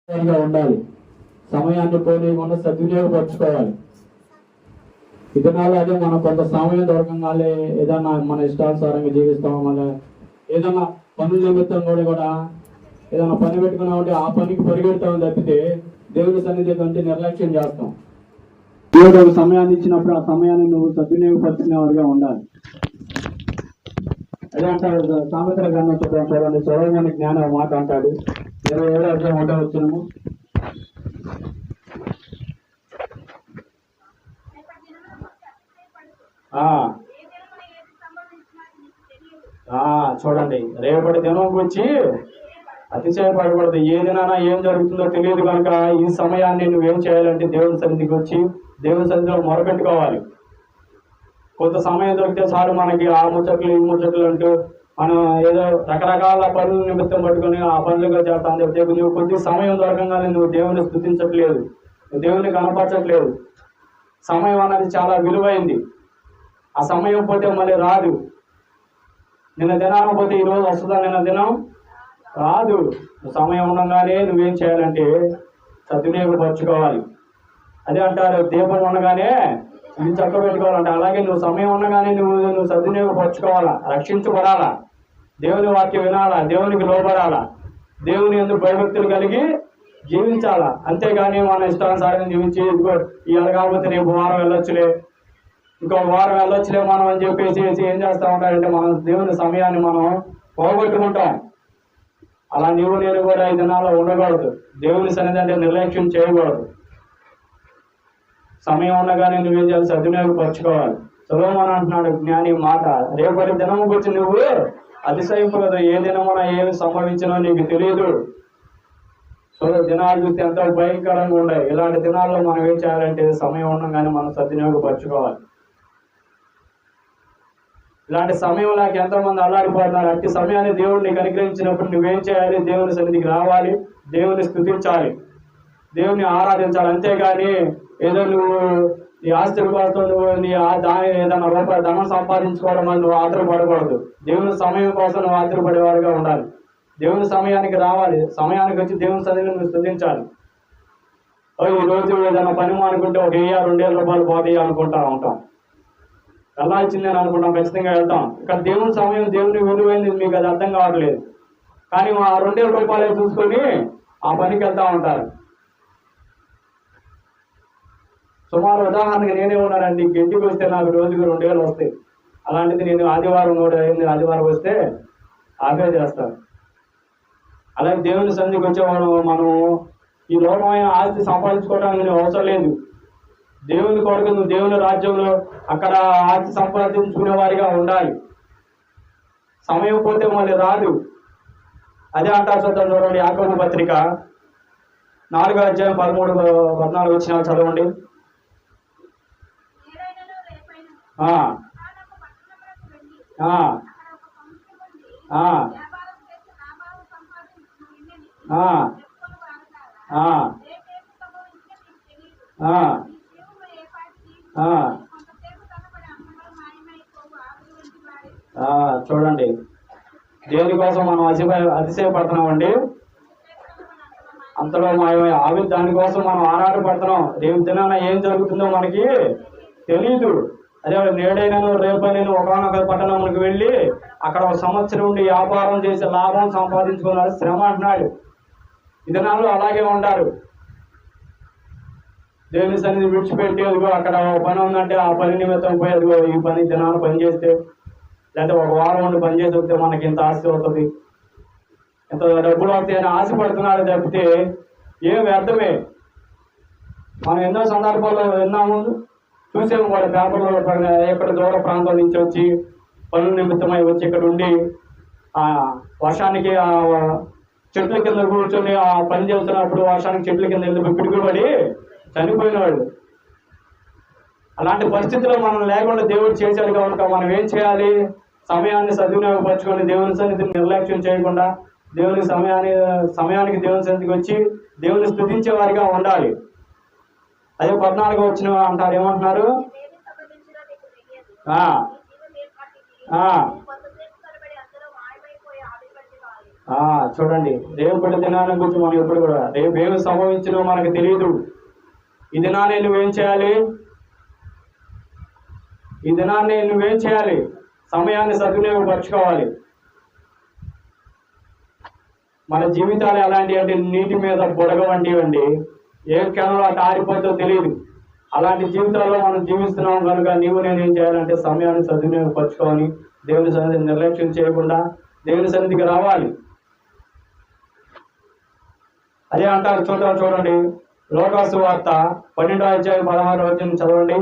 ఉండాలి. సమయాన్ని పోనీయకుండా సద్వినియోగపరచుకోవాలి. ఇతనాలు అదే మనం కొంత సమయం దొరకంగానే ఏదన్నా మన ఇష్టానుసారంగా జీవిస్తాం. మన ఏదన్నా పనుల నిమిత్తం కూడా ఏదైనా పని పెట్టుకున్నామంటే ఆ పనికి పరిగెడతామని తప్పితే దేవుని సన్నిధి కంటే నిర్లక్ష్యం చేస్తాం. దేవుడు సమయాన్ని ఇచ్చినప్పుడు ఆ సమయాన్ని నువ్వు సద్వినియోగపరిచినవారుగా ఉండాలి. అదే అంటాడు సామెతల గ్రంథం చూడండి, చదవగానే జ్ఞానం మాట అంటాడు. 27వ అధ్యాయం 1వ వచనము. చూడండి, రేపటి దినం గురించి అతిశయపడకూడదు. ఏ దినాన ఏం జరుగుతుందో తెలియదు కనుక ఈ సమయాన్ని నువ్వేం చేయాలంటే దేవుని సన్నిధికి వచ్చి దేవుని సన్నిధిలో మొరపెట్టుకోవాలి. కొంత సమయం దొరికితే చాలు మనకి ఆ ముచ్చట్లు ఈ ముచ్చట్లు అంటూ మనం ఏదో రకరకాల పనుల నిమిత్తం పట్టుకొని ఆ పనులుగా చేస్తాను చెప్తే నువ్వు కొద్ది సమయం దొరకంగానే నువ్వు దేవుని స్తుతించట్లేదు, దేవుని కనపరచట్లేదు. సమయం అన్నది చాలా విలువైంది. ఆ సమయం పోతే మళ్ళీ రాదు. నిన్న దినాన పోతే ఈరోజు వస్తుందా? నిన్న దినం రాదు. సమయం ఉండగానే నువ్వేం చేయాలంటే సద్వినియోగపరచుకోవాలి. అదే అంటారు, దీపం ఉండగానే ఇది చక్క పెట్టుకోవాలంట. అలాగే నువ్వు సమయం ఉండగానే నువ్వు సద్వినియోగపరచుకోవాలా, రక్షించబడాలా, దేవుని వాక్యం వినాలా, దేవునికి లోబడాలా, దేవుని ఎందుకు భయభక్తులు కలిగి జీవించాలా. అంతేగాని మన ఇష్టానుసారం జీవించి ఇవాళ కాకపోతే రేపు వారం వెళ్ళొచ్చులే, ఇంకొక వారం వెళ్ళొచ్చులే మనం అని చెప్పేసి ఏం చేస్తూ ఉంటారంటే మనం దేవుని సమయాన్ని మనం పోగొట్టుకుంటాం. అలా నీవు నేను కూడా ఈ దినాల్లో ఉండకూడదు. దేవుని సన్నిధి అంటే నిర్లక్ష్యం చేయకూడదు. సమయం ఉండగానే నువ్వేం చేయాలి? సద్వినియోగపరచుకోవాలి. సొలొమోను అంటున్నాడు జ్ఞాని మాట, రేపటి దినము గురించి నువ్వు అతిశయింపగలదు. ఏ దినమున ఏమి సంభవించినో నీకు తెలియదు. దినాలు చూస్తే ఎంతో భయంకరంగా ఉన్నాయి. ఇలాంటి దినాల్లో మనం ఏం చేయాలంటే సమయం ఉండగానే మనం సద్వినియోగపరచుకోవాలి. ఇలాంటి సమయం లేక ఎంతో మంది అల్లాడిపోతున్నారు. అట్టి సమయాన్ని దేవుడు నీకు అనుగ్రహించినప్పుడు నువ్వేం చేయాలి? దేవుని సన్నిధికి రావాలి, దేవుని స్తుతించాలి, దేవుని ఆరాధించాలి. అంతేగాని ఏదో నువ్వు నీ ఆస్తుల కోసం నువ్వు నీ దాని ఏదైనా రూపాయి ధనం సంపాదించుకోవడం అని నువ్వు ఆధారపడకూడదు. దేవుని సమయం కోసం నువ్వు ఆధారపడేవాడుగా ఉండాలి. దేవుని సమయానికి రావాలి, సమయానికి వచ్చి దేవుని సన్నిధిని నువ్వు స్తుతించాలి. ఈ రోజు ఏదైనా పని అనుకుంటే ఒక 1000-2000 రూపాయలు పోతాయి అనుకుంటా ఉంటాం. వెళ్ళాల్సిందని అనుకుంటాం, ఖచ్చితంగా వెళ్తాం. ఇక్కడ దేవుని సమయం, దేవుని విలువైంది మీకు అది అర్థం కావట్లేదు. కానీ ఆ 2000 రూపాయలు చూసుకొని ఆ పనికి వెళ్తా ఉంటారు. సుమారు ఉదాహరణకి నేనే ఉన్నానండి, ఇంటికి వస్తే నాకు రోజుకి 2000 వస్తాయి. అలాంటిది నేను ఆదివారం వస్తే ఆపే చేస్తాను. అలాగే దేవుని సన్నిధికి వచ్చేవాడు మనం ఈ లోకమైన ఆస్తి సంపాదించుకోవడానికి నేను అవసరం లేదు. దేవుని కొరకు నువ్వు దేవుని రాజ్యంలో అక్కడ ఆస్తి సంపాదించుకునే వారిగా ఉండాలి. సమయం పోతే మళ్ళీ రాదు. అదే అంటారు చూడండి, యాకోబు పత్రిక 4వ అధ్యాయం 13-14 వచనాలు చదవండి. చూడండి, దేనికోసం మనం అతిశయపడుతున్నామండి, అంతలో మాయమై దానికోసం మనం ఆరాటపడుతున్నాం. రేపు దినాన ఏం జరుగుతుందో మనకి తెలీదు. అదే నేడైనాను రేపైనాను ఒకనొక పట్టణంలోకి వెళ్ళి అక్కడ 1 సంవత్సరం ఉండి వ్యాపారం చేసి లాభం సంపాదించుకున్నారు, శ్రమ అంటున్నాడు. ఈ దినాల్లో అలాగే ఉంటారు. దేవుని సన్నిధి విడిచిపెట్టి అదిగో అక్కడ పని ఉందంటే ఆ పని నిమిత్తం పోయి అదిగో ఈ పని దినాలు పని చేస్తే, లేకపోతే ఒక వారం ఉండి పని చేసి వస్తే మనకి ఇంత ఆస్తి వస్తుంది, ఎంత డబ్బులు వస్తాయని ఆశపడుతున్నాడు తప్పితే ఏం వ్యర్థమే. మనం ఎన్నో సందర్భాల్లో విన్నాము, చూసాము కూడా పేపర్లో. ఎక్కడ దూర ప్రాంతం నుంచి వచ్చి పనుల నిమిత్తమై వచ్చి ఇక్కడ ఉండి వర్షానికి చెట్ల కింద కూర్చొని ఆ పని చేస్తున్నప్పుడు వర్షానికి చెట్ల కింద ఎందుకు పిడుగుపడి చనిపోయినవాడు. అలాంటి పరిస్థితుల్లో మనం లేకుండా దేవుడు చేశాడు కనుక మనం ఏం చేయాలి? సమయాన్ని సద్వినియోగపరచుకొని దేవుని సన్నిధిని నిర్లక్ష్యం చేయకుండా దేవుని సమయానికి దేవుని సన్నిధికి వచ్చి దేవుని స్తుతించే వారిగా ఉండాలి. అదే 14వ వచనం అంటారు, ఏమంటున్నారు? చూడండి, రేపటి దినాన్ని గురించి మనం ఎప్పుడు కూడా రేపు ఏమి సంభవించినో మనకు తెలియదు. ఈ దినాన్ని నువ్వేం చేయాలి? ఈ దినాన్ని నువ్వేం చేయాలి? సమయాన్ని సద్వినియోగపరచుకోవాలి. మన జీవితాలు ఎలాంటివి అంటే నీటి మీద బుడగ వంటివి అండి. ఏ క్షణంలో అటు ఆరిపోతుందో తెలియదు. అలాంటి జీవితాల్లో మనం జీవిస్తున్నాం కనుక నీవు నేనేం చేయాలంటే సమయాన్ని సద్వినియోగపరచుకోవాలి. దేవుని సన్నిధిని నిర్లక్ష్యం చేయకుండా దేవుని సన్నిధికి రావాలి. అదే అంటారు, చూడండి లోకాసు వార్త 12:16 చదవండి.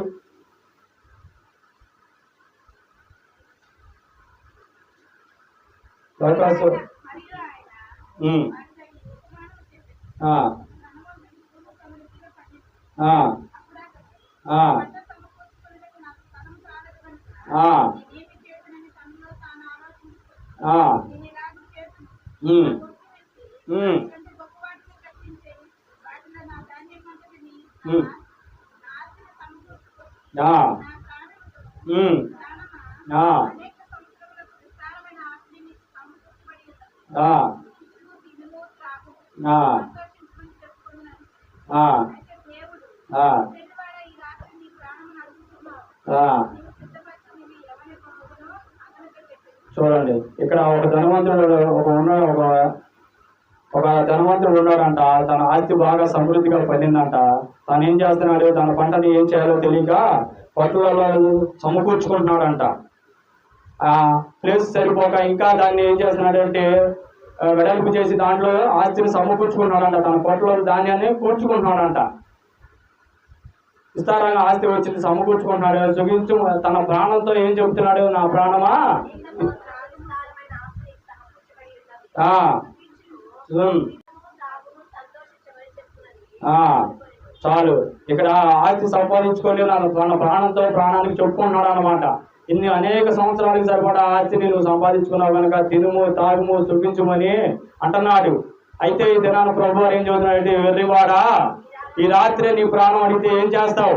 లోకాసు చూడండి, ఇక్కడ ఒక ధనవంతుడు ఉన్నాడంట. తన ఆస్తి బాగా సమృద్ధిగా పండిందంట. తను ఏం చేస్తున్నాడు? తన పంటని ఏం చేయాలో తెలియక పట్టులలో సమకూర్చుకుంటున్నాడంట. ప్లేస్ సరిపోక ఇంకా దాన్ని ఏం చేస్తున్నాడంటే వెడల్పు చేసి దాంట్లో ఆస్తిని సమకూర్చుకుంటున్నాడంట. తన పొట్టలో ధాన్యాన్ని కూర్చుకుంటున్నాడంట. విస్తారంగా ఆస్తి వచ్చింది, సమకూర్చుకుంటున్నాడు. సుఖించు తన ప్రాణంతో ఏం చెబుతున్నాడు? నా ప్రాణమా చాలు, ఇక్కడ ఆస్తి సంపాదించుకొని తన ప్రాణంతో ప్రాణానికి చెప్పుకుంటున్నాడు అనమాట. ఇన్ని అనేక సంవత్సరాలకు సరిపడా ఆస్తిని నువ్వు సంపాదించుకున్నావు కనుక తినుము తాగుము సుఖించుమని అంటున్నాడు. అయితే ఈ దినాన ప్రభు ఏం చెబుతున్నాడంటే, వెర్రివాడా, ఈ రాత్రి నీ ప్రాణం అడిగితే ఏం చేస్తావు?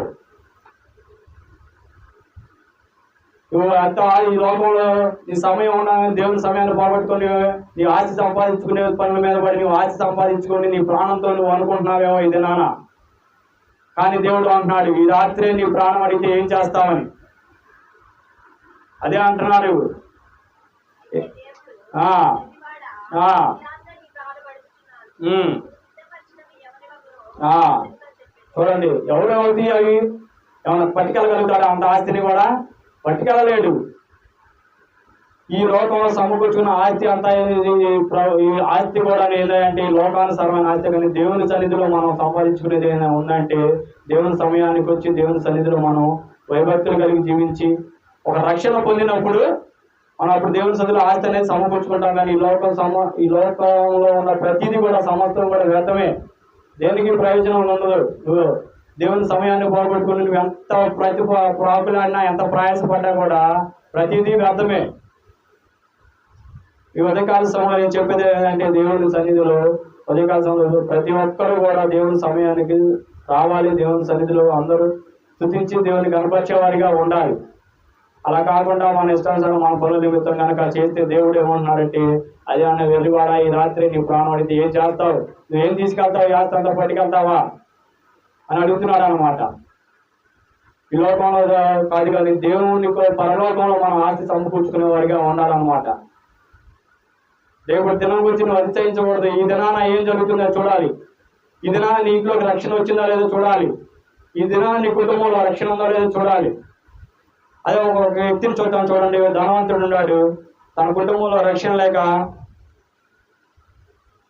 నువ్వు అంత ఈ లోకంలో నీ సమయం ఉన్నా దేవుని సమయాన్ని పోగొట్టుకొని నీ ఆస్తి సంపాదించుకునే పనుల మీద పడి నువ్వు ఆస్తి సంపాదించుకొని నీ ప్రాణంతో నువ్వు అనుకుంటున్నావేమో ఈ దినాన. కానీ దేవుడు అంటున్నాడు, ఈ రాత్రి నీ ప్రాణం అడిగితే ఏం చేస్తావని. అదే అంటున్నారు. చూడండి, ఎవరెవరిది అవి ఏమైనా పట్టుకెళ్ళగలుగుతాడు? అంత ఆస్తిని కూడా పట్టుకెళ్ళలేడు. ఈ లోకంలో సమకూర్చుకున్న ఆస్తి అంతా ఈ ఆస్తి కూడా ఏదంటే ఈ లోకానుసరమైన ఆస్తి. కానీ దేవుని సన్నిధిలో మనం సంపాదించుకునేది ఏదైనా ఉందంటే దేవుని సమయానికి వచ్చి దేవుని సన్నిధిలో మనం వైభక్తులు కలిగి జీవించి ఒక రక్షణ పొందినప్పుడు మనం అప్పుడు దేవుని సన్నిధిలో ఆస్తి అనేది సమకూర్చుకుంటాం. కానీ ఈ లోకంలో ఉన్న ప్రతిదీ కూడా సమస్తం కూడా వ్యర్థమే, దేనికి ప్రయోజనం ఉండదు. నువ్వు దేవుని సమయాన్ని పోగొట్టుకుని నువ్వు ఎంత ప్రాకులాడినా ఎంత ప్రయాసపడ్డా కూడా ప్రతిదీ వ్యర్థమే. ఈ ఉదయకాల సమయంలో నేను చెప్పేది ఏంటంటే దేవుని సన్నిధిలో ఉదయకాల సమయంలో ప్రతి ఒక్కరూ కూడా దేవుని సమయానికి రావాలి. దేవుని సన్నిధిలో అందరూ స్తుతించి దేవుని కనపరిచేవారిగా ఉండాలి. అలా కాకుండా మన ఇష్టానుసారం మన పనుల నిమిత్తం కనుక చేస్తే దేవుడు ఏమంటున్నాడంటే, అదే అన్న వెలువాడా, ఈ రాత్రి నీ ప్రాణం అడిగితే ఏం చేస్తావు? నువ్వేం తీసుకెళ్తావు? చేస్తా పట్టుకెళ్తావా అని అడుగుతున్నాడు అనమాట. ఈ లోకంలో కాదు కానీ దేవుని పరలోకంలో మనం ఆస్తి సమకూర్చుకునే వారిగా ఉండాలన్నమాట. రేపటి దినం గురించి నువ్వు అతిశయించకూడదు. ఈ దినాన ఏం జరుగుతుందో చూడాలి. ఈ దినాన నీ ఇంట్లోకి రక్షణ వచ్చిందా లేదో చూడాలి. ఈ దినాన నీ కుటుంబంలో రక్షణ ఉందో లేదో చూడాలి. అదే ఒక వ్యక్తిని చూద్దాం. చూడండి, ధనవంతుడు ఉన్నాడు, తన కుటుంబంలో రక్షణ లేక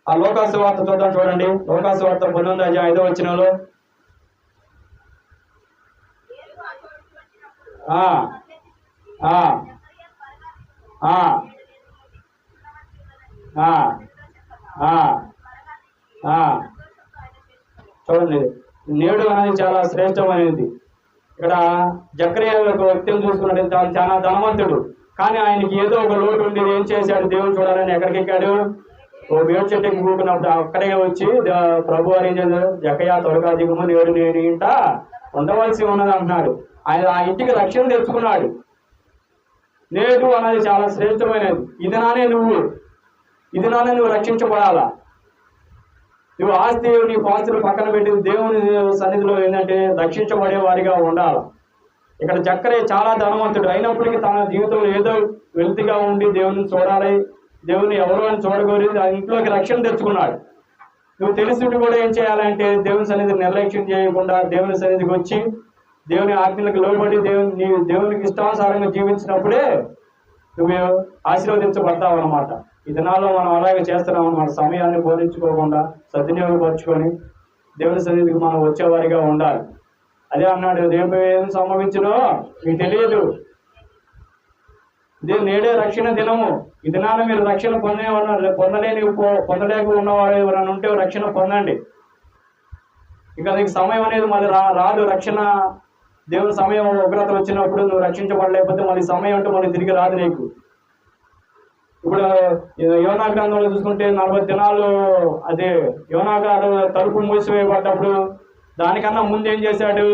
ఆ లోకాసు వార్త చూద్దాం. చూడండి, లోకాసు వార్త 19:5 చూడండి, నేడు అనేది చాలా శ్రేష్టమైనది. ఇక్కడ జకరియా ఒక వ్యక్తిని చూసుకున్నట్టు చాలా ధనవంతుడు, కానీ ఆయనకి ఏదో ఒక లోటు ఉండి ఏం చేశాడు? దేవుని చూడాలని ఎక్కడికి ఎక్కాడు? ఓ వేరు చెట్టుకి కూకున్నప్పుడు అక్కడే వచ్చి ప్రభు వారు ఏం చేశారు? జకరియా త్వరగా దిగుము, నేడు నేను ఇంట ఉండవలసి ఉన్నది అంటున్నాడు. ఆయన ఆ ఇంటికి రక్షణ తెచ్చుకున్నాడు. నేడు అనేది చాలా శ్రేష్టమైనది. ఇది నానే నువ్వు ఇది నాన్న నువ్వు రక్షించబడాలా. నువ్వు నీ ఆస్తులు పక్కన పెట్టి దేవుని సన్నిధిలో ఏంటంటే రక్షించబడే వారిగా ఉండాలి. ఇక్కడ జక్కరే చాలా ధనవంతుడు అయినప్పటికీ తన జీవితంలో ఏదో వెల్తిగా ఉండి దేవుని చూడాలి, దేవుని ఎవరు అని చూడగోరి ఇంట్లోకి రక్షణ తెచ్చుకున్నాడు. నువ్వు తెలిసింది కూడా ఏం చేయాలంటే దేవుని సన్నిధిని నిర్లక్ష్యం చేయకుండా దేవుని సన్నిధికి వచ్చి దేవుని ఆజ్ఞలకు లోబడి దేవునికి ఇష్టానుసారంగా జీవించినప్పుడే నువ్వు ఆశీర్వదించబడతావు అన్నమాట. ఈ దినాల్లో మనం అలాగే చేస్తున్నాం అన్నమాట. సమయాన్ని బోధించుకోకుండా సద్వినియోగపరచుకొని దేవుని సన్నిధికి మనం వచ్చేవారిగా ఉండాలి. అదే అన్నాడు, రేపు ఏం సంభవించునో మీకు తెలియదు, ఇదే నేడే రక్షణ దినము. ఈ దినాన్ని మీరు రక్షణ పొందలేక ఉన్నవారు ఎవరైనా ఉంటే రక్షణ పొందండి. ఇక నీకు సమయం అనేది మళ్ళీ రాదు. రక్షణ దేవుని సమయం ఉగ్రత వచ్చినప్పుడు నువ్వు రక్షించబడలేకపోతే మళ్ళీ సమయం అంటే మళ్ళీ తిరిగి రాదు నీకు. ఇప్పుడు యోనా గ్రంథంలో చూసుకుంటే 40 దినాలు అదే యోనా గారు తలుపు మూసివేయబడ్డప్పుడు దానికన్నా ముందు ఏం చేశాడు,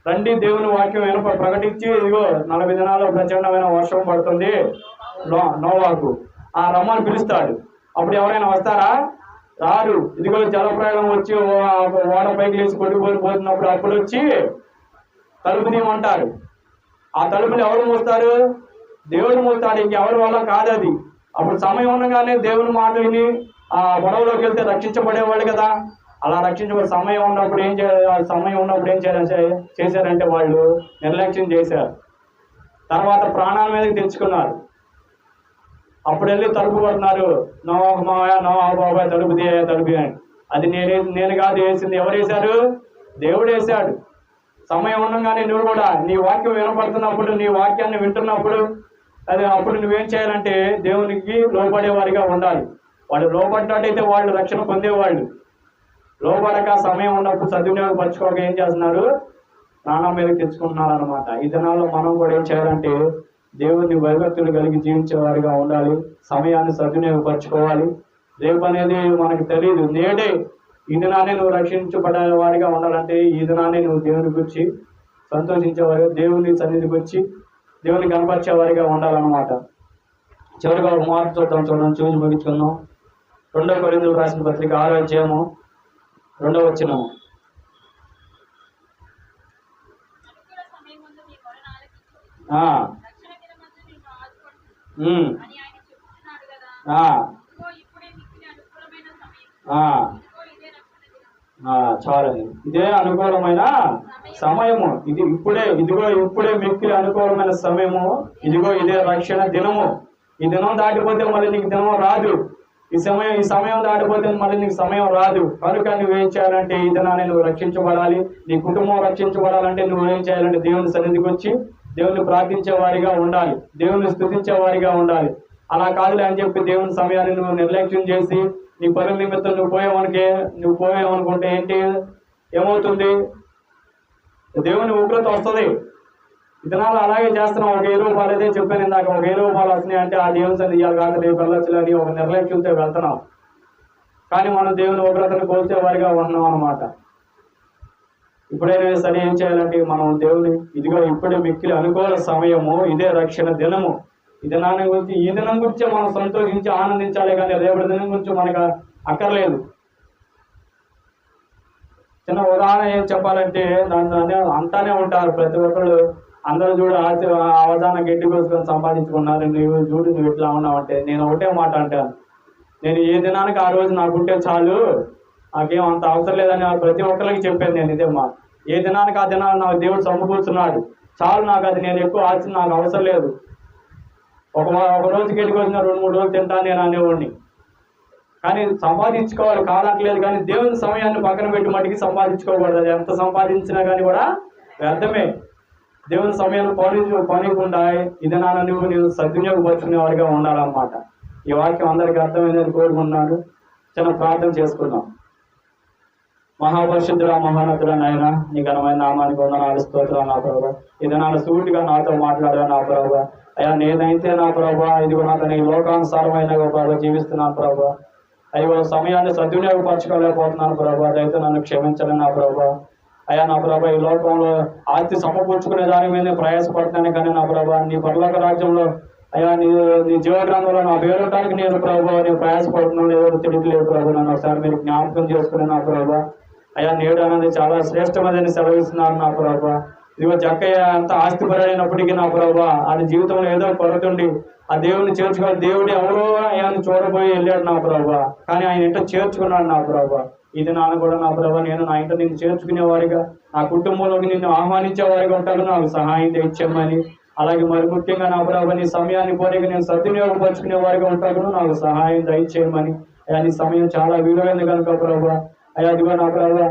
రండి దేవుని వాక్యం ప్రకటించి ఇదిగో 40 దినాల్లో ప్రచండమైన వర్షం పడుతుంది నోవాకు ఆ రమ్మని పిలుస్తాడు. అప్పుడు ఎవరైనా వస్తారా? రారు. ఇదిగో జలప్రయాణం వచ్చి ఓడ పైకి లేచి కొట్టుకుపోతున్నప్పుడు అప్పుడు వచ్చి తలుపు తీయమంటారు. ఆ తలుపుని ఎవరు మూస్తారు? దేవుడు మూస్తాడు, ఇంకెవరి వల్ల కాదు అది. అప్పుడు సమయం ఉండగానే దేవుని మాట విని ఆ గొడవలోకి వెళ్తే రక్షించబడేవాళ్ళు కదా. అలా రక్షించబడే సమయం ఉన్నప్పుడు ఏం చేశారంటే వాళ్ళు నిర్లక్ష్యం చేశారు. తర్వాత ప్రాణాల మీదకి తెచ్చుకున్నారు. అప్పుడు వెళ్ళి తలుపు కొడుతున్నారు, నోవాహు మావయ్య, నోవాహు బాబాయ్ తలుపు తీయ తలుపు అని. అది నేను కాదు వేసింది. ఎవరు వేశారు? దేవుడు వేశాడు. సమయం ఉండగానే నువ్వు కూడా నీ వాక్యం వినపడుతున్నప్పుడు, నీ వాక్యాన్ని వింటున్నప్పుడు అప్పుడు నువ్వేం చేయాలంటే దేవునికి లోబడేవారిగా ఉండాలి. వాళ్ళు లోబడ్డట్టయితే వాళ్ళు రక్షణ పొందేవాళ్ళు. లోబడక సమయం ఉన్నప్పుడు సద్వినియోగపరచుకోక ఏం చేస్తున్నారు? ప్రాణం మీదకి తెచ్చుకుంటున్నారు అనమాట. ఈ దినాల్లో మనం కూడా ఏం చేయాలంటే దేవుని భయభక్తులు కలిగి జీవించేవారిగా ఉండాలి. సమయాన్ని సద్వినియోగపరచుకోవాలి. రేపు అనేది మనకు తెలియదు. నేడే ఈ దినాన్ని నువ్వు రక్షించబడే వారిగా ఉండాలంటే ఈ దినాన్ని నువ్వు దేవుని గురించి సంతోషించేవారు, దేవుని సన్నిధికి వచ్చి దేవుని కనపరిచేవారిగా ఉండాలన్నమాట. చివరిగా ఒక మాట చూద్దాం, చూసి ముగించుకుందాం. 2 కొరింథీయులకు రాసిన పత్రిక 6వ అధ్యాయము 2వ వచనము. చాలండి. ఇదే అనుకూలమైన సమయము. ఇప్పుడే మిక్కిలి అనుకూలమైన సమయము. ఇదిగో ఇదే రక్షణ దినము. ఈ దినం దాటిపోతే మళ్ళీ నీకు దినం రాదు. ఈ సమయం దాటిపోతే మళ్ళీ నీకు సమయం రాదు. కనుక నువ్వేం చేయాలంటే ఈ దినాన్ని నువ్వు రక్షించబడాలి. నీ కుటుంబం రక్షించబడాలంటే నువ్వేం చేయాలంటే దేవుని సన్నిధికి వచ్చి దేవుని ప్రార్థించే వారిగా ఉండాలి, దేవుని స్తుతించే వారిగా ఉండాలి. అలా కాదులే అని చెప్పి దేవుని సమయాన్ని నువ్వు నిర్లక్ష్యం చేసి నీ పనుల నిమిత్తం నువ్వు పోయావనుకుంటే ఏంటి ఏమవుతుంది? దేవుని ఉగ్రత వస్తుంది. ఇతనాలు అలాగే చేస్తున్నాం. ఒక 1000 రూపాయలు అయితే చెప్పాను ఇందాక, ఒక 1000 రూపాయలు వస్తున్నాయి అంటే ఆ దేవుని సన్నిధి ఇవ్వాలి కాదు రేపు వెళ్ళొచ్చులని ఒక నిర్లక్ష్యంతో వెళ్తున్నాం. కానీ మనం దేవుని ఉగ్రతను కోల్చే వారిగా ఉన్నాం అన్నమాట. ఇప్పుడైనా సరే ఏం చేయాలంటే మనం దేవుని ఇదిగో ఇప్పుడే మిక్కిలి అనుకూల సమయము, ఇదే రక్షణ దినము. ఈ దినం గురించి మనం సంతోషించి ఆనందించాలి, కానీ రేపటి దినం గురించి మనకు అక్కర్లేదు. చిన్న ఉదాహరణ ఏం చెప్పాలంటే దాన్ని అంటానే ఉంటారు ప్రతి ఒక్కళ్ళు. అందరూ చూడు అవధానం గడ్డి కోసుకొని సంపాదించుకున్నారు, నువ్వు ఇట్లా ఉన్నావంటే నేను ఒకటే మాట అంటాను, నేను ఏ దినానికి ఆ రోజు నాకుంటే చాలు, నాకేం అంత అవసరం లేదని ప్రతి ఒక్కరికి చెప్పాను నేను ఇదే మాట. ఏ దినానికి ఆ దినాన్ని నాకు దేవుడు సమకూర్చున్నాడు చాలు, నాకు అది నేను ఎక్కువ ఆశ నాకు అవసరం లేదు. ఒక రోజుకి గడ్డి కోసిన 2-3 రోజులు తింటాను నేను అనేవాడిని. కానీ సంపాదించుకోవాలి కాదట్లేదు, కానీ దేవుని సమయాన్ని పక్కన పెట్టి మటుకి సంపాదించుకోకూడదు. అది ఎంత సంపాదించినా కానీ కూడా వ్యర్థమే. దేవుని సమయాన్ని పనికుండా ఇది నేను సద్వినియోగపరుచుకునే వారిగా ఉండాలన్నమాట. ఈ వాక్యం అందరికీ అర్థమైనది కోరుకున్నాను. చిన్న ప్రార్థన చేసుకుందాం. మహాపరిశుద్ధుడా మహానతుడా నాయన, నీ ఘనమైన నామానికి వందనాలు స్తోత్రాలు నా ప్రభా. ఇది సూటిగా నాతో మాట్లాడా నా ప్రభా. అయ్యా నేనైతే నా ప్రభా ఇదిగో నాతో నీ లోకానుసారమైన ప్రభావ జీవిస్తున్నాను ప్రభా. అయ్యో సమయాన్ని సద్వినియోగపరచుకోలేకపోతున్నాను ప్రభా, దయతో నన్ను క్షమించండి నా ప్రభా. అయ్యా నా ప్రభా ఈ లోకంలో ఆస్తి సమకూర్చుకునే దాని మీద ప్రయాసపడుతున్నాను, కానీ నా ప్రభా నీ పరలోక రాజ్యంలో అయ్యా నీ జీవ గ్రంథంలో నా పేరు ఉండడానికి నేను ప్రభావ నేను ప్రయాసపడుతున్నాను ఏదో తెలియట్లేదు ప్రభు, నన్ను ఒకసారి మీరు జ్ఞాపకం చేసుకుని నా ప్రభావ. అయ్యా నేడు అనేది చాలా శ్రేష్టమైనదని సెలవిస్తున్నారు నా ప్రభావ. ఇదిగో జక్కయ్య అంత ఆస్తిపరైనప్పటికీ నా ప్రభావ ఆయన జీవితంలో ఏదో కొరతుండి ఆ దేవుడిని చేర్చుకోవాలి. దేవుడు ఎవరో ఆయన చూడబోయి వెళ్ళాడు నా ప్రభావ, కానీ ఆయన ఇంట చేర్చుకున్నాడు నా ప్రభావ. ఇది నాన్న కూడా నా ప్రభావ, నేను నా ఇంట నిన్ను చేర్చుకునేవారిగా, నా కుటుంబంలోకి నిన్ను ఆహ్వానించేవారిగా ఉంటాను, నాకు సహాయం తెచ్చామని. అలాగే మరి ముఖ్యంగా నా ప్రభావ నీ సమయాన్ని పోనీకి నేను సద్వినియోగపరుచుకునే వారిగా ఉంటాను, నాకు సహాయం దయచేయమని. అయ్యా నీ సమయం చాలా విలువైంది కనుక ప్రభావ, అయ్యా అదిగో నా ప్రభావ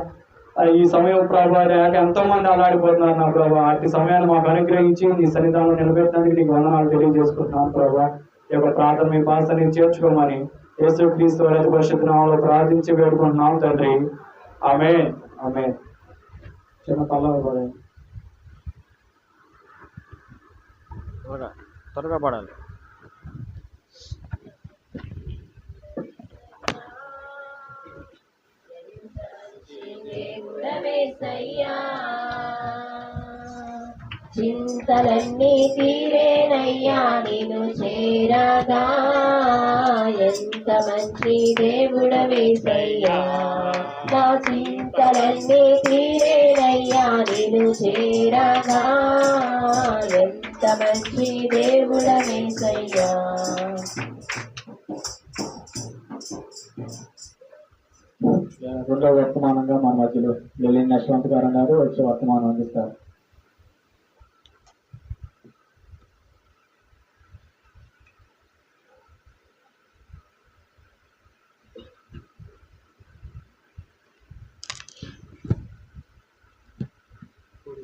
ఈ సమయం ప్రభావ లేక ఎంతో మంది అలాడిపోతున్నారు నా ప్రభావ. అట్టి సమయాన్ని మాకు అనుగ్రహించి నీ సన్నిధానంలో నిలబెట్టడానికి నీకు వందనాలు తెలియజేసుకుంటున్నాను ప్రభావ. ఈ యొక్క ప్రార్థన మీ పాసని చేర్చుకోమని యేసుక్రీస్తు వారి పరిశుద్ధ నామములో ప్రార్థించి వేడుకుంటున్నాం తండ్రి. ఆమేన్. ఆమేన్. చిన్న పల్లవి పడండి. త్వరగా పడాలి. చింతలన్నీ తీరేనయ్యా నిన్ను చేరగా, ఎంత మంచి దేవుడవేసయ్యా. నా చింతలన్నీ తీరేనయ్యా నిన్ను చేరగా, ఎంత మంచి దేవుడవేసయ్యా. రెండవ వర్తమానంగా మన మధ్యలో లలిన్ యశ్వంత్ గారు అన్నారు, వచ్చే వర్తమానం అందిస్తారు.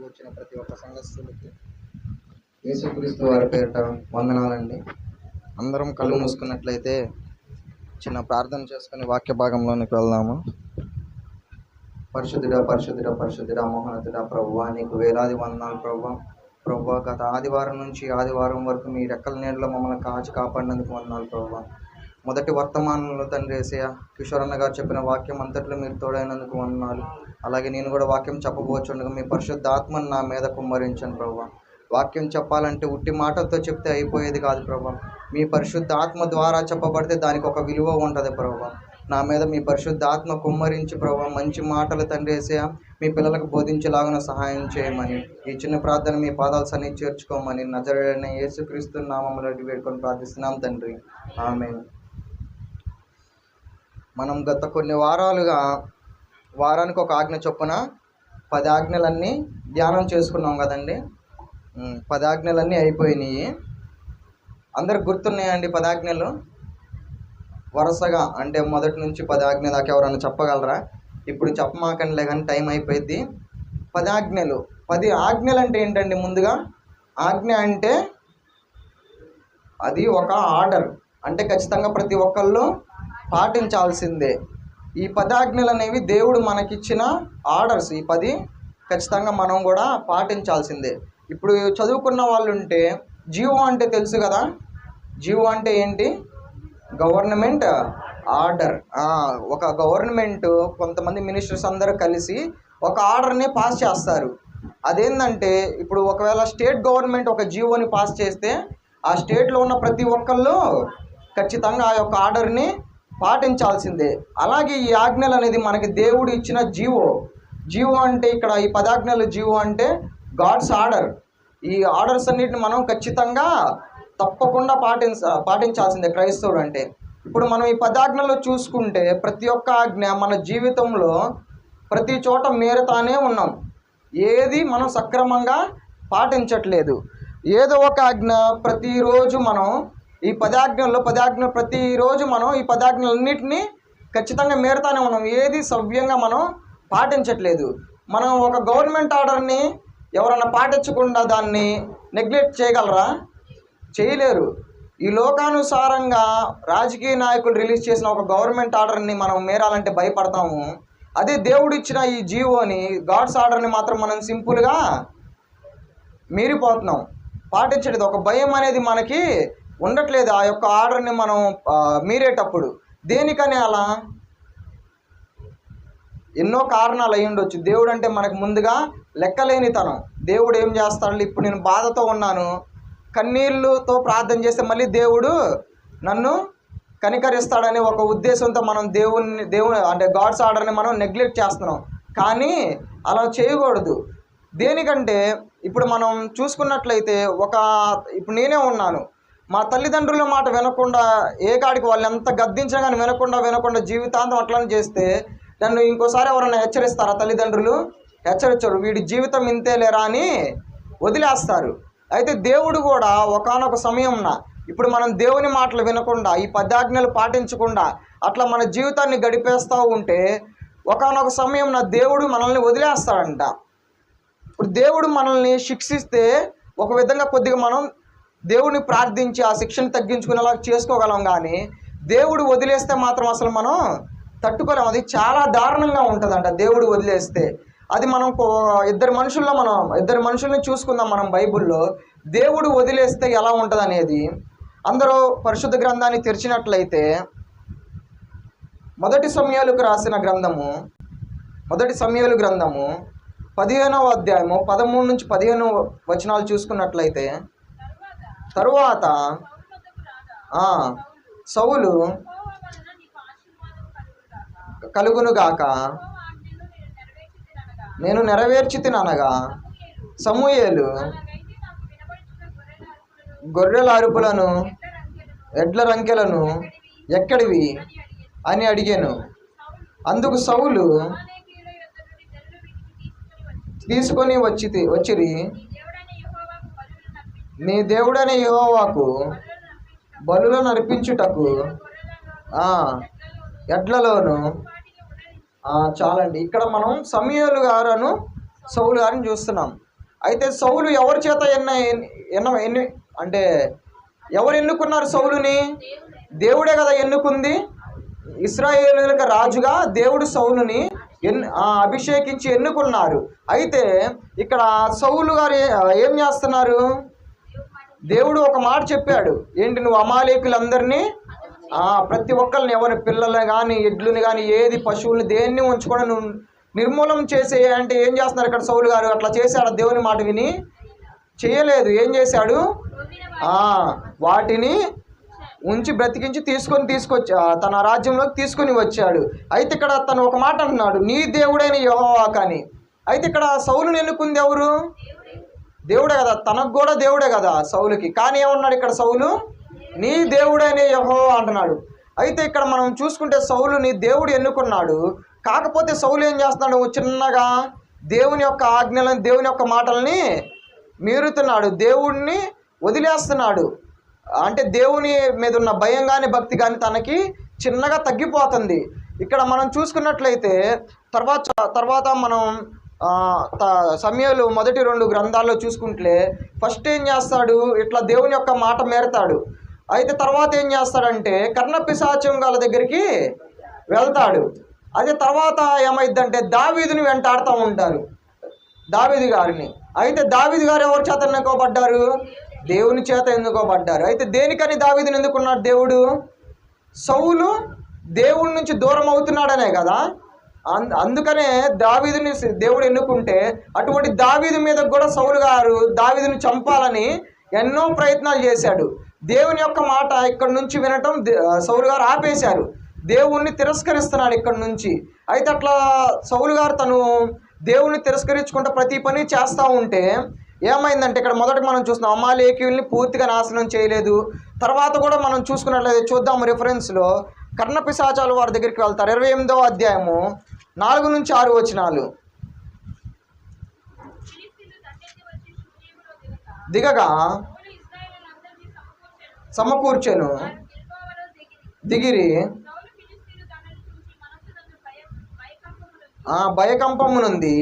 వచ్చిన ప్రతి ఒక్క సంఘస్థులకి యేసుక్రీస్తు వారి పేరిట వందనాలండి. అందరం కళ్ళు మూసుకున్నట్లయితే చిన్న ప్రార్థన చేసుకుని వాక్య భాగంలోనికి వెళ్దాము. పరిశుద్ధుడా పరిశుద్ధుడా పరిశుద్ధుడా మహోన్నతుడా ప్రభువా, నీకు వేలాది వందనాలు ప్రభువా. ప్రభువా, గత ఆదివారం నుంచి ఆదివారం వరకు మీ రెక్కల నీడలో మమ్మల్ని కాచి కాపాడినందుకు వందనాలు ప్రభువా. మొదటి వర్తమానంలో తండ్రి యేసయ్య కిషోరన్న గారు చెప్పిన వాక్యం అంతట్లో మీరు తోడైనందుకు వందనాలు. అలాగే నేను కూడా వాక్యం చెప్పబోచుండగా మీ పరిశుద్ధ ఆత్మను నా మీద కుమ్మరించండి ప్రభువా. వాక్యం చెప్పాలంటే ఉట్టి మాటలతో చెప్తే అయిపోయేది కాదు ప్రభువా. మీ పరిశుద్ధ ఆత్మ ద్వారా చెప్పబడితే దానికి ఒక విలువ ఉంటుంది ప్రభువా. నా మీద మీ పరిశుద్ధ ఆత్మ కుమ్మరించి ప్రభువా మంచి మాటలు తండ్రి యేసయ్య మీ పిల్లలకు బోధించేలాగా సహాయం చేయమని ఈ చిన్న ప్రార్థన మీ పాదాలు సన్నిధి చేర్చుకోమని నజరేయుడైన యేసుక్రీస్తు నామములో వేడుకొని ప్రార్థిస్తున్నాం తండ్రి. ఆమేన్. మనం గత కొన్ని వారాలుగా వారానికి ఒక ఆజ్ఞ చొప్పున 10 ఆజ్ఞలన్నీ ధ్యానం చేసుకున్నాం కదండి. 10 ఆజ్ఞలన్నీ అయిపోయినాయి. అందరికి గుర్తున్నాయండి 10 ఆజ్ఞలు? వరుసగా అంటే మొదటి నుంచి 10 ఆజ్ఞ దాకా ఎవరన్నా చెప్పగలరా? ఇప్పుడు చెప్పమాకండిలే కానీ టైం అయిపోయింది. 10 ఆజ్ఞలు. 10 ఆజ్ఞలు అంటే ఏంటండి? ముందుగా ఆజ్ఞ అంటే అది ఒక ఆర్డర్, అంటే ఖచ్చితంగా ప్రతి ఒక్కళ్ళు పాటించాల్సిందే. ఈ 10 ఆజ్ఞలు అనేవి దేవుడు మనకిచ్చిన ఆర్డర్స్. ఈ 10 ఖచ్చితంగా మనం కూడా పాటించాల్సిందే. ఇప్పుడు చదువుకున్న వాళ్ళు ఉంటే జీవో అంటే తెలుసు కదా. జీవో అంటే ఏంటి? Government order. ఒక గవర్నమెంట్ కొంతమంది మినిస్టర్స్ అందరూ కలిసి ఒక ఆర్డర్ని పాస్ చేస్తారు. అదేంటంటే ఇప్పుడు ఒకవేళ స్టేట్ గవర్నమెంట్ ఒక జీవోని పాస్ చేస్తే ఆ స్టేట్లో ఉన్న ప్రతి ఒక్కళ్ళు ఖచ్చితంగా ఆ యొక్క ఆర్డర్ని పాటించాల్సిందే. అలాగే ఈ ఆజ్ఞలు అనేది మనకి దేవుడు ఇచ్చిన జీవో. జీవో అంటే ఇక్కడ ఈ 10 ఆజ్ఞలు జీవో అంటే గాడ్స్ ఆర్డర్. ఈ ఆర్డర్స్ అన్నిటిని మనం ఖచ్చితంగా తప్పకుండా పాటించాల్సిందే క్రైస్తవుడు అంటే. ఇప్పుడు మనం ఈ 10 ఆజ్ఞల్లో చూసుకుంటే ప్రతి ఒక్క ఆజ్ఞ మన జీవితంలో ప్రతి చోట మేరతానే ఉన్నాం. ఏది మనం సక్రమంగా పాటించట్లేదు. ఏదో ఒక ఆజ్ఞ ప్రతిరోజు మనం ఈ 10 ఆజ్ఞల్లో ప్రతిరోజు మనం ఈ 10 ఆజ్ఞలన్నింటినీ ఖచ్చితంగా మేరతానే ఉన్నాం. ఏది సవ్యంగా మనం పాటించట్లేదు. మనం ఒక గవర్నమెంట్ ఆర్డర్ని ఎవరన్నా పాటించకుండా దాన్ని నెగ్లెక్ట్ చేయగలరా? చేయలేరు. ఈ లోకానుసారంగా రాజకీయ నాయకులు రిలీజ్ చేసిన ఒక గవర్నమెంట్ ఆర్డర్ని మనం మేరాలంటే భయపడతాము. అదే దేవుడు ఇచ్చిన ఈ జీవోని గాడ్స్ ఆర్డర్ని మాత్రం మనం సింపుల్గా మీరిపోతున్నాం. పాటించలేదు. ఒక భయం అనేది మనకి ఉండట్లేదు ఆ యొక్క ఆర్డర్ని మనం మీరేటప్పుడు. దేనికని అలా? ఎన్నో కారణాలు అయి ఉండొచ్చు. దేవుడు అంటే మనకు ముందుగా లెక్కలేనితనం. దేవుడు ఏం చేస్తాడు? ఇప్పుడు నేను బాధతో ఉన్నాను, కన్నీళ్ళతో ప్రార్థన చేస్తే మళ్ళీ దేవుడు నన్ను కనికరిస్తాడనే ఒక ఉద్దేశంతో మనం దేవుని అంటే గాడ్స్ ఆర్డర్ని మనం నెగ్లెక్ట్ చేస్తున్నాం. కానీ అలా చేయకూడదు. దేనికంటే ఇప్పుడు మనం చూసుకున్నట్లయితే ఇప్పుడు నేనే ఉన్నాను, మా తల్లిదండ్రుల మాట వినకుండా ఏ కాడికి వాళ్ళు ఎంత గద్దించినా కానీ వినకుండా జీవితాంతం అట్లనే చేస్తే నన్ను ఇంకోసారి ఎవరైనా హెచ్చరిస్తారా? తల్లిదండ్రులు హెచ్చరించరు. వీడి జీవితం ఇంతే లేరా అని వదిలేస్తారు. అయితే దేవుడు కూడా ఒకానొక సమయంన ఇప్పుడు మనం దేవుని మాటలు వినకుండా ఈ 10 ఆజ్ఞలు పాటించకుండా అట్లా మన జీవితాన్ని గడిపేస్తూ ఉంటే ఒకానొక సమయంన దేవుడు మనల్ని వదిలేస్తాడంట. ఇప్పుడు దేవుడు మనల్ని శిక్షిస్తే ఒక విధంగా కొద్దిగా మనం దేవుడిని ప్రార్థించి ఆ శిక్షను తగ్గించుకునేలా చేసుకోగలం. కానీ దేవుడు వదిలేస్తే మాత్రం అసలు మనం తట్టుకోలేము. అది చాలా దారుణంగా ఉంటుందంట దేవుడు వదిలేస్తే. అది మనం ఇద్దరు మనుషుల్ని చూసుకుందాం మనం బైబిల్లో. దేవుడు వదిలేస్తే ఎలా ఉంటుంది అనేది. అందరూ పరిశుద్ధ గ్రంథాన్ని తెరిచినట్లయితే మొదటి సమూయేలుకు రాసిన గ్రంథము 15వ అధ్యాయము 13 నుంచి 15 వచనాలు చూసుకున్నట్లయితే, తరువాత సౌలు కలుగునుగాక నేను నెరవేర్చితిననగా సమూయేలు గొర్రెల అరుపులను ఎడ్ల రంకెలను ఎక్కడివి అని అడిగాను. అందుకు సౌలు తీసుకొని వచ్చిరి నీ దేవుడైన యెహోవాకు బలులను అర్పించుటకు ఎడ్లలోను. చాలండి. ఇక్కడ మనం సమూయేలు గారును సౌలు గారిని చూస్తున్నాం. అయితే సౌలు ఎవరి చేత అంటే ఎవరు ఎన్నుకున్నారు సౌలుని? దేవుడే కదా ఎన్నుకుంది. ఇశ్రాయేలులకు రాజుగా దేవుడు సౌలుని అభిషేకించి ఎన్నుకున్నారు. అయితే ఇక్కడ సౌలు గారు ఏం చేస్తున్నారు? దేవుడు ఒక మాట చెప్పాడు, ఏంటి? నువ్వు అమాలేకులందరినీ ప్రతి ఒక్కరిని, ఎవరి పిల్లల్ని కానీ ఎడ్లని కానీ ఏది పశువుల్ని దేన్ని ఉంచుకొని నువ్వు నిర్మూలన చేసే అంటే ఏం చేస్తున్నారు ఇక్కడ సౌలు గారు? అట్లా చేశాడు దేవుని మాట విని? చేయలేదు. ఏం చేశాడు? వాటిని ఉంచి బ్రతికించి తీసుకొచ్చి తన రాజ్యంలోకి తీసుకొని వచ్చాడు. అయితే ఇక్కడ తను ఒక మాట అంటున్నాడు, నీ దేవుడైన యెహోవా అని. అయితే ఇక్కడ సౌలుని ఎన్నుకుంది ఎవరు? దేవుడే కదా, తనకు కూడా దేవుడే కదా సౌలుకి. కానీ ఏమన్నాడు ఇక్కడ సౌలు? నీ దేవుడైన యెహోవా అంటున్నాడు. అయితే ఇక్కడ మనం చూసుకుంటే సౌలుని దేవుడు ఎన్నుకున్నాడు. కాకపోతే సౌలు ఏం చేస్తున్నాడు? చిన్నగా దేవుని యొక్క ఆజ్ఞలను, దేవుని యొక్క మాటల్ని మీరుతున్నాడు, దేవుడిని వదిలేస్తున్నాడు. అంటే దేవుని మీద ఉన్న భయం కానీ భక్తి కానీ తనకి చిన్నగా తగ్గిపోతుంది. ఇక్కడ మనం చూసుకున్నట్లయితే తర్వాత మనం సమూయేలు మొదటి 2 గ్రంథాల్లో చూసుకుంటే ఫస్ట్ ఏం చేస్తాడు? ఇట్లా దేవుని యొక్క మాట మేరతాడు. అయితే తర్వాత ఏం చేస్తాడంటే కర్ణపిశాచం గాల దగ్గరికి వెళ్తాడు. అదే తర్వాత ఏమైందంటే దావీదుని వెంటాడుతూ ఉంటారు, దావీదు గారిని. అయితే దావీదు గారు ఎవరి చేత ఎన్నుకోబడ్డారు? దేవుని చేత ఎన్నుకోబడ్డారు. అయితే దేనికని దావీదుని ఎందుకున్నాడు దేవుడు? సౌలు దేవుడి నుంచి దూరం అవుతున్నాడనే కదా. అందుకనే దావీదుని దేవుడు ఎన్నుకుంటే అటువంటి దావీదు మీద కూడా సౌలు గారు దావీదుని చంపాలని ఎన్నో ప్రయత్నాలు చేశాడు. దేవుని యొక్క మాట ఇక్కడ నుంచి వినటం సౌలు గారు ఆపేశారు. దేవుణ్ణి తిరస్కరిస్తున్నాడు ఇక్కడ నుంచి. అయితే అట్లా సౌలు గారు తను దేవుణ్ణి తిరస్కరించుకుంటూ ప్రతి పని చేస్తూ ఉంటే ఏమైందంటే ఇక్కడ మొదట మనం చూస్తున్నాం, అమాలేకీయుల్ని పూర్తిగా నాశనం చేయలేదు. తర్వాత కూడా మనం చూసుకున్నట్లయితే చూద్దాము రిఫరెన్స్లో, కర్ణపిశాచాలు వారి దగ్గరికి వెళ్తారు. 28వ అధ్యాయము 4 నుంచి 6 వచనాలు. దిగగా సమకూర్చెను, దిగిరి భయకంపము నుండి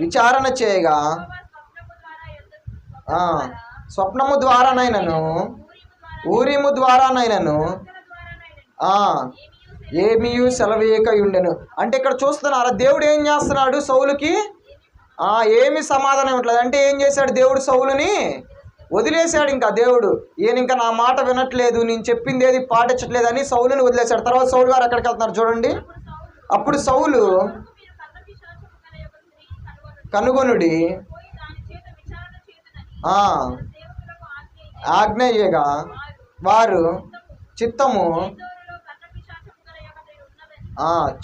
విచారణ చేయగా స్వప్నము ద్వారానైనను ఊరీము ద్వారానైనను ఏమీయు సెలవేయక ఉండెను. అంటే ఇక్కడ చూస్తున్నారా దేవుడు ఏం చేస్తున్నాడు? సౌలుకి ఏమి సమాధానం ఇవ్వట్లేదు. అంటే ఏం చేశాడు దేవుడు? సౌలుని వదిలేశాడు. ఇంకా దేవుడు ఈయన ఇంకా నా మాట వినట్లేదు, నేను చెప్పింది ఏది పాటించట్లేదు అని సౌలుని వదిలేశాడు. తర్వాత సౌలు గారు ఎక్కడికి వెళ్తున్నారు చూడండి. అప్పుడు సౌలు కనుగొనుడి ఆజ్ఞయ్యగా వారు చిత్తము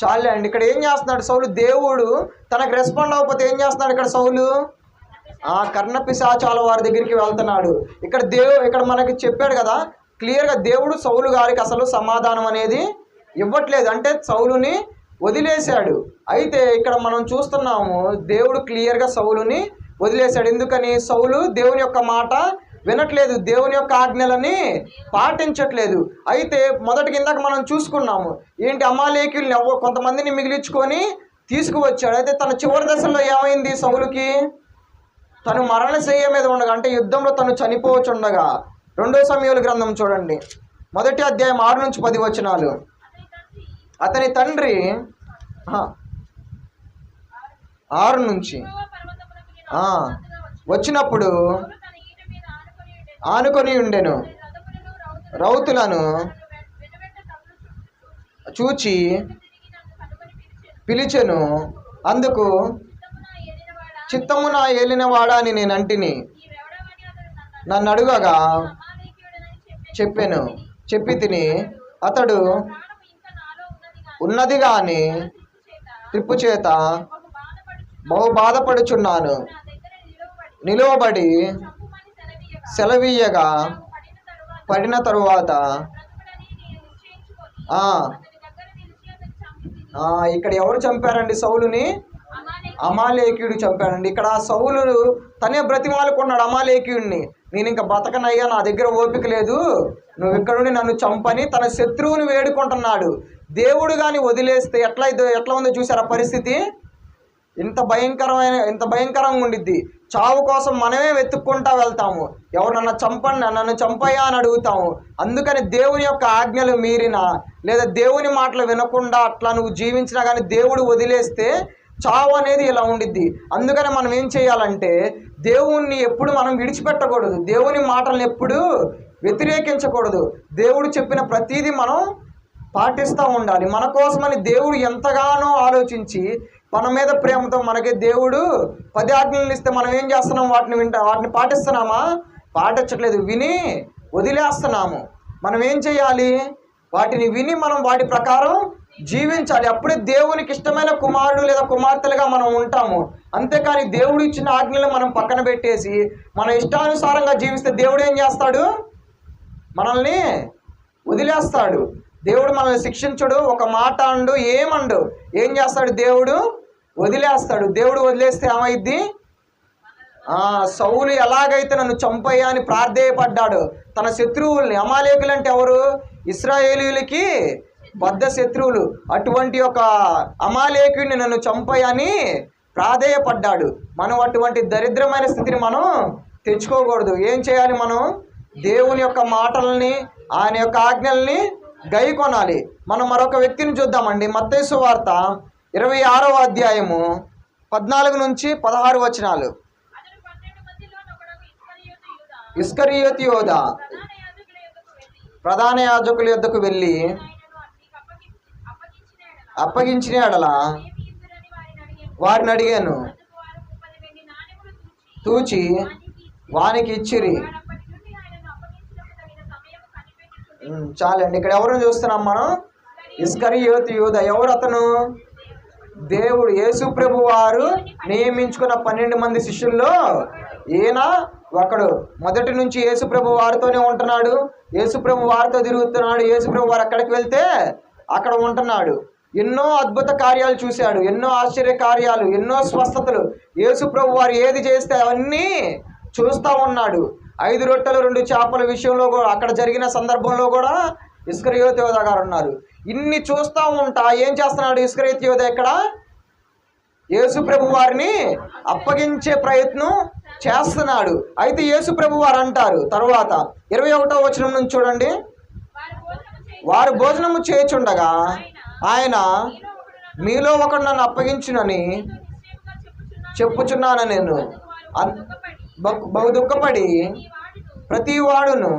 చాలే అండి. ఇక్కడ ఏం చేస్తున్నాడు సౌలు? దేవుడు తనకు రెస్పాండ్ అవ్వకపోతే ఏం చేస్తున్నాడు ఇక్కడ సౌలు? కర్ణపిశాచాల వారి దగ్గరికి వెళ్తున్నాడు. ఇక్కడ మనకి చెప్పాడు కదా క్లియర్గా, దేవుడు సౌలు గారికి అసలు సమాధానం అనేది ఇవ్వట్లేదు, అంటే సౌలుని వదిలేశాడు. అయితే ఇక్కడ మనం చూస్తున్నాము దేవుడు క్లియర్గా సౌలుని వదిలేశాడు. ఎందుకని? సౌలు దేవుని యొక్క మాట వినట్లేదు, దేవుని యొక్క ఆజ్ఞలని పాటించట్లేదు. అయితే మొదటి కిందకి మనం చూసుకున్నాము ఏంటి, అమాలేకీయుల్ని కొంతమందిని మిగిలించుకొని తీసుకువచ్చాడు. అయితే తన చివరి దశలో ఏమైంది సౌలుకి? తను మరణశయ్య మీద ఉండగా, అంటే యుద్ధంలో తను చనిపోవచ్చుండగా, 2 సమూయేలు గ్రంథం చూడండి 1వ అధ్యాయం 6 నుంచి 10 వచనాలు. అతని తండ్రి 6 నుంచి వచ్చినప్పుడు ఆనుకొని ఉండెను, రౌతులను చూచి పిలిచెను. అందుకు చిత్తము నా ఏలినవాడా అని నేను అంటిని, నన్ను అడుగగా చెప్పి తిని, అతడు ఉన్నది గాని త్రిప్పు చేత బహు బాధపడుచున్నాను, నిలువబడి సెలవీయగా పడిన తరువాత ఇక్కడ ఎవరు చంపారండి సౌలుని? అమాలేకీయుడు చంపాడండి. ఇక్కడ సౌలు తనే బ్రతిమాలుకున్నాడు అమాలేకీయుడిని, నేను ఇంకా బతకనయ్యా, నా దగ్గర ఓపిక లేదు, నువ్వు ఇక్కడుండి నన్ను చంపని తన శత్రువుని వేడుకుంటున్నాడు. దేవుడు కానీ వదిలేస్తే ఎట్లా ఉందో చూసారా పరిస్థితి? ఇంత భయంకరంగా ఉండిద్ది. చావు కోసం మనమే వెతుక్కుంటా వెళ్తాము, ఎవరు నన్ను చంపయ్యా అని అడుగుతాము. అందుకని దేవుని యొక్క ఆజ్ఞలు మీరినా లేదా దేవుని మాటలు వినకుండా అట్లా నువ్వు జీవించినా కానీ దేవుడు వదిలేస్తే చావు అనేది ఇలా ఉండిద్ది. అందుకని మనం ఏం చేయాలంటే దేవుణ్ణి ఎప్పుడు మనం విడిచిపెట్టకూడదు, దేవుని మాటలను ఎప్పుడు వ్యతిరేకించకూడదు. దేవుడు చెప్పిన ప్రతిదీ మనం పాటిస్తూ ఉండాలి. మన కోసమని దేవుడు ఎంతగానో ఆలోచించి మన మీద ప్రేమతో మనకి దేవుడు 10 ఆజ్ఞలను ఇస్తే మనం ఏం చేస్తున్నాం? వాటిని పాటిస్తున్నామా? పాటించట్లేదు, విని వదిలేస్తున్నాము. మనం ఏం చేయాలి? వాటిని విని మనం వాటి ప్రకారం జీవించాలి. అప్పుడే దేవునికి ఇష్టమైన కుమారుడు లేదా కుమార్తెలుగా మనం ఉంటాము. అంతేకాని దేవుడు ఇచ్చిన ఆజ్ఞలను మనం పక్కన పెట్టేసి మన ఇష్టానుసారంగా జీవిస్తే దేవుడు ఏం చేస్తాడు? మనల్ని వదిలేస్తాడు. దేవుడు మనల్ని శిక్షించడు, ఒక మాట అండు, ఏమండు, ఏం చేస్తాడు? దేవుడు వదిలేస్తాడు. దేవుడు వదిలేస్తే ఏమైద్ది? సౌలు ఎలాగైతే నన్ను చంపయ్యా అని ప్రాధేయపడ్డాడు, తన శత్రువుల్ని, అమాలేకులు అంటే ఎవరు? ఇశ్రాయేలీయులకి బద్ధ శత్రువులు, అటువంటి ఒక అమాలేకుడిని నన్ను చంపయ్యా అని ప్రాధేయపడ్డాడు. మనం అటువంటి దరిద్రమైన స్థితిని మనం తెచ్చుకోకూడదు. ఏం చేయాలి? మనం దేవుని యొక్క మాటల్ని, ఆయన యొక్క ఆజ్ఞల్ని గైకొనాలి. మనం మరొక వ్యక్తిని చూద్దామండి. మత్తయి సువార్త 26వ అధ్యాయము 14 నుంచి 16 వచనాలు. ఇస్కరియోతు యోధా ప్రధాన యాజకుల యొద్దకు వెళ్ళి అప్పగించిన ఎడల వారిని అడిగాను, తూచి వానికి ఇచ్చిరి. చాలండి. ఇక్కడ ఎవరిని చూస్తున్నాం మనం? ఇస్కరియోతు యూదా. ఎవరు అతను? దేవుడు యేసు ప్రభు వారు నియమించుకున్న 12 మంది శిష్యుల్లో ఈయన ఒకడు. మొదటి నుంచి యేసు ప్రభు వారితోనే ఉంటున్నాడు, యేసు ప్రభు వారితో తిరుగుతున్నాడు. యేసు ప్రభు వారు అక్కడికి వెళ్తే అక్కడ ఉంటున్నాడు. ఎన్నో అద్భుత కార్యాలు చూశాడు, ఎన్నో ఆశ్చర్య కార్యాలు, ఎన్నో స్వస్థతలు. యేసు ప్రభు వారు ఏది చేస్తే అవన్నీ చూస్తూ ఉన్నాడు. 5 రొట్టెలు 2 చేపల విషయంలో కూడా, అక్కడ జరిగిన సందర్భంలో కూడా ఇస్కరియోతు యోధా గారు ఉన్నారు. ఇన్ని చూస్తూ ఉంటా ఏం చేస్తున్నాడు ఇస్కరియోతు యోధా? ఇక్కడ యేసు ప్రభు వారిని అప్పగించే ప్రయత్నం చేస్తున్నాడు. అయితే యేసు ప్రభు వారు అంటారు తర్వాత 21వ వచనం నుంచి చూడండి, వారు భోజనము చేయుచుండగా ఆయన, మీలో ఒకడు నన్ను అప్పగించునని చెప్పుచున్నాను నేను. బహు దుఃఖపడి ప్రతి వాడును,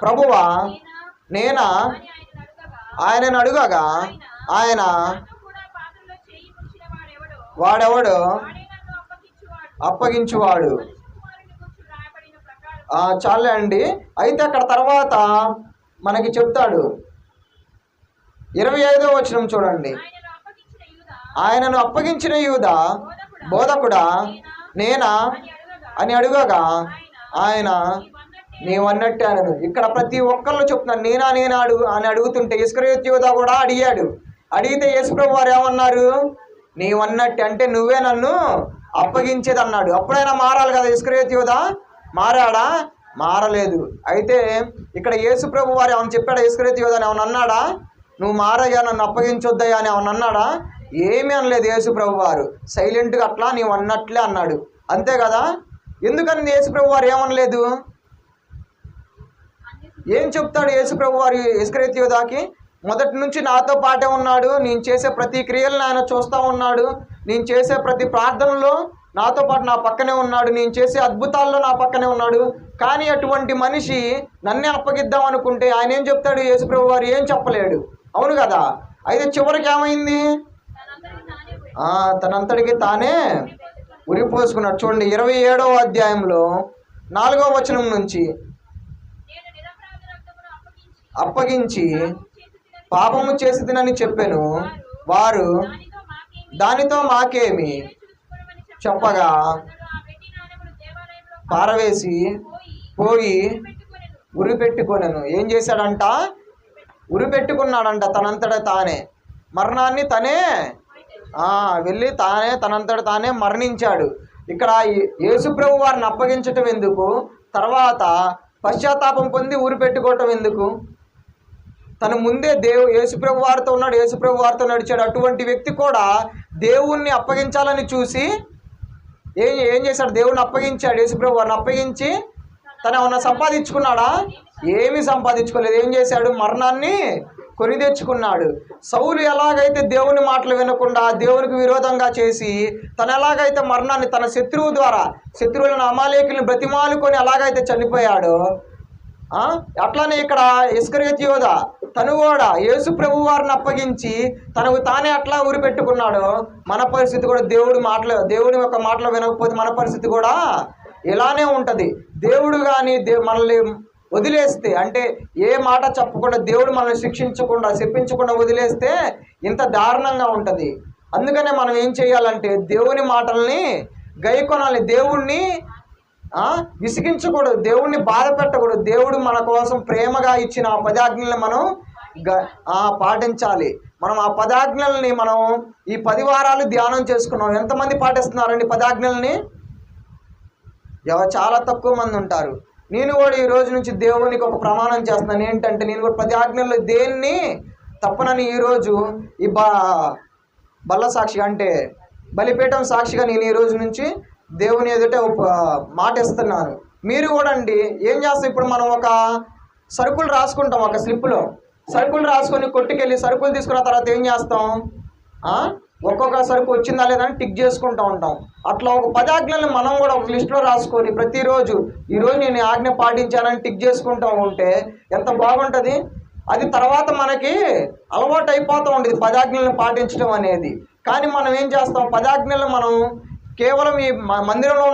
ప్రభువా నేనా ఆయనను అడుగగా ఆయన, వాడెవడు అప్పగించువాడు, చాలే అండి. అయితే అక్కడ తర్వాత మనకి చెప్తాడు 25వ వచనం చూడండి. ఆయనను అప్పగించిన యూదా బోధకుడా నేనా అని అడుగగా ఆయన నీవన్నట్టే అనను. ఇక్కడ ప్రతి ఒక్కళ్ళు చెప్తున్నారు నేనా అని అడుగుతుంటే ఇస్కరియోతు యూదా కూడా అడిగాడు. అడిగితే యేసుప్రభు వారు ఏమన్నారు? నీవన్నట్టే, అంటే నువ్వే నన్ను అప్పగించేది అన్నాడు. అప్పుడైనా మారాలి కదా ఇస్కరియోతు యూదా. మారాడా? మారలేదు. అయితే ఇక్కడ యేసుప్రభు వారు ఏమన్నా చెప్పాడా ఇస్కరియోతు యూదా ఏమన్నా అన్నాడా? నువ్వు మారయ్యా, నన్ను అప్పగించొద్దయ్యా అని ఏమన్నా అన్నాడా? ఏమీ అనలేదు యేసుప్రభు వారు. సైలెంట్గా అట్లా నీవు అన్నట్లే అన్నాడు. అంతే కదా. ఎందుకని యేసుప్రభు వారు ఏమనలేదు? ఏం చెప్తాడు యేసుప్రభు వారు ఇస్కరియోతు యూదాకి? మొదటి నుంచి నాతో పాటే ఉన్నాడు, నేను చేసే ప్రతి క్రియలను ఆయన చూస్తూ ఉన్నాడు, నేను చేసే ప్రతి ప్రార్థనలో నాతో పాటు నా పక్కనే ఉన్నాడు, నేను చేసే అద్భుతాల్లో నా పక్కనే ఉన్నాడు. కానీ అటువంటి మనిషి నన్నే అప్పగిద్దాం అనుకుంటే ఆయన ఏం చెప్తాడు? యేసుప్రభు వారు ఏం చెప్పలేడు. అవును కదా. అయితే చివరికి ఏమైంది? తనంతటికి తానే ఉరిపోసుకున్నాడు. చూడండి 27వ అధ్యాయంలో 4వ వచనం నుంచి, అప్పగించి పాపము చేసి తినని చెప్పాను, వారు దానితో మాకేమి చెప్పగా పారవేసి పోయి ఉరిపెట్టుకొనెను. ఏం చేశాడంట? ఉరిపెట్టుకున్నాడంట తనంతట తానే. మరణాన్ని తనే వెళ్ళి తనంతట తానే మరణించాడు. ఇక్కడ యేసుప్రభు వారిని అప్పగించటం ఎందుకు? తర్వాత పశ్చాత్తాపం పొంది ఉరిపెట్టుకోవటం ఎందుకు? తను ముందే యేసుప్రభు వారితో ఉన్నాడు, యేసుప్రభు వారితో నడిచాడు. అటువంటి వ్యక్తి కూడా దేవుణ్ణి అప్పగించాలని చూసి ఏం చేశాడు? దేవుణ్ణి అప్పగించాడు. యేసుప్రభు వారిని అప్పగించి తను ఏమన్నా సంపాదించుకున్నాడా? ఏమీ సంపాదించుకోలేదు. ఏం చేశాడు? మరణాన్ని కొని తెచ్చుకున్నాడు. సౌలు ఎలాగైతే దేవుని మాటలు వినకుండా దేవునికి విరోధంగా చేసి తను ఎలాగైతే మరణాన్ని తన శత్రువు ద్వారా శత్రువులను అమాలేకులను బ్రతిమాలుకొని ఎలాగైతే చనిపోయాడో అట్లానే ఇక్కడ ఇస్కరియోతు యూదా తను కూడా యేసు ప్రభు వారిని అప్పగించి తనకు తానే అట్లా ఊరి పెట్టుకున్నాడో మన పరిస్థితి కూడా దేవుని యొక్క మాటలు వినకపోతే మన పరిస్థితి కూడా ఇలానే ఉంటుంది. దేవుడు కానీ మనల్ని వదిలేస్తే, అంటే ఏ మాట చెప్పకుండా దేవుడు మనల్ని శిక్షించకుండా చెప్పించకుండా వదిలేస్తే ఇంత దారుణంగా ఉంటుంది. అందుకనే మనం ఏం చేయాలంటే దేవుని మాటల్ని గైకొనాలి. దేవుణ్ణి విసిగించకూడదు, దేవుణ్ణి బాధ పెట్టకూడదు. దేవుడు మన కోసం ప్రేమగా ఇచ్చిన ఆ 10 ఆజ్ఞల్ని మనం పాటించాలి. మనం ఆ 10 ఆజ్ఞల్ని మనం ఈ 10 వారాలు ధ్యానం చేసుకున్నాం. ఎంతమంది పాటిస్తున్నారండి 10 ఆజ్ఞల్ని? చాలా తక్కువ మంది ఉంటారు. నేను కూడా ఈ రోజు నుంచి దేవునికి ఒక ప్రమాణం చేస్తున్నాను. ఏంటంటే నేను కూడా 10 ఆజ్ఞల్లో దేన్ని తప్పనని ఈరోజు ఈ బల్ల సాక్షిగా, అంటే బలిపీఠం సాక్షిగా నేను ఈ రోజు నుంచి దేవుని ఎదుట మాట ఇస్తున్నాను. మీరు కూడా అండి ఏం చేస్తాం? ఇప్పుడు మనం ఒక సరుకులు రాసుకుంటాం, ఒక స్లిప్లో సరుకులు రాసుకొని కొట్టుకెళ్ళి సరుకులు తీసుకున్న తర్వాత ఏం చేస్తాం? ఒక్కొక్క సరుకు వచ్చిందా లేదని టిక్ చేసుకుంటూ ఉంటాం. అట్లా ఒక 10 ఆజ్ఞలను మనం కూడా ఒక లిస్టులో రాసుకొని ప్రతిరోజు ఈరోజు నేను ఆజ్ఞ పాటించానని టిక్ చేసుకుంటూ ఉంటే ఎంత బాగుంటుంది. అది తర్వాత మనకి అలవాటు అయిపోతూ ఉండేది 10 ఆజ్ఞలను పాటించడం అనేది. కానీ మనం ఏం చేస్తాం? 10 ఆజ్ఞలను మనం కేవలం ఈ మందిరంలో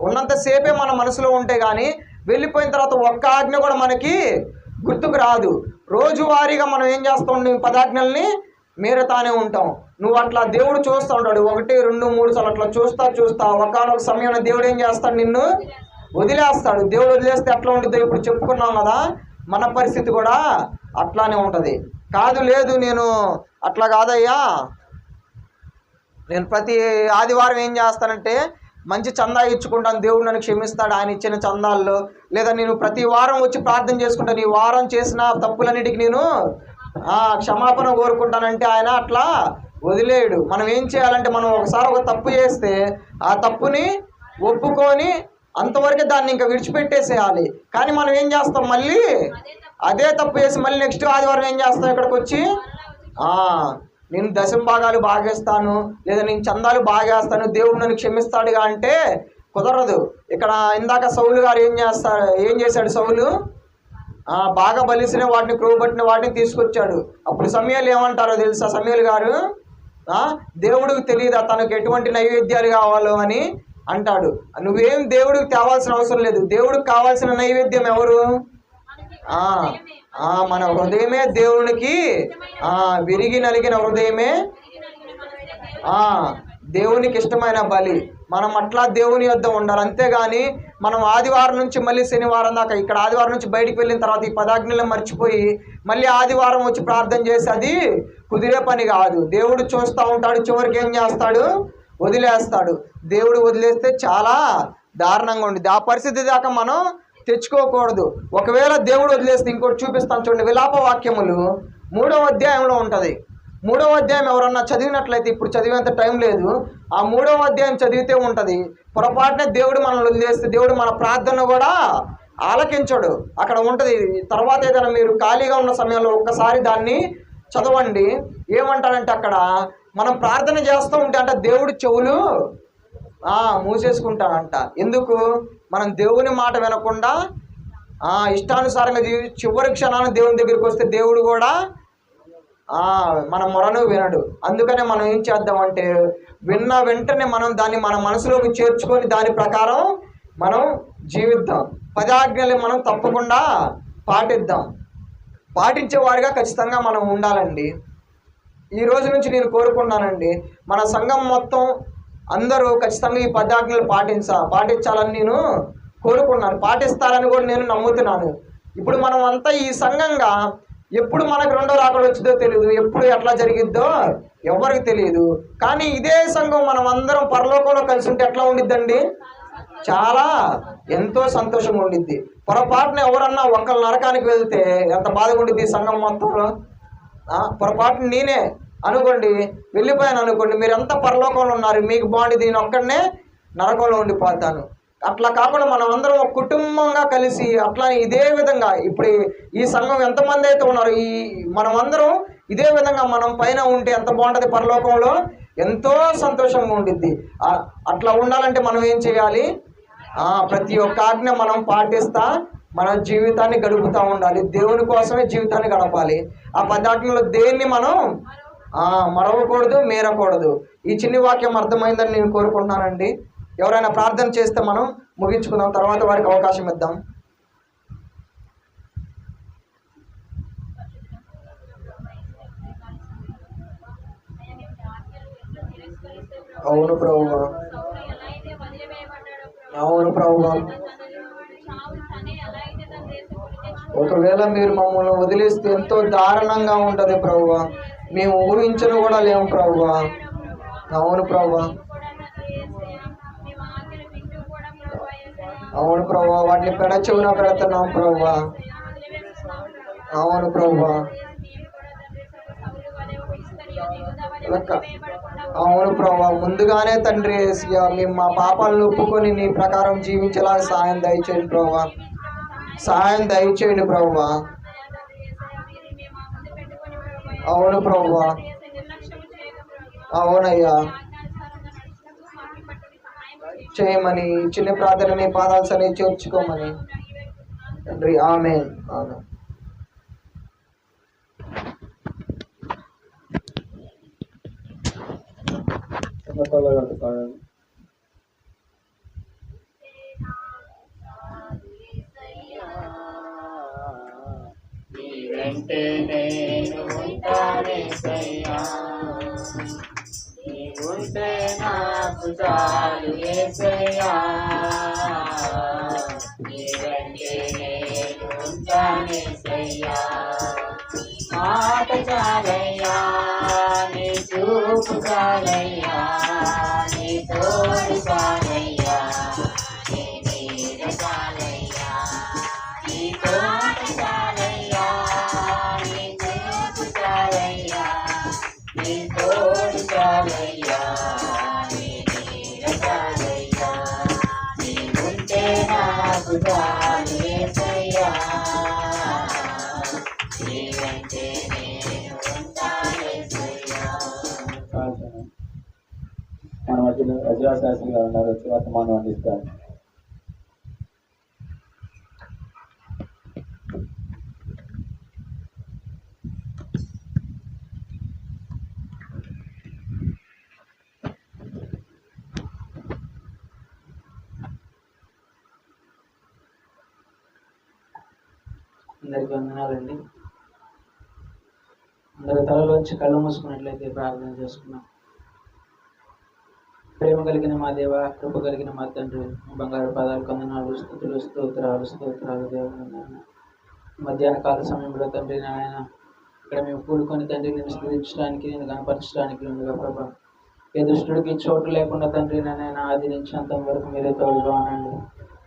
ఉన్నంతసేపే మన మనసులో ఉంటే కానీ వెళ్ళిపోయిన తర్వాత ఒక్క ఆజ్ఞ కూడా మనకి గుర్తుకు రాదు. రోజువారీగా మనం ఏం చేస్తాం? 10 ఆజ్ఞల్ని మీరతానే ఉంటాం. నువ్వు అట్లా దేవుడు చూస్తూ ఉంటాడు, 1, 2, 3 సార్లు అట్లా చూస్తా ఒకానొక సమయంలో దేవుడు ఏం చేస్తాడు? నిన్ను వదిలేస్తాడు. దేవుడు వదిలేస్తే ఎట్లా ఉంటుందో ఇప్పుడు చెప్పుకున్నాం కదా, మన పరిస్థితి కూడా అట్లానే ఉంటుంది. లేదు నేను అట్లా కాదయ్యా, నేను ప్రతి ఆదివారం ఏం చేస్తానంటే మంచి చందా ఇచ్చుకుంటాను, దేవుడు నన్ను క్షమిస్తాడు ఆయన ఇచ్చిన చందాల్లో. లేదా నేను ప్రతి వారం వచ్చి ప్రార్థన చేసుకుంటాను, ఈ వారం చేసిన తప్పులన్నిటికీ నేను క్షమాపణ కోరుకుంటానంటే ఆయన అట్లా వదిలేయడు. మనం ఏం చేయాలంటే మనం ఒకసారి ఒక తప్పు చేస్తే ఆ తప్పుని ఒప్పుకొని అంతవరకే దాన్ని ఇంకా విడిచిపెట్టేసేయాలి. కానీ మనం ఏం చేస్తాం? మళ్ళీ అదే తప్పు చేసి మళ్ళీ నెక్స్ట్ ఆదివారం ఏం చేస్తాం? ఇక్కడికి వచ్చి నేను దశంభాగాలు బాగేస్తాను, లేదా నేను చందాలు బాగేస్తాను, దేవుడు నన్ను క్షమిస్తాడుగా అంటే కుదరదు. ఇక్కడ ఇందాక సౌలు గారు ఏం చేశాడు? సౌలు బాగా బలిసిన వాటిని క్రూపట్టిన వాటిని తీసుకొచ్చాడు. అప్పుడు సమూయేలు ఏమంటారో తెలుసా? సమూయేలు గారు దేవుడికి తెలియదా తనకు ఎటువంటి నైవేద్యాలు కావాలో అని అంటాడు. నువ్వేం దేవుడికి తేవాల్సిన అవసరం లేదు. దేవుడికి కావాల్సిన నైవేద్యం ఎవరు? మన హృదయమే దేవునికి, విరిగి నలిగిన హృదయమే దేవునికి ఇష్టమైన బలి. మనం అట్లా దేవుని యొద్ద ఉండాలి. అంతేగాని మనం ఆదివారం నుంచి మళ్ళీ శనివారం దాకా, ఇక్కడ ఆదివారం నుంచి బయటికి వెళ్ళిన తర్వాత ఈ 10 ఆజ్ఞలను మర్చిపోయి మళ్ళీ ఆదివారం వచ్చి ప్రార్థన చేసి అది కుదిరే పని కాదు. దేవుడు చూస్తూ ఉంటాడు, చివరికి ఏం చేస్తాడు? వదిలేస్తాడు. దేవుడు వదిలేస్తే చాలా దారుణంగా ఉండిద్ది. ఆ పరిస్థితి దాకా మనం తెచ్చుకోకూడదు. ఒకవేళ దేవుడు వదిలేస్తే ఇంకోటి చూపిస్తాను చూడండి. విలాప వాక్యములు 3వ అధ్యాయంలో ఉంటుంది. 3వ అధ్యాయం ఎవరన్నా చదివినట్లయితే, ఇప్పుడు చదివేంత టైం లేదు, ఆ 3వ అధ్యాయం చదివితే ఉంటుంది. పొరపాటునే దేవుడు మనల్ని వదిలేస్తే దేవుడు మన ప్రార్థన కూడా ఆలకించడు. అక్కడ ఉంటుంది. తర్వాత ఏదైనా మీరు ఖాళీగా ఉన్న సమయంలో ఒక్కసారి దాన్ని చదవండి. ఏమంటాడంటే అక్కడ మనం ప్రార్థన చేస్తూ ఉంటే అంటే దేవుడి చెవులు మూసేసుకుంటాడంట. ఎందుకు? మనం దేవుని మాట వినకుండా ఇష్టానుసారంగా చివరి క్షణాన్ని దేవుని దగ్గరికి వస్తే దేవుడు కూడా మన మొరను వినడు. అందుకనే మనం ఏం చేద్దామంటే విన్న వెంటనే మనం దాన్ని మన మనసులోకి చేర్చుకొని దాని ప్రకారం మనం జీవిద్దాం. 10 ఆజ్ఞలు మనం తప్పకుండా పాటిద్దాం. పాటించేవారిగా ఖచ్చితంగా మనం ఉండాలండి. ఈ రోజు నుంచి నేను కోరుకున్నానండి, మన సంఘం మొత్తం అందరూ ఖచ్చితంగా ఈ 10 ఆజ్ఞలు పాటించాలని నేను కోరుకున్నాను. పాటిస్తారని కూడా నేను నమ్ముతున్నాను. ఇప్పుడు మనం అంతా ఈ సంఘంగా ఎప్పుడు మనకు రెండో రాకడ వచ్చిందో తెలియదు, ఎప్పుడు ఎట్లా జరిగిద్దో ఎవరికి తెలియదు. కానీ ఇదే సంఘం మనం అందరం పరలోకంలో కలిసి ఉంటే ఎట్లా ఉండిద్దండి? చాలా ఎంతో సంతోషంగా ఉండిద్ది. పొరపాటున ఎవరన్నా ఒకళ్ళ నరకానికి వెళ్తే ఎంత బాధగా ఉండిద్ది సంఘం మొత్తంలో. పొరపాటున నేనే అనుకోండి వెళ్ళిపోయాను అనుకోండి, మీరు ఎంత పరలోకంలో ఉన్నారు, మీకు బాగుండి నేను ఒక్కడనే నరకంలో ఉండిపోతాను. అట్లా కాకుండా మనం అందరం ఒక కుటుంబంగా కలిసి అట్లా ఇదే విధంగా ఇప్పుడు ఈ సంఘం ఎంతమంది అయితే ఉన్నారు, మనం అందరం ఇదే విధంగా మనం పైన ఉంటే ఎంత బాగుంటుంది పరలోకంలో, ఎంతో సంతోషంగా ఉండిద్ది. అట్లా ఉండాలంటే మనం ఏం చేయాలి? ప్రతి ఒక్క ఆజ్ఞ మనం పాటిస్తా మన జీవితాన్ని గడుపుతూ ఉండాలి. దేవుని కోసమే జీవితాన్ని గడపాలి. ఆ 10 ఆజ్ఞల్లో దేన్ని మనం మరవకూడదు, మీరకూడదు. ఈ చిన్ని వాక్యం అర్థమైందని నేను కోరుకుంటున్నానండి. ఎవరైనా ప్రార్థన చేస్తే మనం ముగించుకుందాం, తర్వాత వారికి అవకాశం ఇద్దాం. అవును ప్రభువా, అవును ప్రభువా. ఒకవేళ మీరు మమ్మల్ని వదిలేస్తే ఎంతో దారుణంగా ఉంటుంది ప్రభువా. మేము ఊహించను కూడా లేము ప్రభువా. అవును ప్రభువా, అవును ప్రభువా. వాటిని పెడచెవున పెడుతున్నాం ప్రభువా. అవును ప్రభువా, అవును ప్రభువా. ముందుగానే తండ్రి మేము మా పాపాలను ఒప్పుకొని నీ ప్రకారం జీవించేలా సహాయం దయచేయండి ప్రభువా. సహాయం దయచేయండి ప్రభువా. అవును ప్రభువా, అవునయ్యా, చేయమని చిన్న ప్రార్థన మీ పాదాలు సరి చేర్చుకోమని తండ్రి. ఆమేన్, ఆమేన్. వెంటే నేను ఉంటానేసయ్యా, నీవుంటే నాకు చాలు యేసయ్యా. నీ వెంటే నేను ఉంటానేసయ్యా, మాట చాలయ్యా, నీ చూపు చాలయ్యా, నీ తోడు చాలయ్యా, నీ నీడ చాలయ్యా, నీ తోడు చాలయ్యా, నీ చూపు చాలయ్యా, నీ తోడు చాలయ్యా, నీ నీడ చాలయ్యా. నీవుంటే నాకు చాలు యేసయ్యా, నీ వెంటే నేను ఉంటానేసయ్యా. మన మధ్యలో అజయా శాస్త్రి గారు ఉన్నారు, వచ్చి వర్తమానం అందిస్తారు. అందరికీ వందనాలండి. అందరూ తలలోంచి కళ్ళు మూసుకున్నట్లయితే ప్రార్థన చేసుకున్నాం. ప్రేమ కలిగిన మా దేవ, కృప కలిగిన మా తండ్రి, బంగారు పదాలు వందనాలు, స్తుతులు, స్తోత్రాలు దేవుని మధ్యాహ్న కాల సమయంలో తండ్రి నాయన ఇక్కడ మేము కూడుకొని తండ్రి నేను స్థుతించడానికి, నేను కనపరచడానికి ఉండగా ప్రభా, ఏ దుష్టుడికి చోటు లేకుండా తండ్రి నాయన ఆది నుంచి అంతం వరకు మీరే తోడుగా ఉండండి.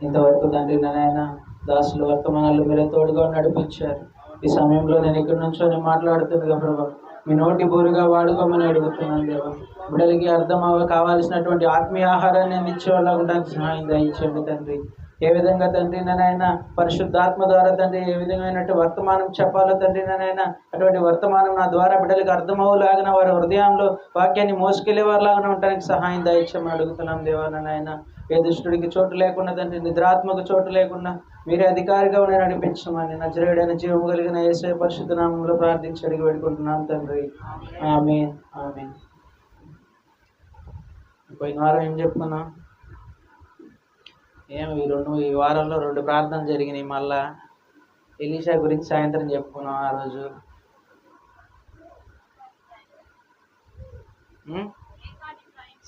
ఇంతవరకు తండ్రి నాయన దాసులు వర్తమానాలు మీరే తోడుగా నడిపించారు. ఈ సమయంలో నేను ఇక్కడి నుంచో మాట్లాడుతుండగా ప్రభా, మీ నోటి బోరుగా వాడుకోమని అడుగుతున్నాను దేవా. బిడ్డలకి అర్థం కావాల్సినటువంటి ఆత్మీయ ఆహారాన్ని అందించేవాళ్ళ ఉండడానికి సహాయం దయచేయండి తండ్రి. ఏ విధంగా తండ్రి నాయన పరిశుద్ధాత్మ ద్వారా తండ్రి ఏ విధమైనటువంటి వర్తమానం చెప్పాలో తండ్రి నాయన అటువంటి వర్తమానం నా ద్వారా బిడ్డలకు అర్థమవులాగిన వారి హృదయంలో వాక్యాన్ని మోసుకెళ్లే వారిలాగా ఉండడానికి సహాయం దయచేయమని అడుగుతున్నాం దేవా నాయన. ఏ దుష్టుడికి చోటు లేకుండా తండ్రి నిద్రాత్మకు చోటు లేకుండా మీరే అధికారిగా ఉండి నడిపించమని నజరేయుడైన జీవము కలిగిన యేసయ్య పరిశుద్ధ నామములో ప్రార్థించి అడిగి పెట్టుకుంటున్నాను తండ్రి. ఆమేన్ ఆమేన్. పోయిన వారం ఏం చెప్పుకున్నాం? ఈ వారంలో 2 ప్రార్థనలు జరిగినాయి. మళ్ళా ఎలీషా గురించి సాయంత్రం చెప్పుకున్నాం. ఆ రోజు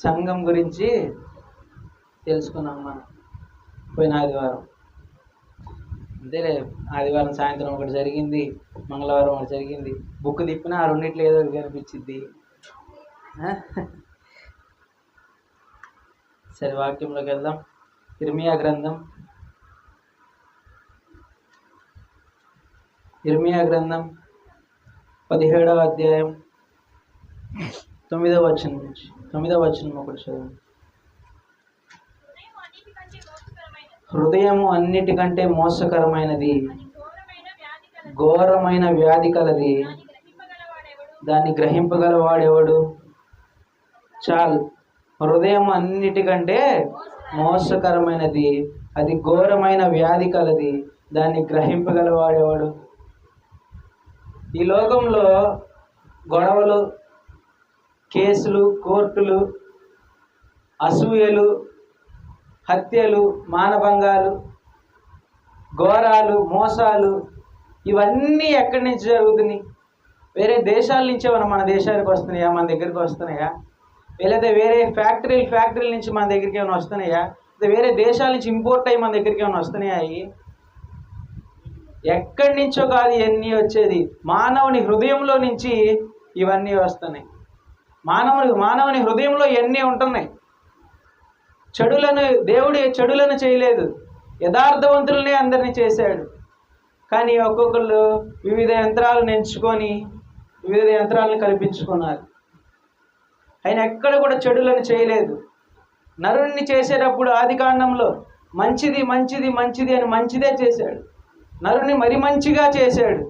సంఘం గురించి తెలుసుకున్నాం మనం పోయిన ఆదివారం. అంతేలే, ఆదివారం సాయంత్రం ఒకటి జరిగింది, మంగళవారం ఒకటి జరిగింది. బుక్ తిప్పినా ఆ రెండిట్లో ఏదో కనిపించింది. సరే, వాక్యంలోకి వెళ్దాం. ఇర్మియా గ్రంథం 17వ అధ్యాయం 9వ వచనం నుంచి 9వ వచనం ఒకటి చదువు. హృదయము అన్నిటికంటే మోసకరమైనది, ఘోరమైన వ్యాధి కలది, దాన్ని గ్రహింపగలవాడెవడు? చాలు. హృదయం అన్నిటికంటే మోసకరమైనది, అది ఘోరమైన వ్యాధి కలది, దాన్ని గ్రహింపగలవాడెవడు? ఈ లోకంలో గొడవలు, కేసులు, కోర్టులు, అసూయలు, హత్యలు, మానభంగాలు, ఘోరాలు, మోసాలు ఇవన్నీ ఎక్కడి నుంచి జరుగుతున్నాయి? వేరే దేశాల నుంచే మన దేశానికి వస్తున్నాయా? మన దగ్గరికి వస్తున్నాయా? లేదా వేరే ఫ్యాక్టరీల నుంచి మన దగ్గరికి ఏమైనా వస్తున్నాయా? లేదా వేరే దేశాల నుంచి ఇంపోర్ట్ అయ్యి మన దగ్గరికి ఏమైనా వస్తున్నాయా? ఎక్కడి నుంచో కాదు ఇవన్నీ వచ్చేది, మానవుని హృదయంలో నుంచి ఇవన్నీ వస్తున్నాయి. మానవుని హృదయంలో ఇవన్నీ ఉంటున్నాయి. దేవుడు చెడులను చేయలేదు, యథార్థవంతులనే అందరినీ చేశాడు. కానీ ఒక్కొక్కళ్ళు వివిధ యంత్రాలను ఎంచుకొని వివిధ యంత్రాలను కల్పించుకున్నారు. ఆయన ఎక్కడ కూడా చెడులను చేయలేదు. నరుణ్ణి చేసేటప్పుడు ఆదికాండంలో మంచిది మంచిది మంచిది అని మంచిదే చేశాడు. నరుని మరి మంచిగా చేశాడు.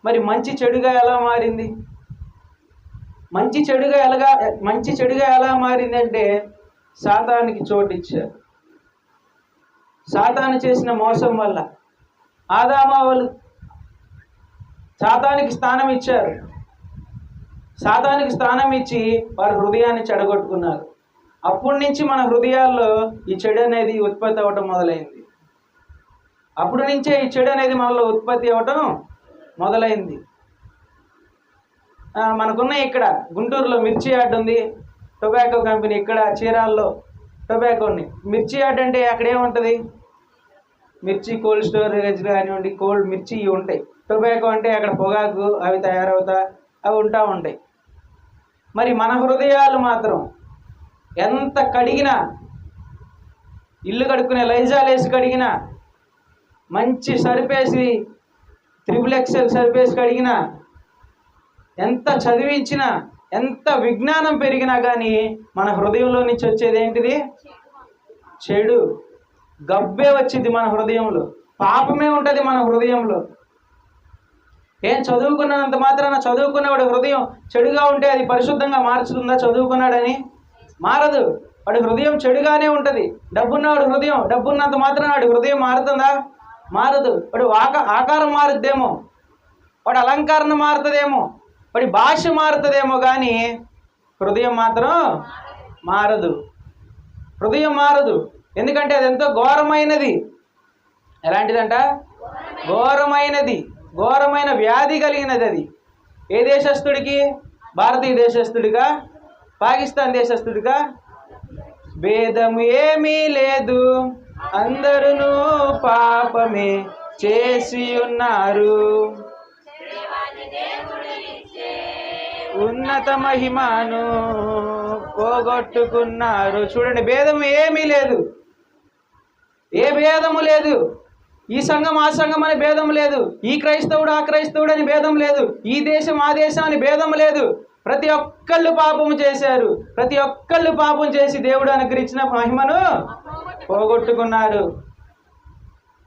మరి మంచి చెడుగా ఎలా మారింది? మంచి చెడుగా ఎలా మారింది అంటే సాతానికి చోటు ఇచ్చారు. సాతాను చేసిన మోసం వల్ల ఆదామావలు సాతానికి స్థానం ఇచ్చారు. సాతానికి స్థానం ఇచ్చి వారి హృదయాన్ని చెడగొట్టుకున్నారు. అప్పటి నుంచి మన హృదయాల్లో ఈ చెడు అనేది ఉత్పత్తి అవ్వటం మొదలైంది. అప్పటి నుంచే ఈ చెడు అనేది మనలో ఉత్పత్తి అవ్వటం మొదలైంది. మనకున్న ఇక్కడ గుంటూరులో మిర్చి యార్డ్ ఉంది, టొబాకో కంపెనీ. ఇక్కడ చీరాల్లో టొబాకోని మిర్చి యార్డ్ అంటే అక్కడ ఏముంటుంది? మిర్చి కోల్డ్ స్టోరేజ్ కానివ్వండి, కోల్డ్ మిర్చి ఇవి ఉంటాయి. టొబాకో అంటే అక్కడ పొగాకు అవి అవి ఉంటాయి. మరి మన హృదయాలు మాత్రం ఎంత కడిగినా, ఇల్లు కడుక్కునే లైజాల్ వేసి కడిగినా, మంచి సరిపేసి XXL సరిపేసి కడిగినా, ఎంత చదివించినా, ఎంత విజ్ఞానం పెరిగినా కానీ మన హృదయంలో నుంచి వచ్చేది ఏంటిది? చెడు, గబ్బే వచ్చింది మన హృదయంలో. పాపమే ఉంటుంది మన హృదయంలో. ఏం చదువుకున్నంత మాత్రాన చదువుకున్నవాడి హృదయం చెడుగా ఉంటే అది పరిశుద్ధంగా మార్చుతుందా? చదువుకున్నాడని మారదు. వాడి హృదయం చెడుగానే ఉంటుంది. డబ్బున్నవాడి హృదయం, డబ్బున్నంత మాత్రాన వాడి హృదయం మారుతుందా? మారదు. వాడు ఆకారం మారుద్దేమో, వాడి అలంకరణ మారుతుందేమో, వాడి భాష మారుతుందేమో, కానీ హృదయం మాత్రం మారదు. హృదయం మారదు. ఎందుకంటే అది ఎంతో ఘోరమైనది. ఎలాంటిదంట? ఘోరమైనది, ఘోరమైన వ్యాధి కలిగినది. అది ఏ దేశస్థుడికి? భారతీయ దేశస్థుడిగా, పాకిస్తాన్ దేశస్థుడిగా? భేదము ఏమీ లేదు, అందరూ పాపమే చేసి ఉన్నారు, ఉన్నత మహిమను పోగొట్టుకున్నారు. చూడండి, భేదము ఏమీ లేదు, ఏ భేదము లేదు. ఈ సంఘం ఆ సంఘం అని భేదం లేదు, ఈ క్రైస్తవుడు ఆ క్రైస్తవుడు అని భేదం లేదు, ఈ దేశం ఆ దేశం అని భేదం లేదు. ప్రతి ఒక్కళ్ళు పాపము చేశారు, ప్రతి ఒక్కళ్ళు పాపం చేసి దేవుడు అనుగ్రహించిన మహిమను పోగొట్టుకున్నారు.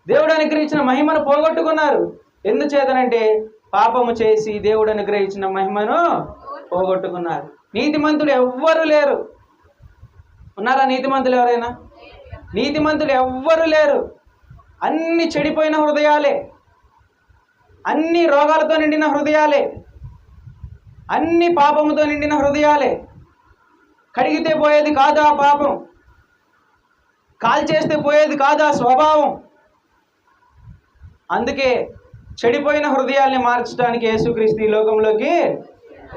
దేవుడు అనుగ్రహించిన మహిమను పోగొట్టుకున్నారు. ఎందుచేతనంటే పాపము చేసి దేవుడు అనుగ్రహించిన మహిమను పోగొట్టుకున్నారు. నీతిమంతులు ఎవ్వరు లేరు. ఉన్నారా నీతిమంతులు ఎవరైనా? నీతిమంతులు ఎవ్వరు లేరు. అన్ని చెడిపోయిన హృదయాలే, అన్ని రోగాలతో నిండిన హృదయాలే, అన్ని పాపముతో నిండిన హృదయాలే. కడిగితే పోయేది కాదు ఆ పాపం, కాల్చేస్తే పోయేది కాదు ఆ స్వభావం. అందుకే చెడిపోయిన హృదయాల్ని మార్చడానికి యేసుక్రీస్తు ఈ లోకంలోకి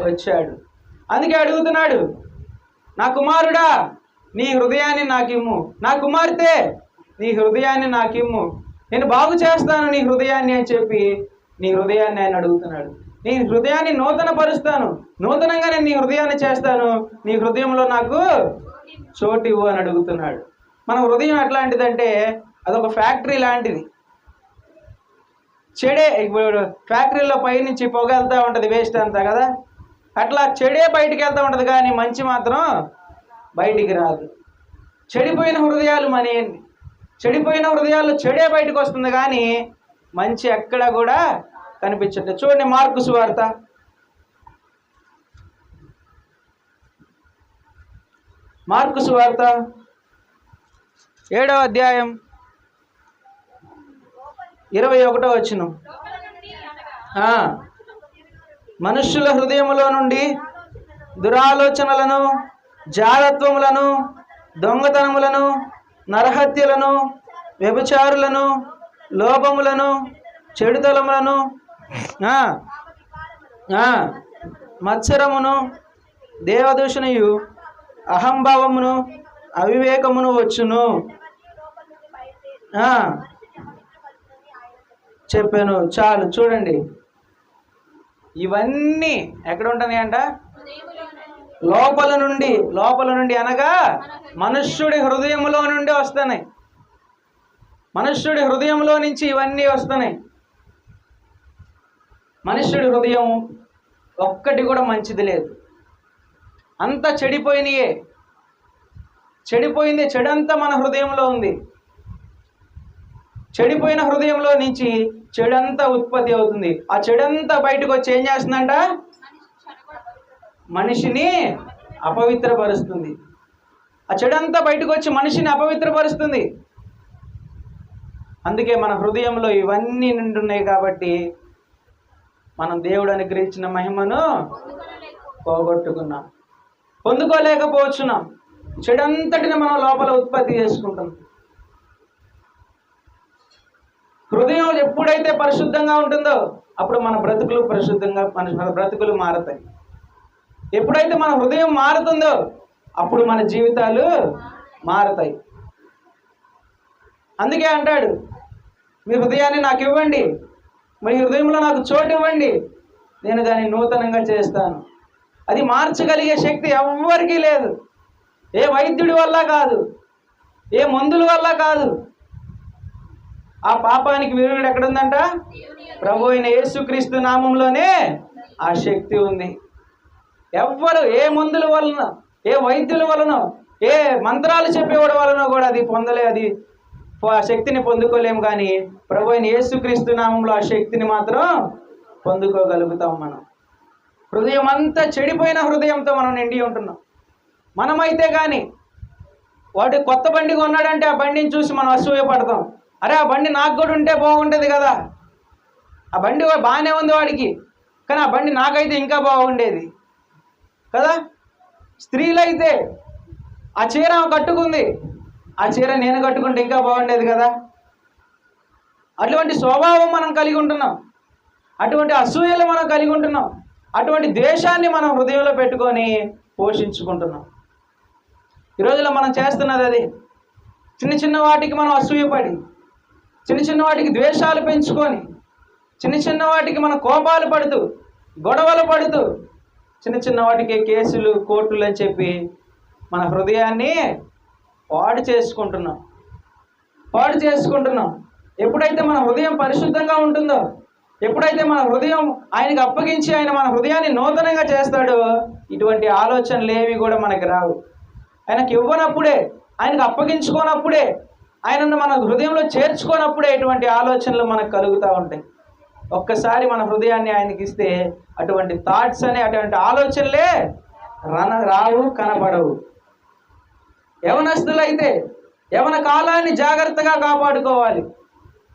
వచ్చాడు. అందుకే అడుగుతున్నాడు, నా కుమారుడా నీ హృదయాన్ని నాకిమ్ము, నా కుమార్తె నీ హృదయాన్ని నాకిమ్ము, నేను బాగు చేస్తాను నీ హృదయాన్ని అని చెప్పి నీ హృదయాన్ని ఆయన అడుగుతున్నాడు. నీ హృదయాన్ని నూతన పరుస్తాను, నూతనంగా నేను నీ హృదయాన్ని చేస్తాను, నీ హృదయంలో నాకు చోటు ఇవ్వు అని అడుగుతున్నాడు. మన హృదయం ఎట్లాంటిదంటే అదొక ఫ్యాక్టరీ లాంటిది. చెడే ఇప్పుడు ఫ్యాక్టరీలో పైనుంచి పొగ వెళ్తూ ఉంటుంది, వేస్ట్ అంతా కదా, అట్లా చెడే బయటికి వెళ్తూ ఉంటుంది కానీ మంచి మాత్రం బయటికి రాదు. చెడిపోయిన హృదయాలు మనేయండి, చెడిపోయిన హృదయాల్లో చెడే బయటకు వస్తుంది కానీ మంచి ఎక్కడ కూడా కనిపించట్లేదు. చూడండి మార్కు సువార్త 7వ అధ్యాయం 21వ వచనం. మనుష్యుల హృదయములో నుండి దురాలోచనలను, జారత్వములను, దొంగతనములను, నరహత్యలను, వ్యభిచారులను, లోభములను, చెడుతలములను, మత్సరమును, దేవదూషణయు, అహంభావమును, అవివేకమును వచ్చును చెప్పాను. చాలు. చూడండి, ఇవన్నీ ఎక్కడ ఉంటున్నాయి అంట? లోపల నుండి. లోపల నుండి అనగా మనుష్యుడి హృదయంలో నుండి వస్తున్నాయి. మనుష్యుడి హృదయంలో నుంచి ఇవన్నీ వస్తున్నాయి. మనుష్యుడి హృదయం ఒక్కటి కూడా మంచిది లేదు, అంత చెడిపోయినయే. చెడిపోయింది, చెడంతా మన హృదయంలో ఉంది. చెడిపోయిన హృదయంలో నుంచి చెడంతా ఉత్పత్తి అవుతుంది. ఆ చెడంతా బయటకు వచ్చి ఏం చేస్తుందంట? మనిషిని అపవిత్రపరుస్తుంది. ఆ చెడంతా బయటకు వచ్చి మనిషిని అపవిత్రపరుస్తుంది. అందుకే మన హృదయంలో ఇవన్నీ నిండున్నాయి కాబట్టి మనం దేవుడు అనుగ్రహించిన మహిమను పోగొట్టుకున్నాం, పొందుకోలేకపోతున్నాం. చెడంతటిని మనం లోపల ఉత్పత్తి చేసుకుంటాం. హృదయం ఎప్పుడైతే పరిశుద్ధంగా ఉంటుందో అప్పుడు మన బ్రతుకులు పరిశుద్ధంగా, మన బ్రతుకులు మారుతాయి. ఎప్పుడైతే మన హృదయం మారుతుందో అప్పుడు మన జీవితాలు మారుతాయి. అందుకే అంటాడు, మీ హృదయాన్ని నాకు ఇవ్వండి, మీ హృదయంలో నాకు చోటు ఇవ్వండి, నేను దాన్ని నూతనంగా చేస్తాను. అది మార్చగలిగే శక్తి ఎవ్వరికీ లేదు. ఏ వైద్యుడి వల్ల కాదు, ఏ మందుల వల్ల కాదు. ఆ పాపానికి విరుగుడు ఎక్కడుందంట? ప్రభు అయిన యేసుక్రీస్తు నామంలోనే ఆ శక్తి ఉంది. ఎవ్వరు ఏ మందుల వలన, ఏ వైద్యుల వలన, ఏ మంత్రాలు చెప్పేవాడి వలన కూడా అది అది ఆ శక్తిని పొందుకోలేము. కానీ ప్రభు అయిన యేసుక్రీస్తు నామంలో ఆ శక్తిని మాత్రం పొందుకోగలుగుతాం. మనం హృదయం అంతా చెడిపోయిన హృదయంతో మనం నిండి ఉంటున్నాం. మనమైతే కానీ వాడు కొత్త బండి కొన్నాడంటే ఆ బండిని చూసి మనం అసూయపడతాం. అరే ఆ బండి నాకు కూడా ఉంటే బాగుండేది కదా, ఆ బండి బాగానే ఉంది వాడికి, కానీ ఆ బండి నాకైతే ఇంకా బాగుండేది కదా. స్త్రీలైతే ఆ చీర కట్టుకుంది, ఆ చీర నేను కట్టుకుంటే ఇంకా బాగుండేది కదా. అటువంటి స్వభావం మనం కలిగి ఉంటున్నాం, అటువంటి అసూయలు మనం కలిగి ఉంటున్నాం, అటువంటి ద్వేషాన్ని మనం హృదయంలో పెట్టుకొని పోషించుకుంటున్నాం. ఈ రోజుల్లో మనం చేస్తున్నది అది. చిన్న చిన్న వాటికి మనం అసూయపడి, చిన్న చిన్న వాటికి ద్వేషాలు పెంచుకొని, చిన్న చిన్న వాటికి మనం కోపాలు పడుతూ, గొడవలు పడుతూ, చిన్న చిన్న వాటికి కేసులు, కోర్టులు అని చెప్పి మన హృదయాన్ని పాడు చేసుకుంటున్నాం. ఎప్పుడైతే మన హృదయం పరిశుద్ధంగా ఉంటుందో, ఎప్పుడైతే మన హృదయం ఆయనకు అప్పగించి ఆయన మన హృదయాన్ని నూతనంగా చేస్తాడో, ఇటువంటి ఆలోచనలు ఏవి కూడా మనకి రావు. ఆయనకు ఇవ్వనప్పుడే, ఆయనకు అప్పగించుకోనప్పుడే, ఆయనను మన హృదయంలో చేర్చుకోనప్పుడే ఇటువంటి ఆలోచనలు మనకు కలుగుతూ ఉంటాయి. ఒక్కసారి మన హృదయాన్ని ఆయనకి ఇస్తే అటువంటి థాట్స్ అనే అటువంటి ఆలోచనలే రావు, కనబడవు. యవనస్తులైతే యవన కాలాన్ని జాగ్రత్తగా కాపాడుకోవాలి.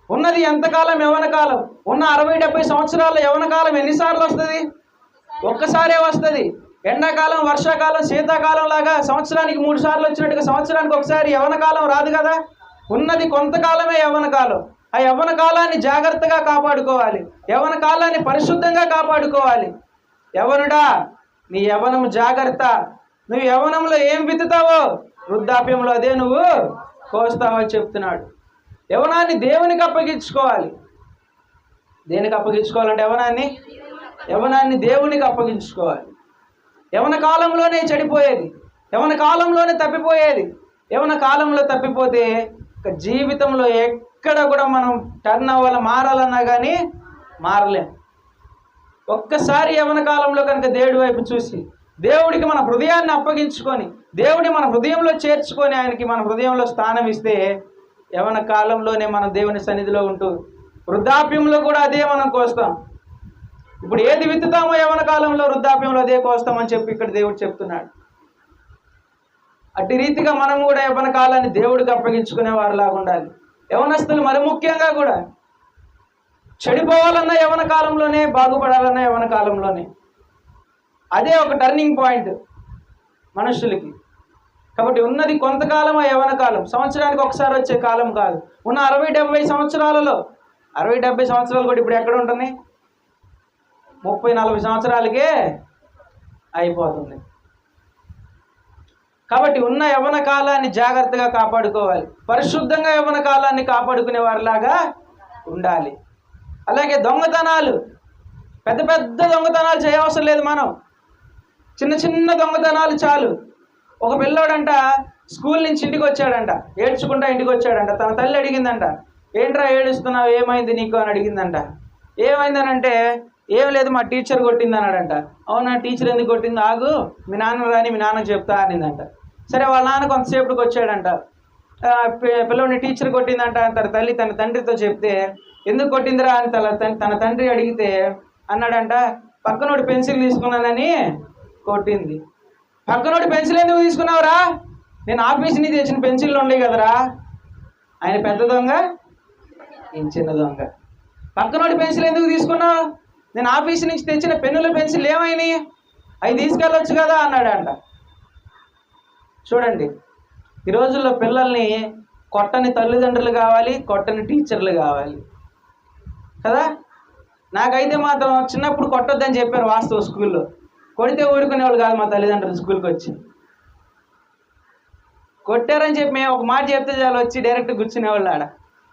ఉన్నది ఎంతకాలం యవన కాలం? ఉన్న 60-70 సంవత్సరాల యవన కాలం ఎన్నిసార్లు వస్తుంది? ఒక్కసారే వస్తుంది. ఎండాకాలం, వర్షాకాలం, శీతాకాలం లాగా సంవత్సరానికి 3 సార్లు వచ్చినట్టుగా సంవత్సరానికి ఒకసారి యవన కాలం రాదు కదా. ఉన్నది కొంతకాలమే యవన కాలం. ఆ యవన కాలాన్ని జాగ్రత్తగా కాపాడుకోవాలి. యవన కాలాన్ని పరిశుద్ధంగా కాపాడుకోవాలి. యవనుడా, నీ యవనము జాగ్రత్త. నువ్వు యవనంలో ఏం విత్తుతావో వృద్ధాప్యంలో అదే నువ్వు కోస్తావని చెప్తున్నాడు. యవనాన్ని దేవునికి అప్పగించుకోవాలి. దేనికి అప్పగించుకోవాలంటే యవనాన్ని దేవునికి అప్పగించుకోవాలి. యవన కాలంలోనే చెడిపోయేది, యవన కాలంలోనే తప్పిపోయేది. యవన కాలంలో తప్పిపోతే జీవితంలో ఎక్కడ కూడా మనం టర్న్ అవ్వాలి, మారాలన్నా కానీ మారలేం. ఒక్కసారి యవన కాలంలో కనుక దేవుడి వైపు చూసి, దేవుడికి మన హృదయాన్ని అప్పగించుకొని, దేవుడి మన హృదయంలో చేర్చుకొని, ఆయనకి మన హృదయంలో స్థానం ఇస్తే యవన కాలంలోనే మనం దేవుని సన్నిధిలో ఉంటూ వృద్ధాప్యంలో కూడా అదే మనం కోస్తాం. ఇప్పుడు ఏది విత్తుతామో యవన కాలంలో వృద్ధాప్యంలో అదే కోస్తామని చెప్పి ఇక్కడ దేవుడు చెప్తున్నాడు. అట్టి రీతిగా మనం కూడా యవన కాలాన్ని దేవుడికి అప్పగించుకునే వారిలాగా ఉండాలి. యవనస్తులు మరి ముఖ్యంగా కూడా చెడిపోవాలన్నా యవన కాలంలోనే, బాగుపడాలన్నా యవన కాలంలోనే. అదే ఒక టర్నింగ్ పాయింట్ మనుషులకి. కాబట్టి ఉన్నది కొంతకాలం ఆ యవన కాలం, సంవత్సరానికి ఒకసారి వచ్చే కాలం కాదు. ఉన్న 60-70 సంవత్సరాలలో, 60-70 సంవత్సరాలు కూడా ఇప్పుడు ఎక్కడ ఉంటుంది? 30-40 సంవత్సరాలకే అయిపోతుంది. కాబట్టి ఉన్న యవన కాలాన్ని జాగ్రత్తగా కాపాడుకోవాలి. పరిశుద్ధంగా యవన కాలాన్ని కాపాడుకునే వారిలాగా ఉండాలి. అలాగే దొంగతనాలు, పెద్ద పెద్ద దొంగతనాలు చేయవసరం లేదు. మనం చిన్న చిన్న దొంగతనాలు చాలు. ఒక పిల్లోడంట స్కూల్ నుంచి ఇంటికి వచ్చాడంట, ఏడ్చుకుంటా ఇంటికి వచ్చాడంట. తన తల్లి అడిగిందంట, ఏంట్రా ఏడుస్తున్నావు, ఏమైంది నీకు అని అడిగిందంట. ఏమైందనంటే, ఏం లేదు మా టీచర్ కొట్టింది అన్నాడంట. అవునా, టీచర్ ఎందుకు కొట్టింది? ఆగు, మీ నాన్న రాని మీ నాన్నకు చెప్తా అనిందంట. సరే, వాళ్ళ నాన్న కొంతసేపటికి వచ్చాడంట. పిల్లోడిని టీచర్ కొట్టిందంట. తన తల్లి తన తండ్రితో చెప్తే, ఎందుకు కొట్టిందిరా అని తన తండ్రి అడిగితే అన్నాడంట, పక్కనోడి పెన్సిల్ తీసుకున్నానని కొట్టింది. పక్కనోడి పెన్సిల్ ఎందుకు తీసుకున్నావురా? నేను ఆఫీస్ నుంచి తెచ్చిన పెన్సిళ్ళు ఉండేవి కదరా. ఆయన పెద్ద దొంగ, ఈయన చిన్న దొంగ. పక్కనోడి పెన్సిల్ ఎందుకు తీసుకున్నావు? నేను ఆఫీస్ నుంచి తెచ్చిన పెన్నుల పెన్సిల్ ఏమైనాయి, అవి తీసుకెళ్ళొచ్చు కదా అన్నాడంట. చూడండి, ఈ రోజుల్లో పిల్లల్ని కొట్టని తల్లిదండ్రులు కావాలి, కొట్టని టీచర్లు కావాలి కదా. నాకైతే మాత్రం చిన్నప్పుడు కొట్టొద్దని చెప్పారు వాస్తవ స్కూల్లో. కొడితే ఊరుకునేవాళ్ళు కాదు మా తల్లిదండ్రులు. స్కూల్కి వచ్చి కొట్టారని చెప్పి మేము ఒక మాట చెప్తే చాలు వచ్చి డైరెక్ట్ కూర్చునేవాళ్ళు ఆడ.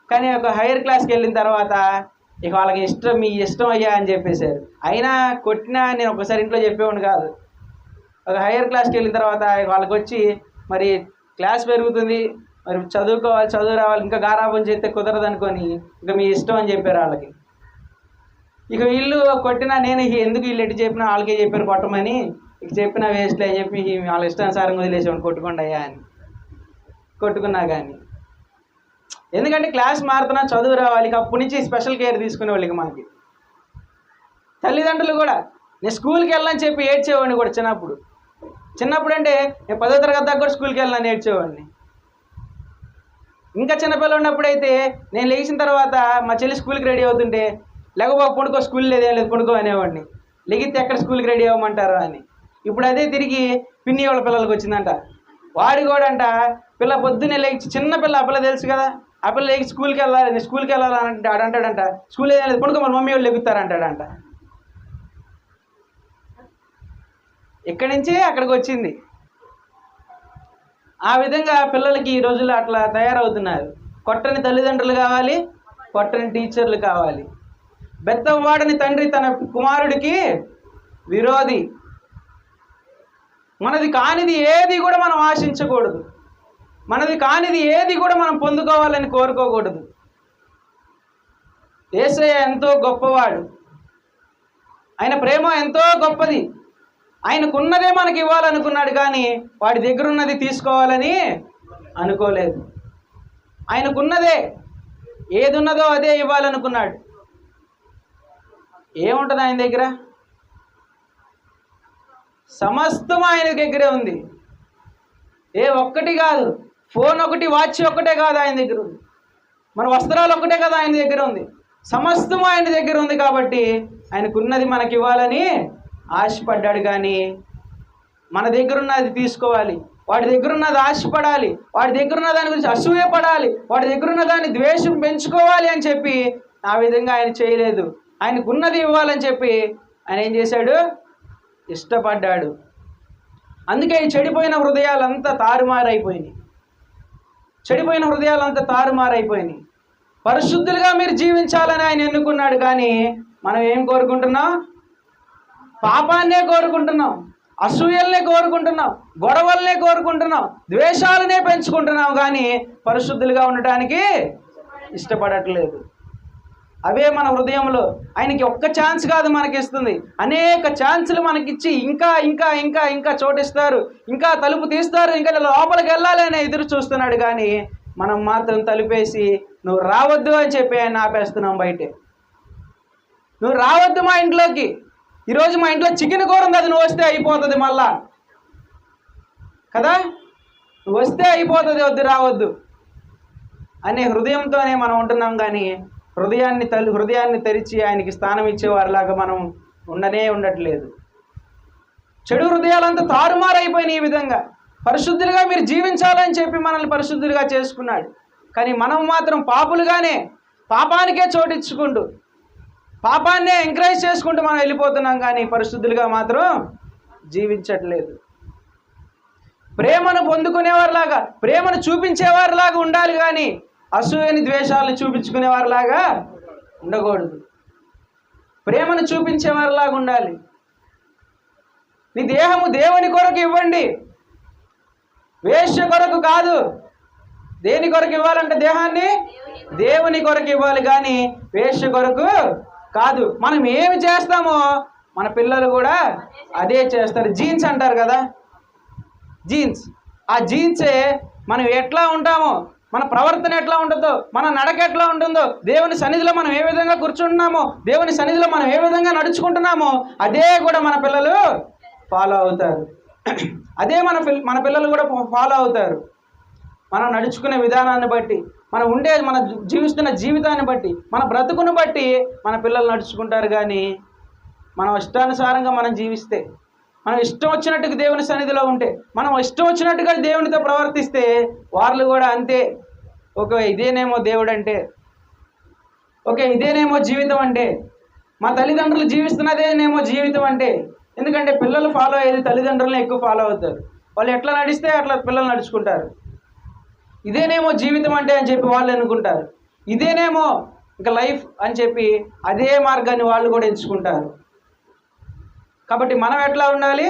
కానీ ఒక హైయర్ క్లాస్కి వెళ్ళిన తర్వాత ఇక వాళ్ళకి ఇష్టం, మీ ఇష్టం అయ్యా అని చెప్పేశారు. అయినా కొట్టినా నేను ఒకసారి ఇంట్లో చెప్పేవాడిని కాదు. ఒక హైయర్ క్లాస్కి వెళ్ళిన తర్వాత వాళ్ళకి వచ్చి మరి క్లాస్ పెరుగుతుంది, మరి చదువుకోవాలి, చదువు రావాలి, ఇంకా గారాబం చేస్తే కుదరదు అనుకొని ఇక మీ ఇష్టం అని చెప్పారు వాళ్ళకి. ఇక వీళ్ళు కొట్టినా నేను ఎందుకు వీళ్ళు ఎటు చెప్పినా వాళ్ళకే చెప్పారు కొట్టమని, ఇక చెప్పినా వేస్ట్లే అని చెప్పి వాళ్ళ ఇష్టానుసారంగా వదిలేసేవాడిని, కొట్టుకోండి అయ్యా అని. కొట్టుకున్నా కానీ ఎందుకంటే క్లాస్ మారుతున్నా, చదువు రావాలి. ఇక అప్పటి నుంచి స్పెషల్ కేర్ తీసుకునేవాళ్ళు. ఇక మనకి తల్లిదండ్రులు కూడా నేను స్కూల్కి వెళ్ళని చెప్పి ఏడ్చేవాడిని కూడా చిన్నప్పుడు అంటే నేను 10వ తరగతి దాకా కూడా స్కూల్కి వెళ్ళాలని ఏడ్చేవాడిని. ఇంకా చిన్నపిల్ల ఉన్నప్పుడైతే నేను లేచిన తర్వాత మా చెల్లి స్కూల్కి రెడీ అవుతుంటే, లేకపోతే పడుకో, స్కూల్ లేదేం లేదు పడుకో అనేవాడిని. లెగితే ఎక్కడ స్కూల్కి రెడీ అవ్వమంటారా అని. ఇప్పుడు అదే తిరిగి పిన్ని వాళ్ళ పిల్లలకి వచ్చిందంట. వాడి కూడా అంట పిల్ల పొద్దున్నే లేచి, చిన్న పిల్ల తెలుసు కదా, ఆ పిల్ల స్కూల్కి వెళ్ళాలి, నేను స్కూల్కి వెళ్ళాలంటే ఆడంటాడంట, స్కూల్ ఏదైనా పడుకో మన మమ్మీ వాళ్ళు లెగుతారంటాడంట. ఇక్కడి నుంచి అక్కడికి వచ్చింది. ఆ విధంగా పిల్లలకి ఈ రోజుల్లో అట్లా తయారవుతున్నారు. కొట్టని తల్లిదండ్రులు కావాలి, కొట్టని టీచర్లు కావాలి. బెత్తవాడని తండ్రి తన కుమారుడికి విరోధి. మనది కానిది ఏది కూడా మనం ఆశించకూడదు, మనది కానిది ఏది కూడా మనం పొందుకోవాలని కోరుకోకూడదు. యేసయ్య ఎంతో గొప్పవాడు, ఆయన ప్రేమ ఎంతో గొప్పది. ఆయనకున్నదే మనకి ఇవ్వాలనుకున్నాడు, కానీ వాడి దగ్గర ఉన్నది తీసుకోవాలని అనుకోలేదు. ఆయనకున్నదే ఏది ఉన్నదో అదే ఇవ్వాలనుకున్నాడు. ఏముంటుంది ఆయన దగ్గర? సమస్తం ఆయన దగ్గరే ఉంది. ఏ ఒక్కటి కాదు, ఫోన్ ఒకటి, వాచ్ ఒక్కటే కాదు ఆయన దగ్గర ఉంది, మన వస్త్రాలు ఒక్కటే కదా ఆయన దగ్గర ఉంది, సమస్తం ఆయన దగ్గర ఉంది. కాబట్టి ఆయనకున్నది మనకి ఇవ్వాలని ఆశపడ్డాడు. కానీ మన దగ్గర ఉన్నది తీసుకోవాలి, వాడి దగ్గర ఉన్నది ఆశపడాలి, వాడి దగ్గర ఉన్న దాని గురించి అసూయపడాలి, వాడి దగ్గర ఉన్న దాన్ని ద్వేషం పెంచుకోవాలి అని చెప్పి ఆ విధంగా ఆయన చేయలేదు. ఆయనకున్నది ఇవ్వాలని చెప్పి ఆయన ఏం చేశాడు? ఇష్టపడ్డాడు. అందుకే ఈ చెడిపోయిన హృదయాలంతా తారుమారైపోయినాయి. చెడిపోయిన హృదయాలంతా తారుమారైపోయినాయి. పరిశుద్ధులుగా మీరు జీవించాలని ఆయన ఎన్నుకున్నాడు, కానీ మనం ఏం కోరుకుంటున్నాం? పాపాన్నే కోరుకుంటున్నాం, అసూయల్నే కోరుకుంటున్నాం, గొడవల్నే కోరుకుంటున్నాం, ద్వేషాలనే పెంచుకుంటున్నాం, కానీ పరిశుద్ధులుగా ఉండటానికి ఇష్టపడట్లేదు. అవే మన హృదయంలో ఆయనకి ఒక్క ఛాన్స్ కాదు మనకి ఇస్తుంది, అనేక ఛాన్సులు మనకిచ్చి ఇంకా ఇంకా ఇంకా ఇంకా చోటిస్తారు, ఇంకా తలుపు తీస్తారు, ఇంకా లోపలికి వెళ్ళాలి అని ఎదురు చూస్తున్నాడు. కానీ మనం మాత్రం తలుపేసి నువ్వు రావద్దు అని చెప్పి ఆయన ఆపేస్తున్నాం బయటే. నువ్వు రావద్దు మా ఇంట్లోకి, ఈరోజు మా ఇంట్లో చికెన్ కూర ఉంది, అది నువ్వు వస్తే అయిపోతుంది మళ్ళా కదా, నువ్వు వస్తే అయిపోతుంది, వద్దు రావద్దు అనే హృదయంతోనే మనం ఉంటున్నాం. కానీ హృదయాన్ని తెరిచి ఆయనకి స్థానం ఇచ్చేవారిలాగా మనం ఉండట్లేదు. చెడు హృదయాలంతా తారుమారైపోయినాయి. ఈ విధంగా పరిశుద్ధులుగా మీరు జీవించాలని చెప్పి మనల్ని పరిశుద్ధులుగా చేసుకున్నాడు, కానీ మనం మాత్రం పాపులుగానే పాపానికే చోటిచ్చుకుంటూ పాపాన్నే ఎంకరేజ్ చేసుకుంటూ మనం వెళ్ళిపోతున్నాం, కానీ పరిశుద్ధులుగా మాత్రం జీవించట్లేదు. ప్రేమను పొందుకునేవారిలాగా, ప్రేమను చూపించేవారిలాగా ఉండాలి, కానీ అసూయని ద్వేషాలను చూపించుకునేవారిలాగా ఉండకూడదు. ప్రేమను చూపించేవారిలాగా ఉండాలి. నీ దేహము దేవుని కొరకు ఇవ్వండి, వేశ్య కొరకు కాదు. దేని కొరకు ఇవ్వాలంటే దేహాన్ని దేవుని కొరకు ఇవ్వాలి, కానీ వేశ్య కొరకు కాదు. మనం ఏమి చేస్తామో మన పిల్లలు కూడా అదే చేస్తారు. జీన్స్ అంటారు కదా, జీన్స్. ఆ జీన్సే మనం ఎట్లా ఉంటామో, మన ప్రవర్తన ఎట్లా ఉంటుందో, మన నడక ఎట్లా ఉంటుందో, దేవుని సన్నిధిలో మనం ఏ విధంగా కూర్చుంటున్నామో, దేవుని సన్నిధిలో మనం ఏ విధంగా నడుచుకుంటున్నామో అదే కూడా మన పిల్లలు ఫాలో అవుతారు. అదే మన పిల్లలు కూడా ఫాలో అవుతారు. మనం నడుచుకునే విధానాన్ని బట్టి, మన జీవిస్తున్న జీవితాన్ని బట్టి, మన బ్రతుకును బట్టి మన పిల్లలు నడుచుకుంటారు. కానీ మనం ఇష్టానుసారంగా మనం జీవిస్తే, మనం ఇష్టం వచ్చినట్టుగా దేవుని సన్నిధిలో ఉంటే, మనం ఇష్టం వచ్చినట్టుగా దేవునితో ప్రవర్తిస్తే వాళ్ళు కూడా అంతే. ఓకే, ఇదేనేమో దేవుడు అంటే, ఓకే ఇదేనేమో జీవితం అంటే, మా తల్లిదండ్రులు జీవిస్తున్నదేనేమో జీవితం అంటే. ఎందుకంటే పిల్లలు ఫాలో అయ్యేది తల్లిదండ్రులను ఎక్కువ ఫాలో అవుతారు. వాళ్ళు ఎట్లా నడిస్తే అట్లా పిల్లలు నడుచుకుంటారు. ఇదేనేమో జీవితం అంటే అని చెప్పి వాళ్ళు అనుకుంటారు. ఇదేనేమో ఇంకా లైఫ్ అని చెప్పి అదే మార్గాన్ని వాళ్ళు కూడా ఎంచుకుంటారు. కాబట్టి మనం ఎట్లా ఉండాలి?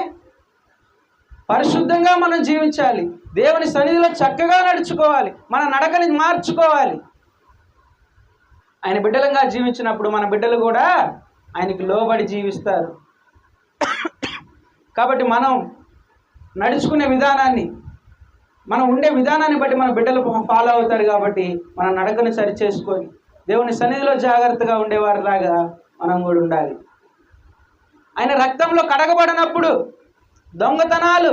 పరిశుద్ధంగా మనం జీవించాలి, దేవుని సన్నిధిలో చక్కగా నడుచుకోవాలి, మన నడకని మార్చుకోవాలి. ఆయన బిడ్డలంగా జీవించినప్పుడు మన బిడ్డలు కూడా ఆయనకి లోబడి జీవిస్తారు. కాబట్టి మనం నడుచుకునే విధానాన్ని, మనం ఉండే విధానాన్ని బట్టి మన బిడ్డలు ఫాలో అవుతారు. కాబట్టి మన నడకను సరి చేసుకొని దేవుని సన్నిధిలో జాగ్రత్తగా ఉండేవారిలాగా మనం కూడా ఉండాలి. ఆయన రక్తంలో కడగబడినప్పుడు దొంగతనాలు,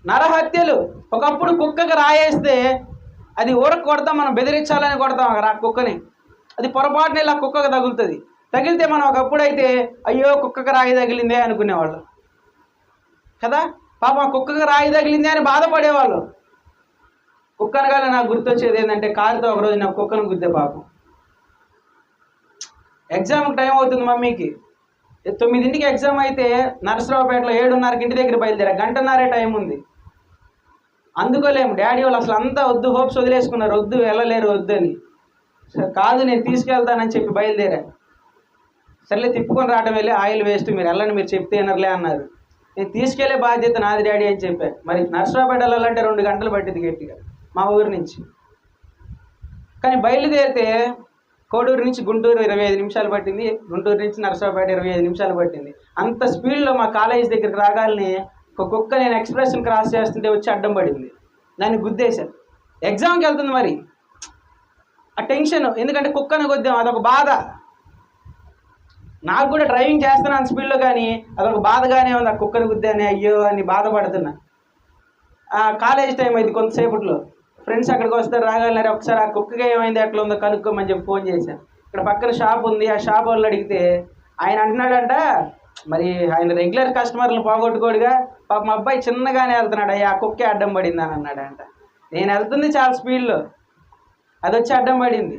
నరహత్యలు, ఒకప్పుడు కుక్కకి రాయేస్తే అది ఊరకు కొడతాం, మనం బెదిరించాలని కొడతాం ఆ కుక్కని. అది పొరపాటున ఇలా కుక్కకు తగులుతుంది. తగిలితే మనం ఒకప్పుడు అయితే అయ్యో కుక్కకి రాయి తగిలిందే అనుకునేవాళ్ళు కదా. పాపం కుక్కకి రాయి తగిలిందే అని బాధపడేవాళ్ళు. కుక్క అనగానే నాకు గుర్తొచ్చేది ఏంటంటే కారుతో ఒకరోజు నాకు కుక్కను గుద్దే పాపం. ఎగ్జామ్కి టైం అవుతుంది మమ్మీకి, 9ంటికి ఎగ్జామ్ అయితే నరసరావుపేటలో 7:30కి ఇంటి దగ్గర బయలుదేరా, 1:30 టైం ఉంది. అందుకోలేము, డాడీ వాళ్ళు అసలు అంతా వద్దు, హోప్స్ వదిలేసుకున్నారు, వద్దు వెళ్ళలేరు వద్దు అని. కాదు నేను తీసుకెళ్తానని చెప్పి బయలుదేరా. సర్లే తిప్పుకొని రావడం వెళ్ళి ఆయిల్ వేస్ట్, మీరు వెళ్ళండి, మీరు చెప్తే వినర్లే అన్నారు. నేను తీసుకెళ్లే బాధ్యత నాది డాడీ అని చెప్పాను. మరి నరసరావుపేట వెళ్ళాలంటే 2 గంటలు పట్టింది గట్టిగా మా ఊరి నుంచి. కానీ బయలుదేరితే కోడూరు నుంచి గుంటూరు 25 నిమిషాలు పట్టింది, గుంటూరు నుంచి నరసరావుపేట 25 నిమిషాలు పట్టింది. అంత స్పీడ్లో మా కాలేజీ దగ్గరికి రాగాలని ఒక కుక్క నేను ఎక్స్ప్రెషన్ క్రాస్ చేస్తుంటే వచ్చి అడ్డం పడింది, దాన్ని గుద్దేశాను. ఎగ్జామ్కి వెళ్తుంది మరి ఆ టెన్షన్, ఎందుకంటే కుక్కను గుద్దాం అదొక బాధ. నాకు కూడా డ్రైవింగ్ చేస్తున్నాను స్పీడ్లో, కానీ అదొక బాధగానే ఉంది, ఆ కుక్కను గుద్దాని అయ్యో అని బాధపడుతున్నా. కాలేజ్ టైం అయింది, కొంతసేపట్లో ఫ్రెండ్స్ అక్కడికి వస్తారు, రాగానే ఒకసారి ఆ కుక్కగా ఏమైంది ఎట్లా ఉందో కనుక్కోమని చెప్పి ఫోన్ చేశాను. ఇక్కడ పక్కన షాప్ ఉంది, ఆ షాప్ వాళ్ళు అడిగితే ఆయన అంటున్నాడంట, మరి ఆయన రెగ్యులర్ కస్టమర్లను పోగొట్టుకోడుగా, పాప మా అబ్బాయి చిన్నగానే వెళ్తున్నాడు, ఆ కుక్కే అడ్డం పడింది అని అన్నాడంట. నేను వెళ్తుంది చాలా స్పీడ్లో, అది వచ్చి అడ్డం పడింది,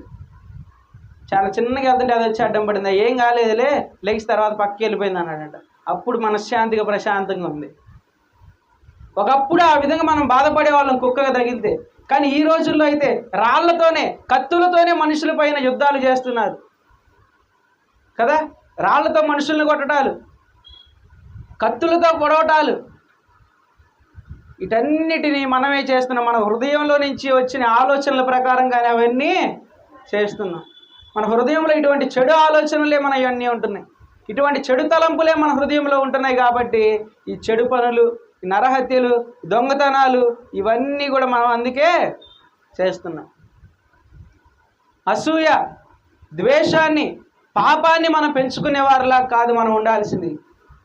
చాలా చిన్నగా వెళ్తుంటే అది వచ్చి అడ్డం పడింది, ఏం కాలేదులే లెగ్స్ తర్వాత పక్కకి వెళ్ళిపోయింది అన్నాడంట. అప్పుడు మనశ్శాంతిగా ప్రశాంతంగా ఉంది. ఒకప్పుడు ఆ విధంగా మనం బాధపడే వాళ్ళం కుక్కగా తగిలితే. కానీ ఈ రోజుల్లో అయితే రాళ్లతోనే, కత్తులతోనే మనుషుల పైన యుద్ధాలు చేస్తున్నారు కదా. రాళ్లతో మనుషుల్ని కొట్టడాలు, కత్తులతో పొడవటాలు, వీటన్నిటినీ మనమే చేస్తున్నాం. మన హృదయంలో నుంచి వచ్చిన ఆలోచనల ప్రకారంగానే అవన్నీ చేస్తున్నాం. మన హృదయంలో ఇటువంటి చెడు ఆలోచనలే మన ఇవన్నీ ఉంటున్నాయి, ఇటువంటి చెడు తలంపులే మన హృదయంలో ఉంటున్నాయి. కాబట్టి ఈ చెడు పనులు, ఈ నరహత్యలు, దొంగతనాలు, ఇవన్నీ కూడా మనం అందుకే చేస్తున్నాం. అసూయ, ద్వేషాన్ని, పాపాన్ని మనం పెంచుకునేవారిలా కాదు మనం ఉండాల్సింది.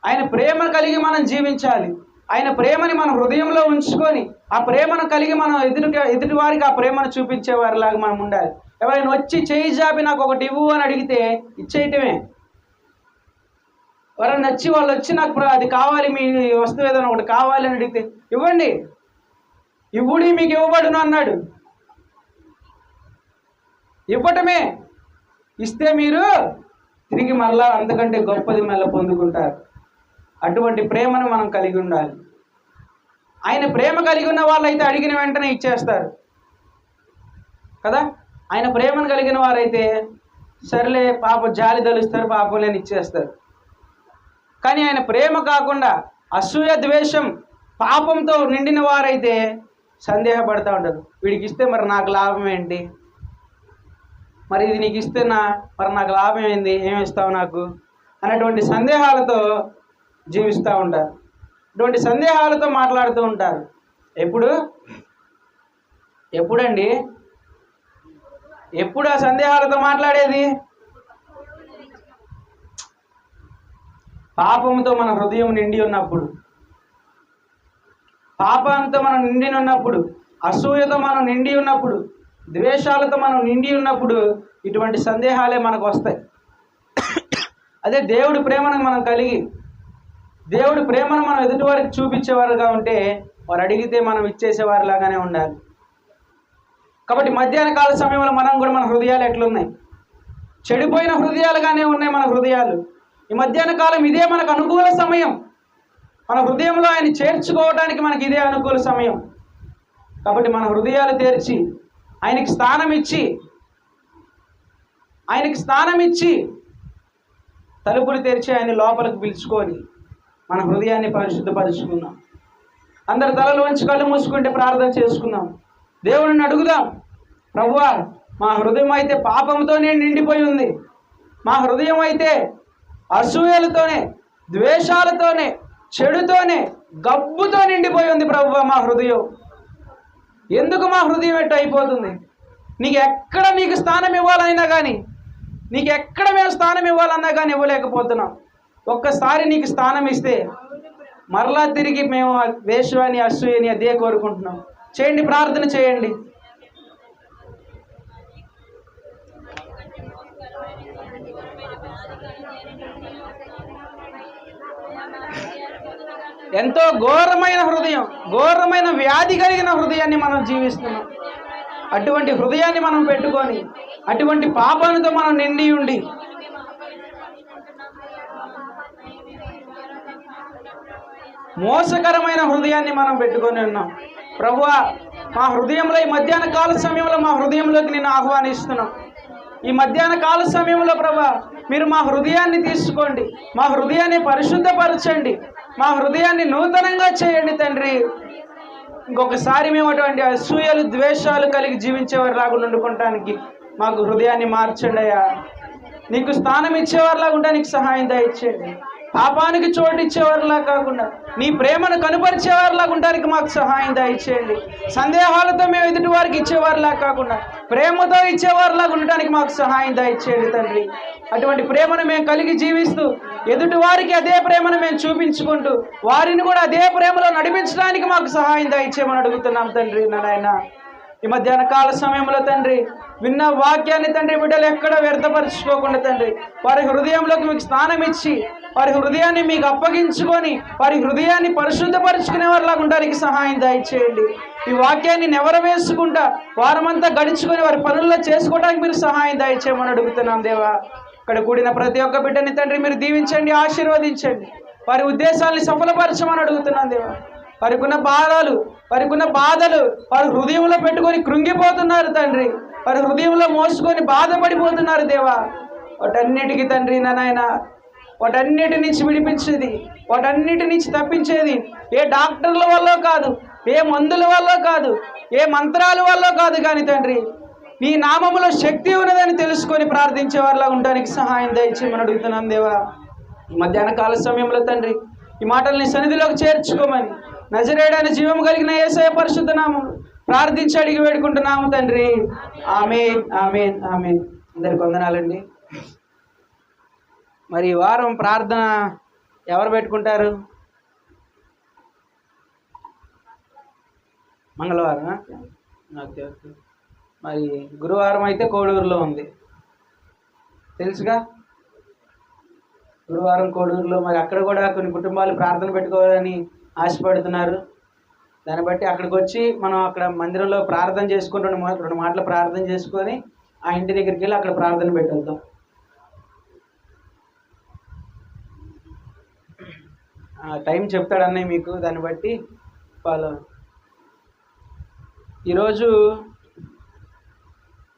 ఆయన ప్రేమ కలిగి మనం జీవించాలి. ఆయన ప్రేమని మన హృదయంలో ఉంచుకొని ఆ ప్రేమను కలిగి మనం ఎదుటి వారికి ఆ ప్రేమను చూపించేవారిలాగా మనం ఉండాలి. ఎవరైనా వచ్చి చేయి జాపి నాకు ఒకటి ఇవ్వు అని అడిగితే ఇచ్చేయటమే. ఎవరైనా వచ్చి వాళ్ళు వచ్చి నాకు అది కావాలి, మీ వస్తువు ఏదైనా ఒకటి కావాలి అని అడిగితే ఇవ్వండి, ఇవ్వుడి మీకు ఇవ్వబడును అన్నాడు. ఇవ్వటమే, ఇస్తే మీరు తిరిగి మళ్ళా అంతకంటే గొప్పది మళ్ళీ పొందుకుంటారు. అటువంటి ప్రేమను మనం కలిగి ఉండాలి. ఆయన ప్రేమ కలిగి ఉన్న వాళ్ళైతే అడిగిన వెంటనే ఇచ్చేస్తారు కదా. ఆయన ప్రేమను కలిగిన వారైతే సర్లే పాప జాలి తలుస్తారు, పాపం లేని ఇచ్చేస్తారు. కానీ ఆయన ప్రేమ కాకుండా అసూయ, ద్వేషం, పాపంతో నిండిన వారైతే సందేహపడుతూ ఉంటారు. వీడికి ఇస్తే మరి నాకు లాభం ఏంటి, మరి ఇది నీకు ఇస్తే మరి నాకు లాభం ఏంది, ఏమిస్తావు నాకు అన్నటువంటి సందేహాలతో జీవిస్తూ ఉంటారు. ఇటువంటి సందేహాలతో మాట్లాడుతూ ఉంటారు. ఎప్పుడండి ఎప్పుడు ఆ సందేహాలతో మాట్లాడేది? పాపంతో మన హృదయం నిండి ఉన్నప్పుడు, పాపంతో మనం నిండి ఉన్నప్పుడు, అసూయతో మనం నిండి ఉన్నప్పుడు, ద్వేషాలతో మనం నిండి ఉన్నప్పుడు ఇటువంటి సందేహాలే మనకు వస్తాయి. అదే దేవుడి ప్రేమను మనం కలిగి, దేవుడి ప్రేమను మనం ఎదుటివారికి చూపించేవారుగా ఉంటే వారు అడిగితే మనం ఇచ్చేసేవారిలాగానే ఉండాలి. కాబట్టి మధ్యాహ్న కాల సమయంలో మనం కూడా మన హృదయాలు ఎట్లున్నాయి? చెడిపోయిన హృదయాలుగానే ఉన్నాయి మన హృదయాలు. ఈ మధ్యాహ్న కాలం ఇదే మనకు అనుకూల సమయం. మన హృదయంలో ఆయన చేర్చుకోవడానికి మనకి ఇదే అనుకూల సమయం. కాబట్టి మన హృదయాలు తెరిచి ఆయనకి స్థానం ఇచ్చి తలుపులు తెరిచి ఆయన లోపలికి పిలుచుకొని మన హృదయాన్ని పరిశుద్ధపరుచుకుందాం. అందరి తలలు వంచి కళ్ళు మూసుకుంటే ప్రార్థన చేసుకుందాం. దేవుడిని అడుగుదాం, ప్రభువా మా హృదయం అయితే పాపంతోనే నిండిపోయి ఉంది, మా హృదయం అయితే అసూయలతోనే, ద్వేషాలతోనే, చెడుతోనే, గబ్బుతో నిండిపోయి ఉంది ప్రభువా మా హృదయం. ఎందుకు మా హృదయం ఎట్టు అయిపోతుంది? నీకు స్థానం ఇవ్వాలన్నా కానీ, నీకు ఎక్కడ మేము స్థానం ఇవ్వాలన్నా కానీ ఇవ్వలేకపోతున్నాం. ఒక్కసారి నీకు స్థానం ఇస్తే మరలా తిరిగి మేము వేశ్వాని, అసూయని అదే కోరుకుంటున్నాం. చేయండి, ప్రార్థన చేయండి. ఎంతో ఘోరమైన హృదయం, ఘోరమైన వ్యాధి కలిగిన హృదయాన్ని మనం జీవిస్తున్నాం. అటువంటి హృదయాన్ని మనం పెట్టుకొని అటువంటి పాపాలతో మనం నిండి ఉండి మోసకరమైన హృదయాన్ని మనం పెట్టుకొని ఉన్నాం. ప్రభువా, మా హృదయంలో ఈ మధ్యాహ్న కాల సమయంలో మా హృదయంలోకి నేను ఆహ్వానిస్తున్నాం. ఈ మధ్యాహ్న కాల సమయంలో ప్రభువా, మీరు మా హృదయాన్ని తీసుకోండి, మా హృదయాన్ని పరిశుద్ధపరచండి, మా హృదయాన్ని నూతనంగా చేయండి తండ్రి. ఇంకొకసారి మేము అటువంటి అసూయలు ద్వేషాలు కలిగి జీవించేవారు లాగా ఉండుకోవటానికి మాకు హృదయాన్ని మార్చండి అయ్యా. నీకు స్థానం ఇచ్చేవారిలాగా ఉండడానికి సహాయం దయచేయండి. పాపానికి చోటు ఇచ్చేవారిలా కాకుండా నీ ప్రేమను కనుపరిచేవారిలాగా ఉండడానికి మాకు సహాయం దయచేయండి. సందేహాలతో మేము ఎదుటి వారికి ఇచ్చేవారిలా కాకుండా ప్రేమతో ఇచ్చేవారిలాగా ఉండడానికి మాకు సహాయం దయచేయండి తండ్రి. అటువంటి ప్రేమను మేము కలిగి జీవిస్తూ ఎదుటి వారికి అదే ప్రేమను మేము చూపించుకుంటూ వారిని కూడా అదే ప్రేమలో నడిపించడానికి మాకు సహాయం దయచేయమని అడుగుతున్నాం తండ్రి. నాయన, ఈ మధ్యాహ్న కాల సమయంలో తండ్రి విన్న వాక్యాన్ని తండ్రి బిడ్డలు ఎక్కడ వ్యర్థపరచుకోకుండా తండ్రి వారి హృదయంలోకి మీకు స్థానం ఇచ్చి వారి హృదయాన్ని మీకు అప్పగించుకొని వారి హృదయాన్ని పరిశుద్ధపరుచుకునే వారిలాగా ఉండడానికి సహాయం దయచేయండి. ఈ వాక్యాన్ని నెవరవేసుకుంటా వారమంతా గడుచుకొని వారి పనుల్లో చేసుకోవడానికి మీరు సహాయం దయచేయమని అడుగుతున్నాం దేవా. ఇక్కడ కూడిన ప్రతి ఒక్క బిడ్డని తండ్రి మీరు దీవించండి, ఆశీర్వదించండి. వారి ఉద్దేశాలని సఫలపరచమని అడుగుతున్నాం దేవా. వారికి ఉన్న బాధలు వారి హృదయంలో పెట్టుకొని కృంగిపోతున్నారు తండ్రి. వారి హృదయంలో మోసుకొని బాధపడిపోతున్నారు దేవా. వాటన్నిటికీ తండ్రి నాయన, వాటన్నిటి నుంచి విడిపించేది, వాటన్నిటి నుంచి తప్పించేది ఏ డాక్టర్ల వల్ల కాదు, ఏ మందుల వల్ల కాదు, ఏ మంత్రాల వల్ల కాదు కానీ తండ్రి నీ నామములో శక్తి ఉన్నదని తెలుసుకొని ప్రార్థించే వారిలా ఉండడానికి సహాయం దయచేయమని అడుగుతున్నాం దేవా. ఈ మధ్యాహ్న కాల సమయంలో తండ్రి ఈ మాటల్ని సన్నిధిలోకి చేర్చుకోమని నజరేయుడైన జీవం కలిగిన యేసయ్య పరిశుద్ధ నామం ప్రార్థించి అడిగి వేడుకుంటున్నాము తండ్రి. ఆమేన్, ఆమేన్, ఆమేన్. అందరికి వందనాలండి. మరి ఈ వారం ప్రార్థన ఎవరు పెట్టుకుంటారు? మంగళవారం. Okay okay. మరి గురువారం అయితే కోడూరులో ఉంది, తెలుసుగా. గురువారం కోడూరులో మరి అక్కడ కూడా కొన్ని కుటుంబాలు ప్రార్థన పెట్టుకోవాలని ఆశపడుతున్నారు. దాన్ని బట్టి అక్కడికి వచ్చి మనం అక్కడ మందిరంలో ప్రార్థన చేసుకుని రెండు మాటలు ప్రార్థన చేసుకొని ఆ ఇంటి దగ్గరికి వెళ్ళి అక్కడ ప్రార్థన పెట్టేద్దాం. టైం చెప్తాడన్నయ్య మీకు, దాన్ని బట్టి ఫాలో. ఈరోజు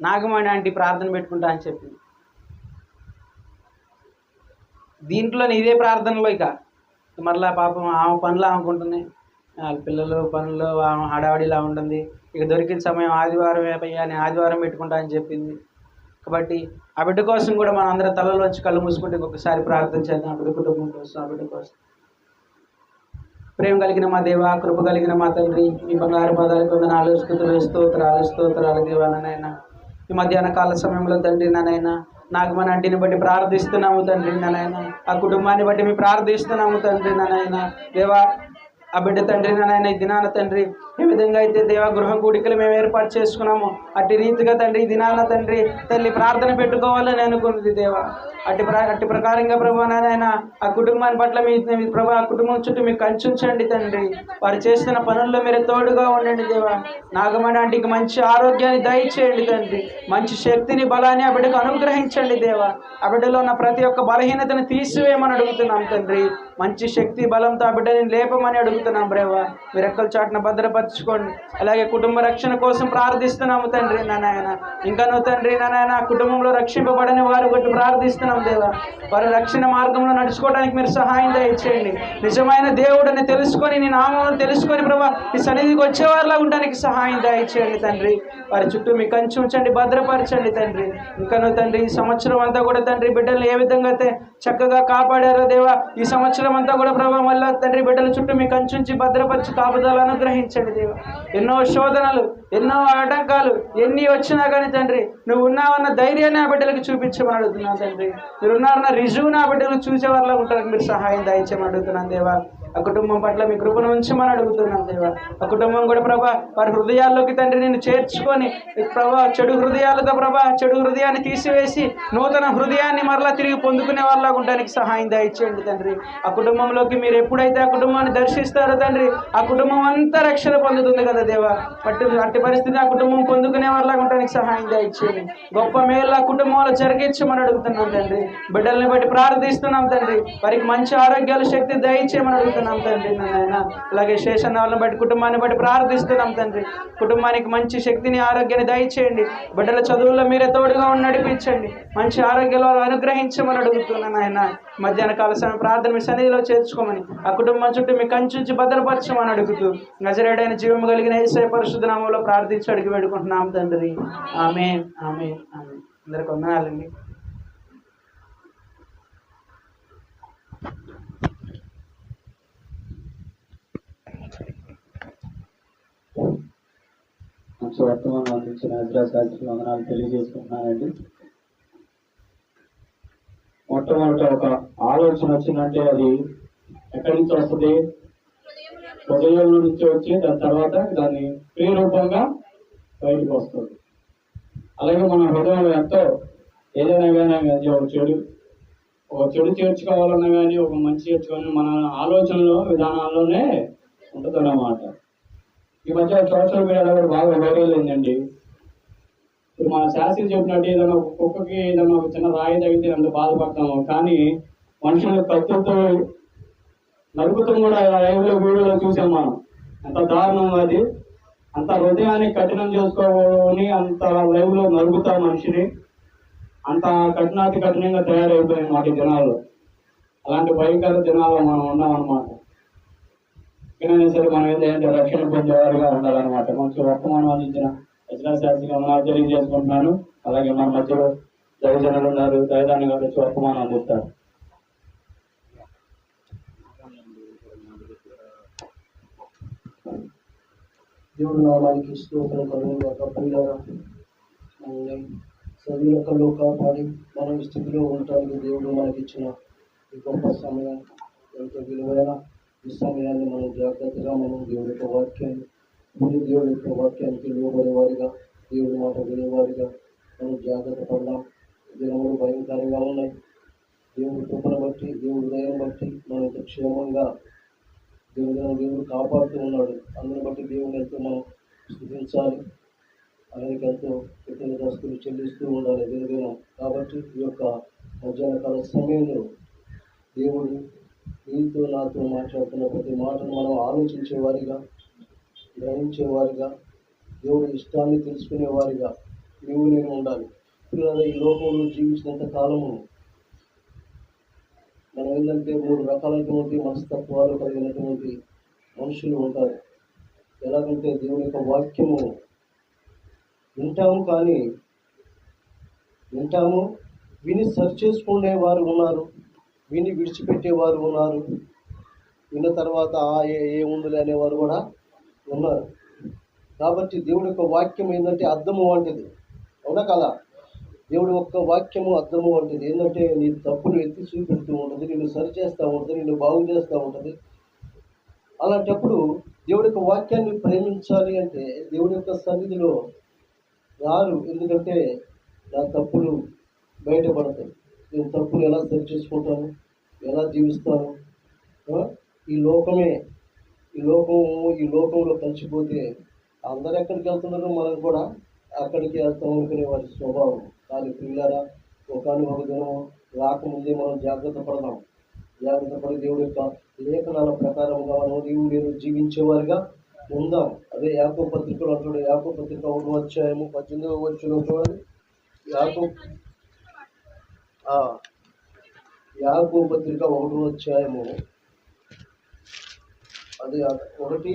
నాగమణి ఆంటీ ప్రార్థన పెట్టుకుంటా అని చెప్పింది. దీంట్లో ఇదే ప్రార్థనలో ఇక మరలా పాపం ఆమె పనులు ఆమెకుంటున్నాయి, వాళ్ళ పిల్లలు పనులు ఆమె హడావడిలా ఉంటుంది. ఇక దొరికిన సమయం ఆదివారం అయ్యా నేను ఆదివారం పెట్టుకుంటా అని చెప్పింది. కాబట్టి ఆ బిడ్డ కోసం కూడా మనం అందరం తలలోంచి కళ్ళు మూసుకుంటే ఇంకొకసారి ప్రార్థన చేద్దాం. ఆ బిడ్డ కుటుంబం కోసం, ఆ బిడ్డ కోసం. ప్రేమ కలిగిన మా దేవా, కృప కలిగిన మా తండ్రి, మీ బంగారు పాదాలకు వందనాలు, స్తోత్రాలు దేవాలనైనా. ఈ మధ్యాహ్న కాల సమయంలో తండ్రి నాయన నాగమణి ఆంటీని బట్టి ప్రార్థిస్తున్నాము తండ్రి నాయన. ఆ కుటుంబాన్ని బట్టి మేము ప్రార్థిస్తున్నాము తండ్రి నాయన. దేవా, ఆ బిడ్డ తండ్రి నాయన ఈ దినాన తండ్రి ఏ విధంగా అయితే దేవా గృహ కూడికలు మేము ఏర్పాటు చేసుకున్నాము అట్టి రీతిగా తండ్రి ఈ దినాన తండ్రి తల్లి ప్రార్థన పెట్టుకోవాలని అనుకున్నది దేవా. అట్టి ప్రకారంగా ప్రభు నాయన ఆ కుటుంబాన్ని పట్ల మీ ప్రభు ఆ కుటుంబం చుట్టూ మీకు కంచుంచండి తండ్రి. వారు చేస్తున్న పనుల్లో మీరు తోడుగా ఉండండి దేవా. నాగమణి ఆంటీకి మంచి ఆరోగ్యాన్ని దయచేయండి తండ్రి. మంచి శక్తిని బలాన్ని ఆ బిడ్డకు అనుగ్రహించండి దేవా. ఆ బిడ్డలో ఉన్న ప్రతి ఒక్క బలహీనతను తీసివేయమని అడుగుతున్నాం తండ్రి. మంచి శక్తి బలంతో ఆ బిడ్డని లేపమని అడుగుతున్నాం బ్రేవా. మీరు రెక్కల చాటున భద్రపరచుకోండి. అలాగే కుటుంబ రక్షణ కోసం ప్రార్థిస్తున్నాము తండ్రి నాయన. ఇంకాను తండ్రి నాయన కుటుంబంలో రక్షింపబడని వారు ఒకటి ప్రార్థిస్తున్నాం దేవా. వారి రక్షణ మార్గంలో నడుచుకోవడానికి మీరు సహాయం దయచేయండి. నిజమైన దేవుడని తెలుసుకొని నీ నామం తెలుసుకొని ప్రభా ఈ సన్నిధికి వచ్చేవారిలా ఉండడానికి సహాయం దయచేయండి తండ్రి. వారి చుట్టూ మీ కంచి ఉంచండి, భద్రపరచండి తండ్రి. ఇంకాను తండ్రి ఈ సంవత్సరం అంతా కూడా తండ్రి బిడ్డలు ఏ విధంగా అయితే చక్కగా కాపాడారో దేవా ఈ సంవత్సరం అంతా కూడా ప్రభావ వల్ల తండ్రి బిడ్డల చుట్టూ మీ కంచుంచి భద్రపరిచి కాపుదలు అనుగ్రహించండి దేవా. ఎన్నో శోధనలు, ఎన్నో ఆటంకాలు ఎన్ని వచ్చినా కానీ తండ్రి నువ్వు ఉన్నావన్న ధైర్యాన్ని ఆ బిడ్డలకు చూపించమని అడుగుతున్నాను తండ్రి. మీరు ఉన్నారన్న రుజువుని ఆ బిడ్డలకు చూసేవారిలా ఉంటారు. మీరు సహాయం దయచేయమని అడుగుతున్నాను దేవా. ఆ కుటుంబం పట్ల మీ కృపను ఉంచమని అడుగుతున్నాం దేవా. ఆ కుటుంబం కూడా ప్రభా వారి హృదయాల్లోకి తండ్రి నేను చేర్చుకొని ప్రభా చెడు హృదయాలతో ప్రభా చెడు హృదయాన్ని తీసివేసి నూతన హృదయాన్ని మరలా తిరిగి పొందుకునే వాళ్ళగా ఉండడానికి సహాయం దయచేయండి తండ్రి. ఆ కుటుంబంలోకి మీరు ఎప్పుడైతే ఆ కుటుంబాన్ని దర్శిస్తారో తండ్రి ఆ కుటుంబం అంతా రక్షణ పొందుతుంది కదా దేవా. అట్టి పరిస్థితి ఆ కుటుంబం పొందుకునే వాళ్ళగా ఉండడానికి సహాయం దయచేయండి. గొప్ప మేలు ఆ కుటుంబంలో జరిగించమని అడుగుతున్నాం తండ్రి. బిడ్డల్ని బట్టి ప్రార్థిస్తున్నాం తండ్రి. వారికి మంచి ఆరోగ్యాలు శక్తి దయచేయమని అడుగుతున్నాం తండ్రి. నాయన అలాగే శేషన్న వాళ్ళని బట్టి కుటుంబాన్ని బట్టి ప్రార్థిస్తున్నాం తండ్రి. కుటుంబానికి మంచి శక్తిని ఆరోగ్యాన్ని దయచేయండి. బిడ్డల చదువుల్లో మీరే తోడుగా ఉండి నడిపించండి. మంచి ఆరోగ్యాలు అనుగ్రహించమని అడుగుతున్నాను ఆయన. మధ్యాహ్న కాల సమయం ప్రార్థన మీ సన్నిధిలో చేర్చుకోమని ఆ కుటుంబం చుట్టూ మీ కంచుంచి భద్రపరచమని అడుగుతూ నజరేయుడైన జీవము కలిగిన యేసయ్య పరిశుద్ధ నామములో ప్రార్థించి అడిగి వేడుకుంటున్నాం తండ్రి. ఆమేన్ ఆమేన్ ఆమేన్. అందరికి వందనాలండి. మంచి వర్తమానం అందించిన ఎజ్రా శాస్త్రి వందనాలు తెలియజేసుకుంటున్నానండి. మొట్టమొదట ఒక ఆలోచన వచ్చిందంటే అది ఎక్కడి నుంచి వస్తుంది? హృదయం నుంచి వచ్చి దాని తర్వాత దాన్ని క్రియ రూపంగా బయటకు వస్తుంది. అలాగే మన హృదయంలో ఎంతో ఏదైనా కానీ ఒక చెడు చేర్చుకోవాలన్నా కానీ ఒక మంచి చేర్చుకోవాలని మన ఆలోచనలో విధానాల్లోనే ఉంటుందన్నమాట. ఈ మధ్య సోషల్ మీడియాలో కూడా బాగా వైరల్ అయిందండి. ఇప్పుడు మన శాస్త్రి చెప్పినట్టు ఏదైనా ఒక కుక్కకి ఏదైనా ఒక చిన్న రాయి తగిలితే ఎంత బాధపడతాము, కానీ మనుషులు కత్తులతో నరుకుతం కూడా లైవ్లో వీడియోలో చూసాం మనం. ఎంత దారుణం అది. అంత హృదయాన్ని కఠినం చేసుకోని అంత లైవ్లో నరుకుతా మనిషిని అంత కఠినంగా తయారైపోయింది మాట ఈ దినాల్లో. అలాంటి భయంకర దినాల్లో మనం ఉన్నామన్నమాట. ఎక్కడైనా సరే మనం ఏంటంటే రక్షణ పొందేవారుగా ఉండాలన్నమాట. మంచి వర్తమానం అందించిన ఎజ్రా శాస్త్రి వందనాలు తెలియజేసుకుంటున్నాను. అలాగే మన మధ్యలో దైవజనులు ఉన్నారు, దైవదాన్ని గారు వచ్చి వర్తమానం అందిస్తారు. దేవుడు నామానికి స్తోత్రం కలుగుగాక. ప్రియులారా, మనల్ని సజీలకల్లో కాపాడి మనం ఈ స్థితిలో ఉండటానికి దేవుడు మనకిచ్చిన ఈ గొప్ప సమయం, ఎంతో విలువైన ఈ సమయాన్ని మనం జాగ్రత్తగా మనం దేవుడి యొక్క వాక్యాన్ని దేవుడి యొక్క వాక్యానికి లోబడేవారిగా దేవుడి మాట వినేవారిగా మనం జాగ్రత్త పడదాం. దినములు భయంకరంగా ఉన్నాయి. దేవుడి కృపను బట్టి దేవుడి దయను బట్టి మనం ఇంత క్షేమంగా దేవుడు కాపాడుతూ ఉన్నాడు. అందుని బట్టి దేవుని ఎంతో మనం స్థుతించాలి. ఆయనకి ఎంతో కృతజ్ఞతాస్తులు చెల్లిస్తూ ఉండాలి దినదినం. కాబట్టి ఈ యొక్క మధ్యాహ్నకాల సమయంలో దేవుడు నీతో నాతో మాట్లాడుతున్న ప్రతి మాటను మనం ఆలోచించేవారిగా, గ్రహించేవారిగా, దేవుడి ఇష్టాన్ని తెలుసుకునేవారిగా నీవు నేను ఉండాలి. పిల్లలు ఈ లోకంలో జీవించినంత కాలము మనం ఏంటంటే 3 రకాలైనటువంటి మనస్తత్వాలు కలిగినటువంటి మనుషులు ఉంటారు. ఎలాగంటే దేవుని యొక్క వాక్యము వింటాము, విని సర్చ్ చేసుకునేవారు ఉన్నారు, విని విడిచిపెట్టేవారు ఉన్నారు, విన్న తర్వాత ఏముందులే అనేవారు కూడా ఉన్నారు. కాబట్టి దేవుడి యొక్క వాక్యం ఏంటంటే అద్దము వంటిది, అవునా కదా? దేవుడి యొక్క వాక్యము అద్దము వంటిది. ఏంటంటే నీ తప్పులు ఎత్తి చూపెడుతూ ఉంటుంది, నిన్ను సరి చేస్తూ ఉంటుంది, నిన్ను బాగు చేస్తూ ఉంటుంది. అలాంటప్పుడు దేవుడి యొక్క వాక్యాన్ని ప్రేమించాలి అంటే దేవుడి యొక్క సన్నిధిలో రారు. ఎందుకంటే నా తప్పులు బయటపడతాయి, నేను తప్పులు ఎలా సరి చేసుకుంటాను, ఎలా జీవిస్తాను. ఈ లోకంలో కలిసిపోతే అందరు ఎక్కడికి వెళ్తున్నారో మనం కూడా అక్కడికి వెళ్తాం అనుకునే వారి స్వభావం. కానీ పిల్లరా, ఒక దినం రాకముందే మనం జాగ్రత్త పడి దేవుడి యొక్క లేఖనాల ప్రకారంగా మనం నేను జీవించేవారిగా ఉందాం. అదే యాకోబు పత్రికలో అంటాడు. యాకోబు పత్రిక 1వ అధ్యాయము 18వ వచనం చూడండి. యాకోబు పత్రిక 1వ అధ్యాయము అది 1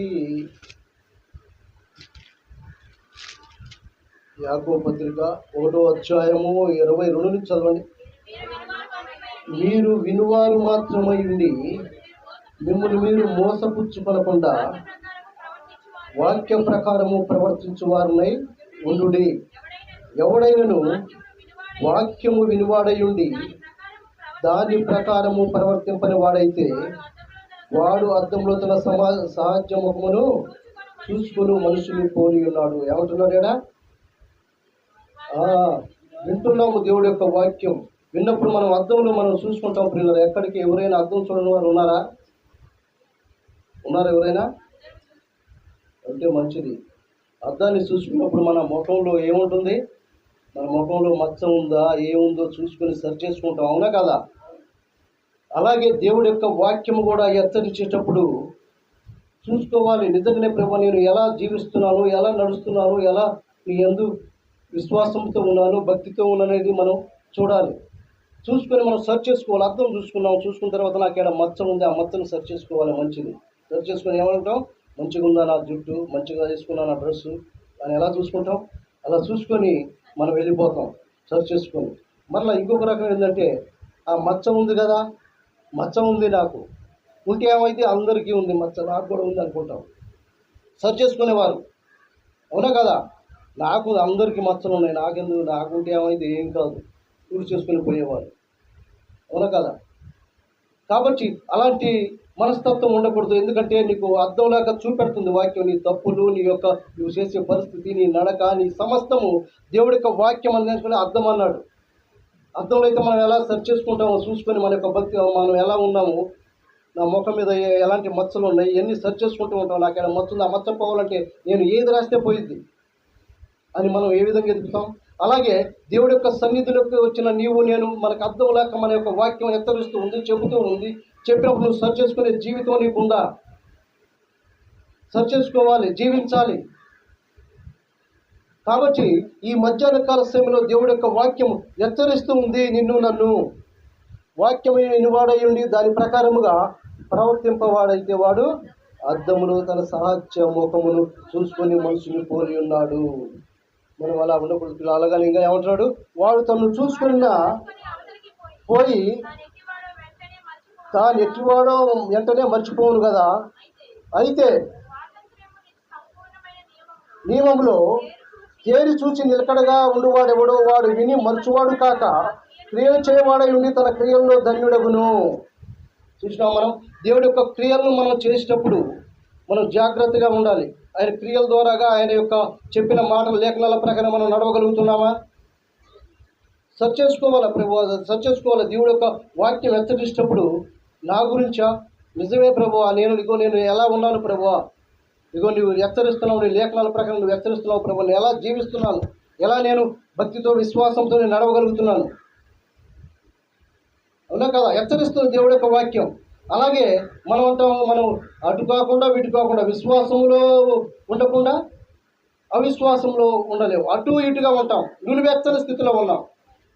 యాకోబు పత్రిక 1వ అధ్యాయము 22 నుంచి చదవండి. మీరు వినువారు మాత్రమై ఉండి మిమ్మల్ని మీరు మోసపుచ్చుకొనకుండా వాక్య ప్రకారము ప్రవర్తించువారునై ఉండుడి. ఎవడైనను వాక్యము వినివాడై ఉండి దాని ప్రకారము ప్రవర్తింపని వాడైతే వాడు అద్దంలో తన సహజ ముఖమును చూసుకుని మనుషుని పోలి ఉన్నాడు. ఏమంటున్నాడు ఈడ? వింటున్నాము దేవుడి యొక్క వాక్యం. విన్నప్పుడు మనం అద్దంలో మనం చూసుకుంటాం పిల్లలు. ఎక్కడికి ఎవరైనా అద్దం చూడని వారు ఉన్నారా? ఎవరైనా? అంటే మంచిది. అద్దాన్ని చూసుకున్నప్పుడు మన ముఖంలో ఏముంటుంది? మన ముఖంలో మచ్చ ఉందా ఏముందో చూసుకొని సరి చేసుకుంటాం, అవునా కదా? అలాగే దేవుడి యొక్క వాక్యము కూడా హెచ్చరించేటప్పుడు చూసుకోవాలి. నిజంగానే ప్రభు నేను ఎలా జీవిస్తున్నాను, ఎలా నడుస్తున్నాను, ఎలా నీ యందు విశ్వాసంతో ఉన్నాను, భక్తితో ఉన్నాననేది మనం చూడాలి. చూసుకొని మనం సర్చ్ చేసుకోవాలి. అర్థం చూసుకున్న తర్వాత నాకు ఏడ మచ్చ ఉంది, ఆ మచ్చను సర్చ్ చేసుకోవాలి. మంచిది సర్చ్ చేసుకొని ఏమంటాం? మంచిగా ఉందా నా జుట్టు, మంచిగా వేసుకున్నా నా డ్రెస్సు అని ఎలా చూసుకుంటాం? అలా చూసుకొని మనం వెళ్ళిపోతాం సర్చ్ చేసుకొని. మరలా ఇంకొక రకం ఏంటంటే, ఆ మచ్చ ఉంది కదా, మచ్చ ఉంది నాకు, ఉంటే ఏమైతే అందరికీ ఉంది మచ్చ, నాకు కూడా ఉంది అనుకుంటాం. సర్చ్ చేసుకునేవారు, అవునా కదా? నాకు అందరికీ మచ్చలు ఉన్నాయి, నాకెందుకు, నాకుంటే ఏమైతే ఏం కాదు పూర్తి చేసుకుని పోయేవారు, అవునా కదా? కాబట్టి అలాంటి మనస్తత్వం ఉండకూడదు. ఎందుకంటే నీకు అర్థంలాగా చూపెడుతుంది వాక్యం, నీ తప్పులు, నీ యొక్క నువ్వు చేసే పరిస్థితి, నీ నడక, నీ సమస్తము దేవుడి యొక్క వాక్యం అని అర్థం అన్నాడు. అర్థంలో అయితే మనం ఎలా సెర్చ్ చేసుకుంటామో చూసుకొని మన యొక్క భక్తి మనం ఎలా ఉన్నాము, నా ముఖం మీద ఎలాంటి మచ్చలు ఉన్నాయి ఇవన్నీ సెర్చ్ చేసుకుంటూ ఉంటాం. నాకు ఏమైనా మచ్చ ఉంది, ఆ మచ్చ పోవాలంటే నేను ఏది రాస్తే పోయిద్ది అని మనం ఏ విధంగా ఎదుగుతాం. అలాగే దేవుడి యొక్క సన్నిధిలోకి వచ్చిన నీవు నేను మనకు అర్థం లేక మన యొక్క వాక్యం హెచ్చరిస్తూ ఉంది, చెబుతూ ఉంది. చెప్పినప్పుడు నువ్వు సర్చ్ చేసుకునే జీవితం నీకు ఉందా? సర్చ్ చేసుకోవాలి, జీవించాలి. కాబట్టి ఈ మధ్యాహ్న కాల సమయంలో దేవుడి యొక్క వాక్యం హెచ్చరిస్తూ ఉంది నిన్ను నన్ను. వాక్యం వినివాడై ఉండి దాని ప్రకారముగా ప్రవర్తింపవాడైతే వాడు అద్దములో తన సహజ ముఖమును చూసుకొని మనుషుని పోలి ఉన్నాడు. మనం అలా ఉండకూడదు. అలాగని ఇంకా ఏమంటున్నాడు? వాడు తను చూసుకున్న పోయి తాను ఎట్టివాడో వెంటనే మర్చిపోను కదా. అయితే నియమంలో తేరి చూచి నిలకడగా ఉండువాడెవడో వాడు విని మర్చువాడు కాక క్రియలు చేయవాడై ఉండి తన క్రియల్లో ధన్యుడగును. చూసినా మనం దేవుడి యొక్క క్రియలను మనం చేసేటప్పుడు మనం జాగ్రత్తగా ఉండాలి. ఆయన క్రియల ద్వారాగా ఆయన యొక్క చెప్పిన మాటల లేఖనాల ప్రకారం మనం నడవగలుగుతున్నామా? సర్చ్ చేసుకోవాలి ప్రభు, సర్చ్ చేసుకోవాలి. దేవుడి యొక్క వాక్యం హెచ్చరించేటప్పుడు నా గురించా? నిజమే ప్రభువా, నేను ఎలా ఉన్నాను ప్రభువా, ఇగో నువ్వు హెచ్చరిస్తున్నావు, నీ లేఖనాల ప్రకారం నువ్వు హెచ్చరిస్తున్నావు ప్రభు, నేను ఎలా జీవిస్తున్నాను, ఎలా నేను భక్తితో విశ్వాసంతో నేను నడవగలుగుతున్నాను, అవునా కదా? హెచ్చరిస్తుంది దేవుడి యొక్క వాక్యం. అలాగే మనం అంటాము, మనం అటు కాకుండా ఇటు కాకుండా విశ్వాసంలో ఉండకుండా అవిశ్వాసంలో ఉండలేవు, అటు ఇటుగా ఉంటాం, నిలువెచ్చని స్థితిలో ఉన్నాం.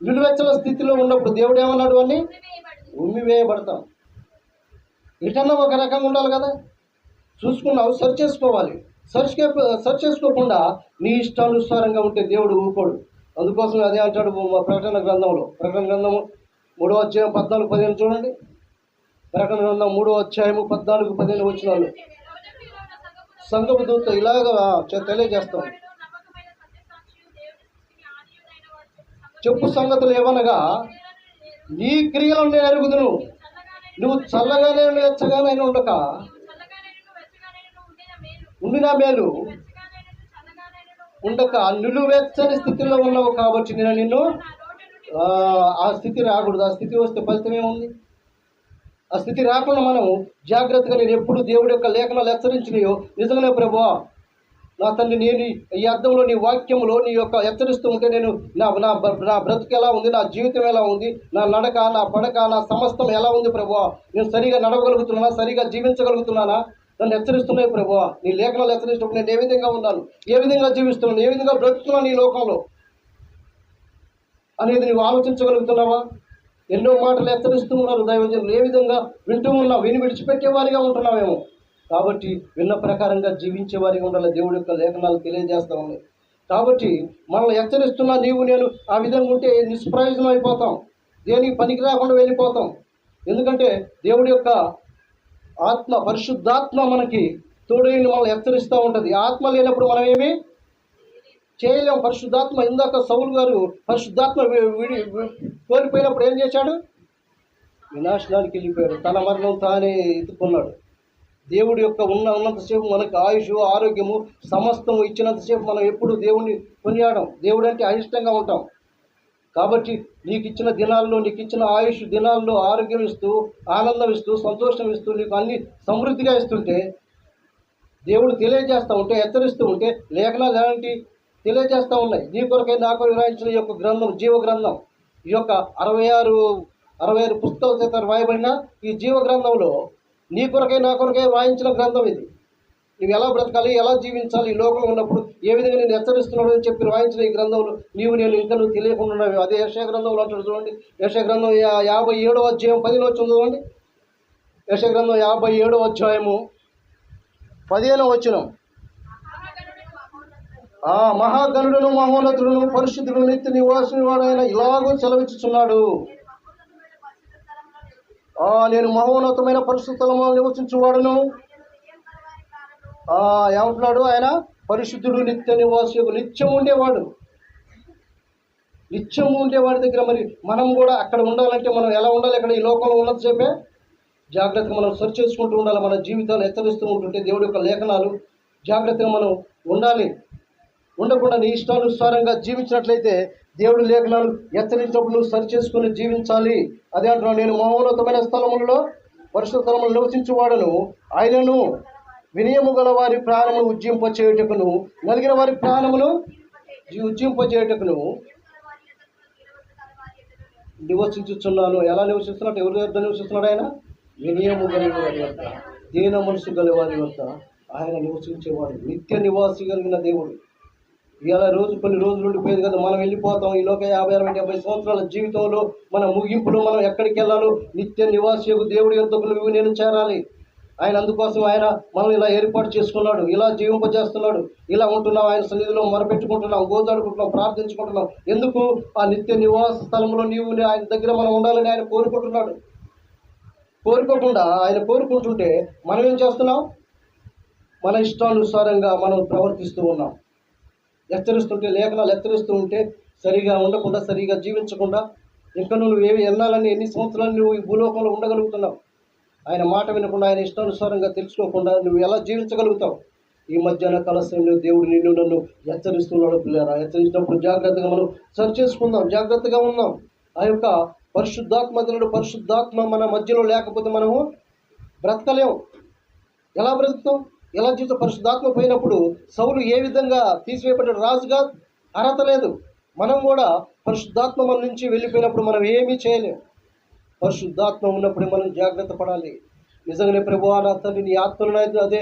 నిలువెచ్చని స్థితిలో ఉన్నప్పుడు దేవుడు ఏమన్నాడు అని ఉమ్మివేయబడతాం. ఇటన్నా ఒక రకంగా ఉండాలి కదా. చూసుకున్నావు, సర్చ్ చేసుకోవాలి. సర్చ్ చేసుకోకుండా నీ ఇష్టానుసారంగా ఉంటే దేవుడు ఊరుకోడు. అందుకోసం అదే అంటాడు ప్రకటన గ్రంథంలో, ప్రకటన గ్రంథము 3వ అధ్యాయం 14-15 చూడండి. ప్రకటన గ్రంథం 3వ అధ్యాయము 14-15 వచనాలు సంఘపు దూత ఇలాగా తెలియజేస్తాం. చెప్పు సంగతులు ఏమనగా, నీ క్రియలను నేను ఎరుగుదును, నువ్వు చల్లగానే వెచ్చగానే ఉండక ఉండినా మేలు ఉండక నిలువెచ్చని స్థితిలో ఉన్నావు కాబట్టి నేను నిన్ను ఆ స్థితి రాకూడదు. ఆ స్థితి వస్తే ఫలితం ఏముంది? ఆ స్థితి రాకుండా మనం జాగ్రత్తగా, నేను ఎప్పుడు దేవుడి యొక్క లేఖనాలు హెచ్చరించినాయో, నిజంగానే ప్రభువా నా తండ్రి, నేను ఈ అర్థంలో నీ వాక్యంలో నీ యొక్క హెచ్చరిస్తూ ఉంటే నేను నా బ్రతుకు ఎలా ఉంది, నా జీవితం ఎలా ఉంది, నా నడక, నా పడక, నా సమస్తం ఎలా ఉంది ప్రభువా, నేను సరిగా నడవగలుగుతున్నానా, సరిగా జీవించగలుగుతున్నానా? నన్ను హెచ్చరిస్తున్నాయి ప్రభువా. నీ లేఖనాలు హెచ్చరించినప్పుడు నేను ఏ విధంగా ఉన్నాను, ఏ విధంగా జీవిస్తున్నాను, ఏ విధంగా బ్రతుకుతున్నాను ఈ లోకంలో అనేది నువ్వు ఆలోచించగలుగుతున్నావా? ఎన్నో మాటలు హెచ్చరిస్తూ ఉన్నారు దైవజనులు, ఏ విధంగా వింటూ ఉన్నావు, విని విడిచిపెట్టేవారిగా ఉంటున్నావేమో. కాబట్టి విన్న ప్రకారంగా జీవించేవారిగా ఉండాలి. దేవుడి యొక్క లేఖనాలు తెలియజేస్తూ ఉన్నాయి. కాబట్టి మనల్ని హెచ్చరిస్తున్నా నీవు నేను ఆ విధంగా ఉంటే నిష్ప్రయోజనం అయిపోతాం, దేనికి పనికి రాకుండా వెళ్ళిపోతాం. ఎందుకంటే దేవుడి యొక్క ఆత్మ, పరిశుద్ధాత్మ మనకి తోడైన మనల్ని హెచ్చరిస్తూ ఉంటుంది. ఆత్మ లేనప్పుడు మనం ఏమి చేయలేము. పరిశుద్ధాత్మ, ఇందాక సౌలు గారు పరిశుద్ధాత్మ కోల్పోయినప్పుడు ఏం చేశాడు? వినాశనానికి వెళ్ళిపోయాడు. తన మరణం తానే ఎత్తుకున్నాడు. దేవుడి యొక్క ఉన్నంతసేపు మనకు ఆయుష్, ఆరోగ్యము సమస్తము ఇచ్చినంతసేపు మనం ఎప్పుడు దేవుణ్ణి కొనియాడం. దేవుడు అంటే అయిష్టంగా ఉంటాం. కాబట్టి నీకు ఇచ్చిన దినాల్లో, నీకు ఇచ్చిన ఆయుష్ దినాల్లో ఆరోగ్యం ఇస్తూ, ఆనందం ఇస్తూ, సంతోషం ఇస్తూ, నీకు అన్ని సమృద్ధిగా ఇస్తుంటే దేవుడు తెలియజేస్తూ ఉంటే, హెచ్చరిస్తూ ఉంటే లేఖనాలు ఎలాంటి తెలియజేస్తూ ఉన్నాయి. నీ కొరకై నా కొరకు రాయించిన ఈ యొక్క గ్రంథం, జీవ గ్రంథం, ఈ యొక్క 66 పుస్తకాల చేత రాయబడిన ఈ జీవ గ్రంథంలో నీ కొరకై నా కొరకై రాయించిన గ్రంథం ఇది. నువ్వు ఎలా బ్రతకాలి, ఎలా జీవించాలి, ఈ లోకంలో ఉన్నప్పుడు ఏ విధంగా నేను హెచ్చరిస్తున్నాడు అని చెప్పి రాయించిన ఈ గ్రంథంలో నువ్వు తెలియకుండా ఉన్నావు. అదే యెషయా గ్రంథంలో అంటాడు చూడండి. యెషయా గ్రంథం 57వ అధ్యాయం 10వ వచనం చూడండి. యెషయా గ్రంథం 57వ అధ్యాయము 15వ వచనం. మహాగణుడును మహోన్నతుడును పరిశుద్ధుడు నిత్య నివాసుని వాడైన ఇలాగూ సెలవిచ్చుచున్నాడు. నేను మహోన్నతమైన పరిశుద్ధ స్థలంలో నివసించువాడును. ఏమంటున్నాడు ఆయన? పరిశుద్ధుడు, నిత్య నివాసి, నిత్యం ఉండేవాడు. నిత్యం ఉండేవాడి దగ్గర మరి మనం కూడా అక్కడ ఉండాలంటే మనం ఎలా ఉండాలి? అక్కడ ఈ లోకంలో ఉన్నంతసేపే జాగ్రత్తగా మనం సర్చ్ చేసుకుంటూ ఉండాలి. మన జీవితాలు హెచ్చరిస్తూ ఉంటుంటే దేవుడి యొక్క లేఖనాలు జాగ్రత్తగా మనం ఉండాలి. ఉండకుండా నీ ఇష్టానుసారంగా జీవించినట్లయితే దేవుడి లేఖనాలు హెచ్చరించినప్పుడు నువ్వు సరి చేసుకుని జీవించాలి. అదే అంటున్నాను, నేను మహోన్నతమైన స్థలములలో పరిశుద్ధ స్థలములు నివసించువాడను. ఆయనను వినయము గల వారి ప్రాణమును ఉజ్జింపచేయుటకును, నలిగిన వారి ప్రాణమును ఉజ్జింపచేయుటకును నివసించుచున్నాను. ఎలా నివసిస్తున్నట్టు? ఎవరి వద్ద నివసిస్తున్నాడు ఆయన? వినయము కలిగిన వారి వద్ద, దీన మనసు గల వారి వద్ద ఆయన నివసించేవాడు. నిత్య నివాసి కలిగిన దేవుడు. ఇలా కొన్ని రోజులు ఉండిపోయేది కదా, మనం వెళ్ళిపోతాం. ఈ లోక 50, 60, 70 సంవత్సరాల జీవితంలో మన ముగింపులో మనం ఎక్కడికి వెళ్ళాలో నిత్య నివాసి దేవుడి యొద్దకు నువ్వు నేను చేరాలి. ఆయన అందుకోసం ఆయన మనం ఇలా ఏర్పాటు చేసుకున్నాడు, ఇలా జీవింపజేస్తున్నాడు. ఇలా ఉంటున్నాం, ఆయన సన్నిధిలో మొరపెట్టుకుంటున్నాం, గోదాడుకుంటున్నాం, ప్రార్థించుకుంటున్నాం. ఎందుకు? ఆ నిత్య నివాస స్థలంలో నీవు ఆయన దగ్గర మనం ఉండాలని ఆయన కోరుకుంటున్నాడు. కోరుకోకుండా ఆయన కోరుకుంటుంటే మనం ఏం చేస్తున్నాం? మన ఇష్టానుసారంగా మనం ప్రవర్తిస్తూ ఉన్నాం. హెచ్చరిస్తుంటే, లేఖనాలు హెచ్చరిస్తూ ఉంటే సరిగా ఉండకుండా, సరిగా జీవించకుండా ఇంకా నువ్వు ఎన్నాలని, ఎన్ని సంవత్సరాలు నువ్వు ఈ భూలోకంలో ఉండగలుగుతున్నావు? ఆయన మాట వినకుండా, ఆయన ఇష్టానుసారంగా తెలుసుకోకుండా నువ్వు ఎలా జీవించగలుగుతావు? ఈ మధ్యాహ్న కాల సమయంలో దేవుడు నిన్ను నన్ను హెచ్చరిస్తున్నాడు. పిల్లరా, హెచ్చరించినప్పుడు జాగ్రత్తగా మనం సరి చేసుకుందాం, జాగ్రత్తగా ఉందాం. ఆ యొక్క పరిశుద్ధాత్మ దేవుడు, పరిశుద్ధాత్మ మన మధ్యలో లేకపోతే మనము బ్రతకలేము. ఎలా బ్రతుకుతాం? ఎలా జీవితం? పరిశుద్ధాత్మ పోయినప్పుడు సౌలు ఏ విధంగా తీసివేయబడ్డాడు? రాజుగా అర్హత లేదు. మనం కూడా పరిశుద్ధాత్మ మన నుంచి వెళ్ళిపోయినప్పుడు మనం ఏమీ చేయలేము. పరిశుద్ధాత్మ ఉన్నప్పుడే మనం జాగ్రత్త పడాలి. నిజంగానే ప్రభువా నా తండ్రి, నీ ఆత్మలను అయితే అదే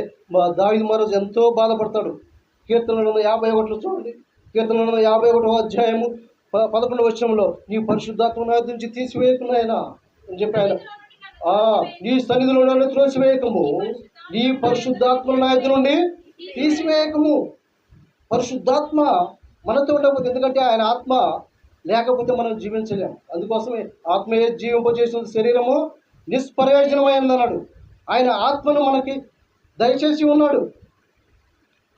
దావీదు మహారాజు ఎంతో బాధపడతాడు. కీర్తనలు 51 చూడండి. కీర్తనలు 51వ అధ్యాయము 11వ వచనంలో, నీ పరిశుద్ధాత్మ నా నుంచి తీసివేయకున్నాయనా అని చెప్పి ఆయన, నీ సన్నిధిలో నన్ను త్రోసివేయకము, నీ పరిశుద్ధాత్మ నా ఎదురు నుండి తీసివేయకము. పరిశుద్ధాత్మ మనతో ఉండకపోతే, ఎందుకంటే ఆయన ఆత్మ లేకపోతే మనం జీవించలేము. అందుకోసమే ఆత్మయే జీవింపజేసిన శరీరము నిష్ప్రయోజనమైంది అన్నాడు. ఆయన ఆత్మను మనకి దయచేసి ఉన్నాడు.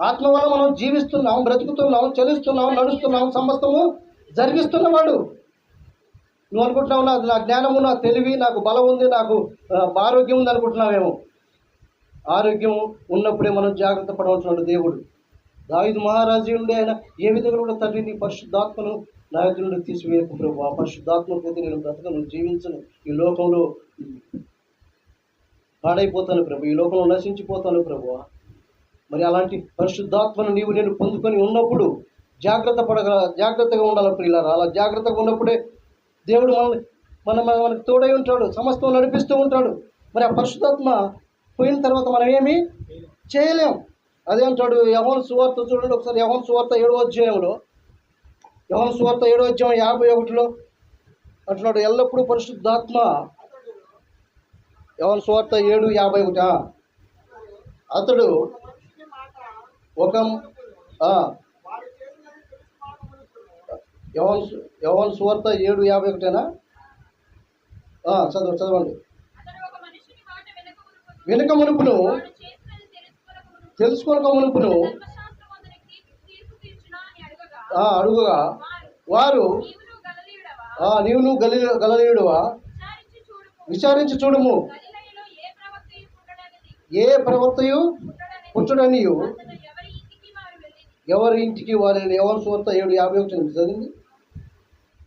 ఆత్మ వల్ల మనం జీవిస్తున్నాం, బ్రతుకుతున్నాం, చలిస్తున్నాం, నడుస్తున్నాం, సమస్తము జరిగిస్తున్నవాడు. నువ్వు అనుకుంటున్నావు నా జ్ఞానము, నా తెలివి, నాకు బలం ఉంది, నాకు ఆరోగ్యం ఉంది అనుకుంటున్నావేమో. ఆరోగ్యం ఉన్నప్పుడే మనం జాగ్రత్త పడవలసిన దేవుడు. దావీదు మహారాజు ఉండే ఆయన ఏ విధంగా కూడా, తండ్రి నీ పరిశుద్ధాత్మను నా ఎదురు నుండి తీసివేయకు ప్రభు. ఆ పరిశుద్ధాత్మ పోతే నేను బ్రతకను, జీవించను, ఈ లోకంలో పాడైపోతాను ప్రభు, ఈ లోకంలో నశించిపోతాను ప్రభు. మరి అలాంటి పరిశుద్ధాత్మను నీవు నేను పొందుకొని ఉన్నప్పుడు జాగ్రత్తగా ఉండాలి ప్రియులారా. అలా జాగ్రత్తగా ఉన్నప్పుడే దేవుడు మనకు తోడై ఉంటాడు, సమస్తం నడిపిస్తూ ఉంటాడు. మరి ఆ పరిశుద్ధాత్మ పోయిన తర్వాత మనం ఏమీ చేయలేం. అదే అంటాడు యోహాను సువార్త చూడండి ఒకసారి. యోహాను సువార్త 7వ అధ్యాయంలో, యోహాను సువార్త 7వ అధ్యాయం 51లో అంటున్నాడు, ఎల్లప్పుడూ పరిశుద్ధాత్మ. యోహాను సువార్త 7:51 అతడు ఒక యోహాను సువార్త 7:51 చదవండి. వెనుక మునుపును తెలుసుకోక మునుపును అడుగుగా వారు, నీవు గలిలయుడవా విచారించి చూడుము. ఏ ప్రవక్తయు పుట్టడనియు ఎవరి ఇంటికి వారి ఎవరి సొంత 7:51 చదివింది.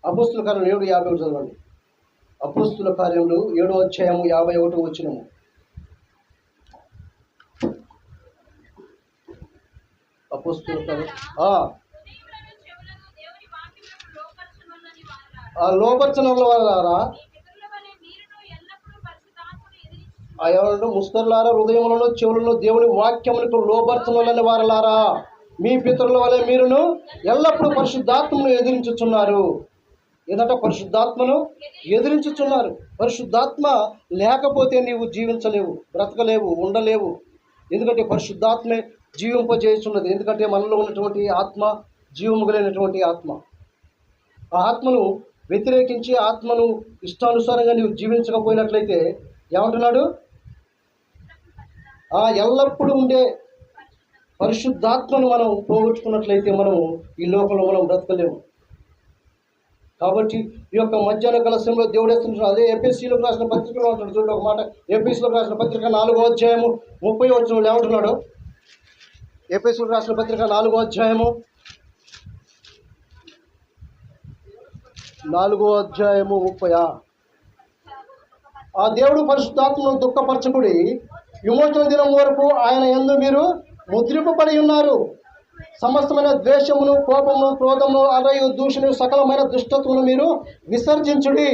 అపోస్తుల కార్యం 7:51 చదవండి. అపోస్తుల కార్యములు 7వ అధ్యాయము 51వ వచనము. అపోస్తుల కార్యం ఆ లోపర్చన వారా ఆ ఎవరు ముస్తరులారా హృదయములను చెవులను దేవుని వాక్యములకు లోపర్చనలని వారలారా మీ పితరుల వలె మీరును ఎల్లప్పుడూ పరిశుద్ధాత్మను ఎదిరించుచున్నారు. ఏదంటే పరిశుద్ధాత్మను ఎదిరించుచున్నారు. పరిశుద్ధాత్మ లేకపోతే నీవు జీవించలేవు, బ్రతకలేవు, ఉండలేవు. ఎందుకంటే పరిశుద్ధాత్మే జీవింపజేస్తున్నది. ఎందుకంటే మనలో ఉన్నటువంటి ఆత్మ జీవము కలిగినటువంటి ఆత్మ. ఆ ఆత్మను వ్యతిరేకించి ఆత్మను ఇష్టానుసారంగా నీవు జీవించకపోయినట్లయితే ఏమంటున్నాడు? ఎల్లప్పుడూ ఉండే పరిశుద్ధాత్మను మనం పోగొట్టుకున్నట్లయితే మనము ఈ లోకంలో మనం బ్రతకలేము. కాబట్టి ఈ యొక్క మధ్యాహ్న కలశంలో దేవుడు వేస్తున్నాడు. అదే ఎఫెసీయులకు రాసిన పత్రికలో అంటాడు. చూడండి ఒక మాట, ఎఫెసీయులకు రాసిన పత్రిక 4వ అధ్యాయము 30వ వచనంలో ఏమంటున్నాడు? ఎఫెసీయులకు రాసిన పత్రిక 4వ అధ్యాయము 30. ఆ దేవుడు పరిశుద్ధాత్మను దుఃఖపరచకుడి, విమోచన దినం వరకు ఆయన యందు మీరు ముద్రింపబడి ఉన్నారు. సమస్తమైన ద్వేషమును, కోపమును, క్రోధమును, అలయు, దూషణ, సకలమైన దుష్టత్వమును మీరు విసర్జించుడి.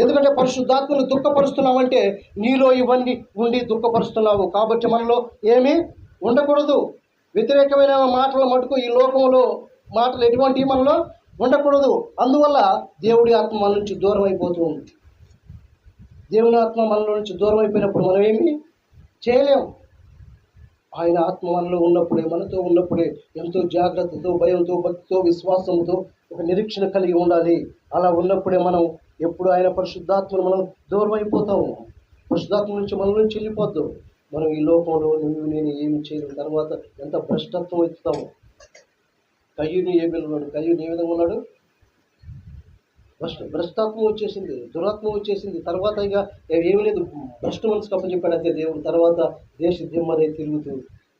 ఎందుకంటే పరిశుద్ధాత్మను దుఃఖపరుస్తున్నావంటే నీలో ఇవన్నీ ఉండి దుఃఖపరుస్తున్నావు. కాబట్టి మనలో ఏమీ ఉండకూడదు. వ్యతిరేకమైన మాటల మటుకు ఈ లోకంలో మాటలు ఎటువంటివి మనలో ఉండకూడదు. అందువల్ల దేవుడి ఆత్మ మన నుంచి దూరం అయిపోతూ ఉంది. దేవుని ఆత్మ మనలో నుంచి దూరం అయిపోయినప్పుడు మనం ఏమీ చేయలేం. ఆయన ఆత్మ మనలో ఉన్నప్పుడే, మనతో ఉన్నప్పుడే ఎంతో జాగ్రత్తతో, భయంతో, భక్తితో, విశ్వాసంతో ఒక నిరీక్షణ కలిగి ఉండాలి. అలా ఉన్నప్పుడే మనం ఎప్పుడు ఆయన పరిశుద్ధాత్మను మనం దూరం అయిపోతాము. పరిశుద్ధాత్మ నుంచి మన నుంచి వెళ్ళిపోద్దు. మనం ఈ లోకంలో నువ్వు నేను ఏమి చేయలేని తర్వాత ఎంత భ్రష్టత్వం ఎత్తుతాము. కయ్యూని ఉన్నాడు. కయ్యూని ఏ విధంగా ఉన్నాడు? భ్రష్టాత్మ వచ్చేసింది, దురాత్మ వచ్చేసింది. తర్వాత ఇక ఏమీ లేదు, భ్రష్ట మనసుకు అప్పచెప్పాడు అంతే దేవుడు. తర్వాత దేశ దిమ్మరై తిరుగుతూ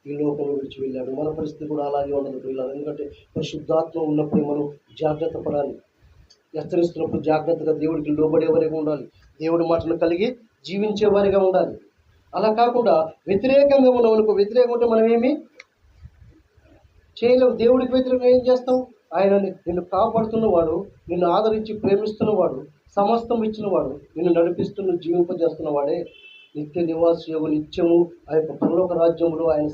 ఈ లోకంలో విడిచి వెళ్ళాడు. మన పరిస్థితి కూడా అలాగే ఉండదు పిల్లలు. ఎందుకంటే పరిశుద్ధాత్మ ఉన్నప్పుడు మనం జాగ్రత్త పడాలి. హెచ్చరిస్తున్నప్పుడు జాగ్రత్తగా దేవుడికి లోబడేవారిగా ఉండాలి. దేవుడి మాటలు కలిగి జీవించేవారిగా ఉండాలి. అలా కాకుండా వ్యతిరేకంగా ఉన్నవాళ్ళకు వ్యతిరేకంగా ఉంటే మనం ఏమి చేయలేవు. దేవుడికి వ్యతిరేకంగా ఏం చేస్తాం? ఆయన నిన్ను కాపాడుతున్నవాడు, నిన్ను ఆదరించి ప్రేమిస్తున్నవాడు, సమస్తం ఇచ్చినవాడు, నిన్ను నడిపిస్తున్న జీవింపజేస్తున్నవాడే నిత్య నివాసయోగు నిత్యము ఆ యొక్క పరలోక రాజ్యములో ఆయన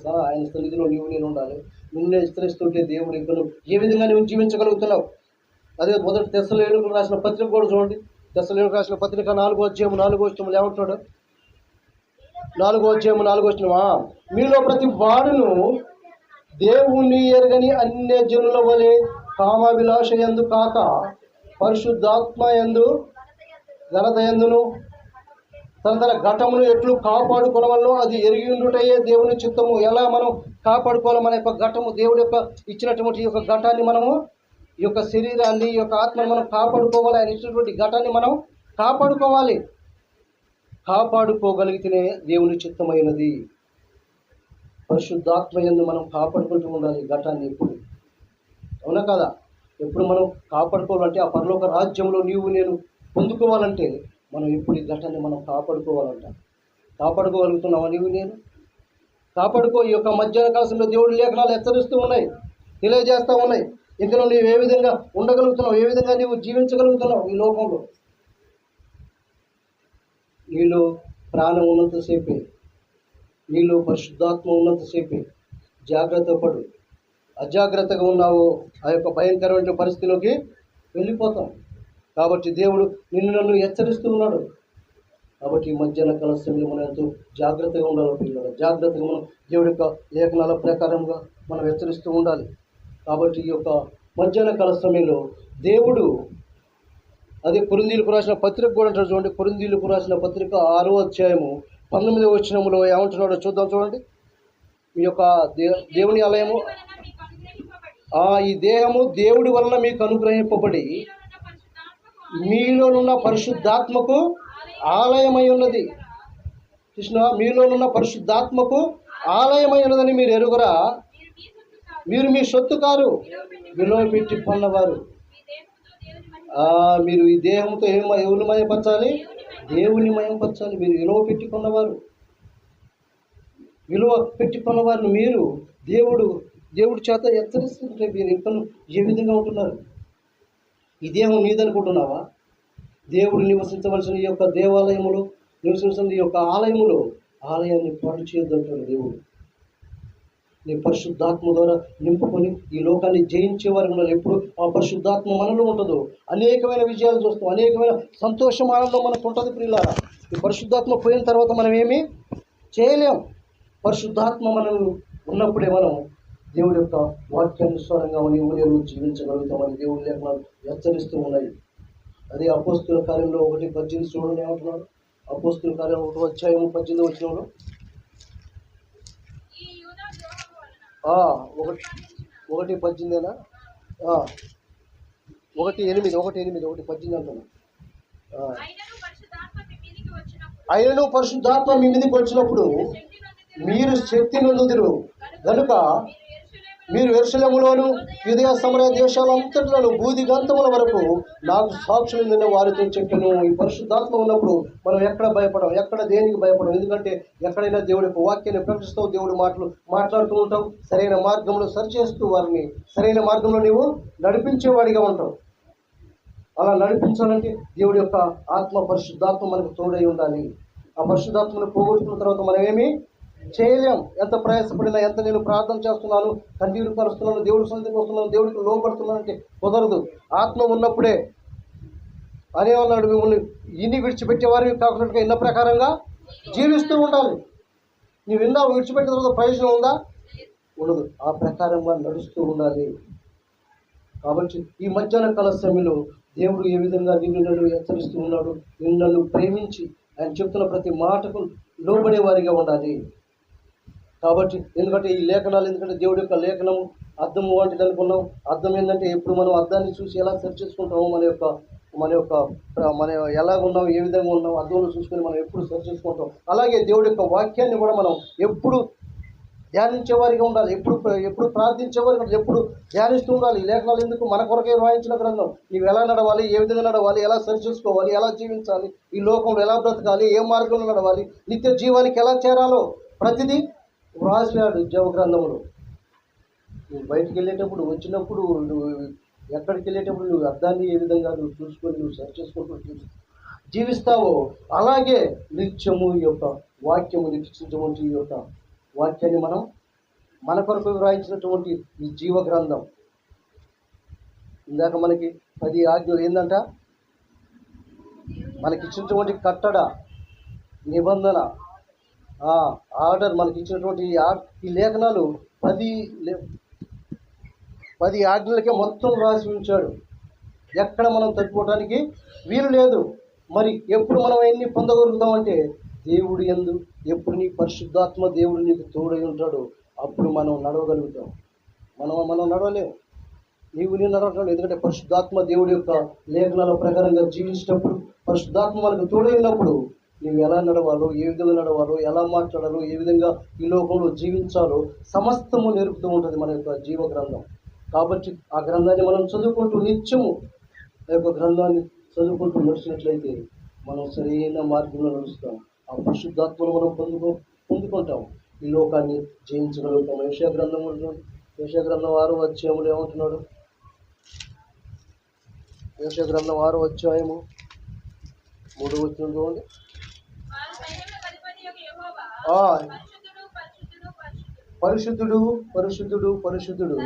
సన్నిధిలో నీవు నేను ఉండాలి. నిన్నే విస్తరిస్తుంటే దేవుడు ఇంకా ఏ విధంగా నువ్వు జీవించగలుగుతున్నావు? అదే మొదటి తెస్సలోనికీయులకు రాసిన పత్రిక కూడా చూడండి. తెస్సలోనికీయులకు రాసిన పత్రిక 4వ అధ్యాయం 4వ వచనంలో ఏమంటున్నాడు? 4వ అధ్యాయం 4వ వచనం, మీలో ప్రతి వాడును దేవుణ్ణి ఎరగని అన్య జనుల వలె కామాభిలాష యందు కాక పరిశుద్ధాత్మ యందు ఘనత యందును తన ఘటమును ఎట్లు కాపాడుకోవడంలో అది ఎరిగి ఉండుటయే దేవుని చిత్తము. ఎలా మనం కాపాడుకోవాలి? మన యొక్క ఘటము, దేవుడి యొక్క ఇచ్చినటువంటి ఈ యొక్క ఘటాన్ని మనము, ఈ యొక్క శరీరాన్ని, ఈ యొక్క ఆత్మను మనం కాపాడుకోవాలి. ఆయన ఇచ్చినటువంటి ఘటాన్ని మనం కాపాడుకోవాలి. కాపాడుకోగలిగితేనే దేవుని చిత్తమైనది. పరిశుద్ధాత్మ యందు మనం కాపాడుకుంటూ ఉండాలి ఘటాన్ని ఎప్పుడు. అవునా కదా? ఎప్పుడు మనం కాపాడుకోవాలంటే ఆ పరలోక రాజ్యంలో నీవు నేను పొందుకోవాలంటే మనం ఎప్పుడు ఈ ఘటాన్ని మనం కాపాడుకోవాలంట. కాపాడుకోగలుగుతున్నావా నీవు నేను? కాపాడుకో. ఈ యొక్క మధ్యాహ్న కాలంలో దేవుడి లేఖనాలు హెచ్చరిస్తూ ఉన్నాయి, తెలియజేస్తూ ఉన్నాయి. ఇందులో నీవు ఏ విధంగా ఉండగలుగుతున్నావు, ఏ విధంగా నీవు జీవించగలుగుతున్నావు ఈ లోకంలో. నీలో ప్రాణం ఉన్నంతసేపే, నీలో పరిశుద్ధాత్మ ఉన్నంతసేపే జాగ్రత్త పడు. అజాగ్రత్తగా ఉన్నావు ఆ యొక్క భయంకరమైన పరిస్థితిలోకి వెళ్ళిపోతాం. కాబట్టి దేవుడు నిన్ను నన్ను హెచ్చరిస్తూ ఉన్నాడు. కాబట్టి ఈ మధ్యాహ్న కాల సమయంలో మనం ఎంతో జాగ్రత్తగా ఉండాలి పిల్లలు. జాగ్రత్తగా మనం దేవుడి యొక్క లేఖనాల ప్రకారంగా మనం హెచ్చరిస్తూ ఉండాలి. కాబట్టి ఈ యొక్క మధ్యాహ్న కాల సమయంలో దేవుడు అదే కొరింథీయులకు రాసిన పత్రిక కూడా అంటారు చూడండి. కొరింథీయులకు రాసిన పత్రిక 6వ అధ్యాయము 19వ వచనంలో ఏమంటున్నాడో చూద్దాం. చూడండి, మీ యొక్క దేవుని ఆలయము, ఈ దేహము దేవుడి వలన మీకు అనుగ్రహింపబడి మీలోనున్న పరిశుద్ధాత్మకు ఆలయమై ఉన్నది. కృష్ణ మీలోనున్న పరిశుద్ధాత్మకు ఆలయమై ఉన్నదని మీరు ఎరుగురా. మీరు మీ సొత్తు కారు, విలువ పెట్టి కొన్నవారు. మీరు ఈ దేహంతో ఎవరిని మయపరచాలి? దేవుని మయపరచాలి. మీరు విలువ పెట్టి కొన్నవారు, విలువ పెట్టి కొన్నవారిని మీరు దేవుడి చేత హెచ్చరిస్తుంటే మీరు ఇంకా ఏ విధంగా ఉంటున్నారు? ఈ దేహం నీదనుకుంటున్నావా? దేవుడు నివసించవలసిన ఈ యొక్క దేవాలయములో, నివసించిన ఈ యొక్క ఆలయాన్ని పాడు చేయొద్దంటాడు దేవుడు. నీ పరిశుద్ధాత్మ ద్వారా నింపుకొని ఈ లోకాన్ని జయించే వారు ఉన్నారు. ఎప్పుడు ఆ పరిశుద్ధాత్మ మనలో ఉంటుందో అనేకమైన విజయాలు చూస్తాం, అనేకమైన సంతోషం, ఆనందం మనకు ఉంటుంది. ప్రియులారా, ఈ పరిశుద్ధాత్మ పోయిన తర్వాత మనం ఏమీ చేయలేం. పరిశుద్ధాత్మ మనం ఉన్నప్పుడే మనం దేవుడి యొక్క వాక్యానుసారంగా మన ఊరేళ్ళు జీవించగలుగుతామని దేవుడి లేఖనాలు హెచ్చరిస్తూ ఉన్నాయి. అదే అపోస్తుల కార్యంలో 1:18 చూడండి ఏమంటున్నాడు. అపోస్తుల కార్యం 1:18 వచ్చినప్పుడు 1:18 1:18 అంటున్నాడు. ఆయనను పరిశుద్ధాత్మ మీ మీదికి వచ్చినప్పుడు మీరు శక్తి నొందుదురు గనుక మీరు యెరూషలేములోను యూదయ సమరయ దేశాలంతటిలోను బూది గంతముల వరకు నాకు సాక్షులు నిన్న వారితో చెప్పాను. ఈ పరిశుద్ధాత్మ ఉన్నప్పుడు మనం ఎక్కడ భయపడం, ఎక్కడ దేనికి భయపడం. ఎందుకంటే ఎక్కడైనా దేవుడి యొక్క వాక్యాన్ని ప్రకటిస్తావు, దేవుడి మాట్లాడుతూ ఉంటావు, సరైన మార్గంలో సరిచేస్తూ వారిని సరైన మార్గంలో నీవు నడిపించేవాడిగా ఉంటావు. అలా నడిపించాలంటే దేవుడి యొక్క ఆత్మ పరిశుద్ధాత్మ మనకు తోడై ఉండాలి. ఆ పరిశుద్ధాత్మను పోగొట్టుకున్న తర్వాత మనం ఏమీ చేయలేం. ఎంత ప్రయాసపడినా, ఎంత నేను ప్రార్థన చేస్తున్నాను, కన్నీరు పరుస్తున్నాను, దేవుడి సన్నిధికి వస్తున్నాను, దేవుడికి లోపడుతున్నాను అంటే కుదరదు. ఆత్మ ఉన్నప్పుడే అనేవన్నాడు, మిమ్మల్ని ఇన్ని విడిచిపెట్టేవారు కాకుండా ఇన్న ప్రకారంగా జీవిస్తూ ఉండాలి. నువ్వు విన్నావు, విడిచిపెట్టిన తర్వాత ప్రయోజనం ఉందా? ఉండదు. ఆ ప్రకారంగా నడుస్తూ ఉండాలి. కాబట్టి ఈ మధ్యాహ్న కాల సమయంలో దేవుడు ఏ విధంగా నన్ను హెచ్చరిస్తూ ఉన్నాడు, నన్ను ప్రేమించి ఆయన చెప్తున్న ప్రతి మాటకు లోబడే వారిగా ఉండాలి. కాబట్టి ఎందుకంటే ఈ లేఖనాలు, ఎందుకంటే దేవుడి యొక్క లేఖనం అద్దము వంటిది అనుకున్నాం. అద్దం ఏంటంటే ఎప్పుడు మనం అద్దాన్ని చూసి ఎలా సెర్చ్ చేసుకుంటామో మన ఎలాగున్నాం, ఏ విధంగా ఉన్నాం, అద్దంలో చూసుకొని మనం ఎప్పుడు సెర్చ్ చేసుకుంటాం. అలాగే దేవుడి యొక్క వాక్యాన్ని కూడా మనం ఎప్పుడు ధ్యానించేవారిగా ఉండాలి, ఎప్పుడు ప్రార్థించేవారిగా ఉండాలి, ఎప్పుడు ధ్యానిస్తూ ఉండాలి. ఈ లేఖనాలు ఎందుకు? మన కొరకే రాయించిన గ్రంథం. నీవు ఎలా నడవాలి, ఏ విధంగా నడవాలి, ఎలా సరి చేసుకోవాలి, ఎలా జీవించాలి, ఈ లోకంలో ఎలా బ్రతకాలి, ఏ మార్గంలో నడవాలి, నిత్య జీవానికి ఎలా చేరాలో ప్రతిదీ రాశాడు జీవ గ్రంథంలో. నువ్వు బయటికి వెళ్ళేటప్పుడు, వచ్చినప్పుడు, నువ్వు ఎక్కడికి వెళ్ళేటప్పుడు నువ్వు అర్థాన్ని ఏ విధంగా నువ్వు చూసుకొని నువ్వు సరి చేసుకుంటూ జీవిస్తావో అలాగే నిత్యము ఈ యొక్క వాక్యము నిరీక్షించటువంటి ఈ యొక్క వాక్యాన్ని మనం మన కొరకు వ్రాయించినటువంటి ఈ జీవ గ్రంథం. ఇందాక మనకి 10 ఆజ్ఞలు ఏందంట? మనకి ఇచ్చినటువంటి కట్టడ, నిబంధన, ఆర్డర్, మనకి ఇచ్చినటువంటి ఈ లేఖనాలు 10 ఆజ్ఞలకే మొత్తం రాసి ఉంచాడు. ఎక్కడ మనం తప్పిపోవడానికి వీలు లేదు. మరి ఎప్పుడు మనం ఎన్ని పొందగలుగుతామంటే దేవుడు యందు ఎప్పుడు నీ పరిశుద్ధాత్మ దేవుడు నీకు తోడై ఉంటాడు, అప్పుడు మనం నడవగలుగుతాం. మనం నడవలేము. నేను నడవట్లేదు. ఎందుకంటే పరిశుద్ధాత్మ దేవుడి యొక్క లేఖనాల ప్రకారంగా జీవించినప్పుడు, పరిశుద్ధాత్మ మనకు తోడై ఉన్నప్పుడు నువ్వు ఎలా నడవాలో, ఏ విధంగా నడవాలో, ఎలా మాట్లాడాలో, ఏ విధంగా ఈ లోకంలో జీవించాలో సమస్తము నేర్పుతూ ఉంటుంది మన యొక్క జీవ గ్రంథం. కాబట్టి ఆ గ్రంథాన్ని మనం చదువుకుంటూ నిత్యము ఆ యొక్క గ్రంథాన్ని చదువుకుంటూ నడిచినట్లయితే మనం సరైన మార్గంలో నడుస్తాం. ఆ పరిశుద్ధాత్మను మనం పొందుకుంటాం, ఈ లోకాన్ని జయించగలుగుతాం. యెషయా గ్రంథం 6వ అధ్యాయంలో ఏమంటున్నాడు? యెషయా గ్రంథం 6వ అధ్యాయము 3వ వచనం చూడండి. పరిశుద్ధుడు పరిశుద్ధుడు పరిశుద్ధుడు,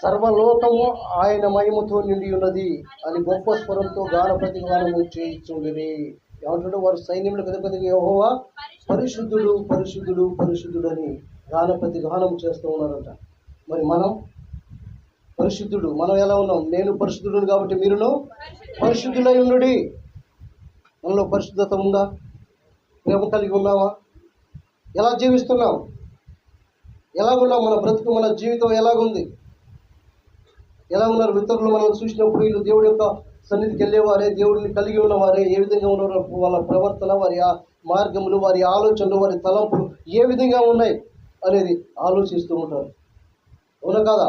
సర్వలోకము ఆయన మహిమతో నిండి ఉన్నది అని గొప్ప స్వరంతో గాన ప్రతిగానము చేయించుండిరి. ఏమంటాడు? వారు సైన్యములకు అధిపతిగా యెహోవా పరిశుద్ధుడు పరిశుద్ధుడు పరిశుద్ధుడు అని గాన ప్రతిగానం చేస్తూ ఉన్నారంట. మరి మనం పరిశుద్ధుడు, మనం ఎలా ఉన్నాం? నేను పరిశుద్ధుడు కాబట్టి మీరును పరిశుద్ధులై ఉండుడి. మనలో పరిశుద్ధత ఉందా? ప్రేమ కలిగి ఉన్నావా? ఎలా జీవిస్తున్నాం? ఎలాగున్నాం? మన బ్రతుకు, మన జీవితం ఎలాగుంది? ఎలా ఉన్నారు? ఇతరులు మనం చూసినప్పుడు వీళ్ళు దేవుడి యొక్క సన్నిధికి వెళ్ళేవారే, దేవుడిని కలిగి ఉన్నవారే ఏ విధంగా ఉన్నారో వాళ్ళ ప్రవర్తన, వారి మార్గములు, వారి ఆలోచనలు, వారి తలంపులు ఏ విధంగా ఉన్నాయి అనేది ఆలోచిస్తూ ఉంటారు. అవునా కాదా?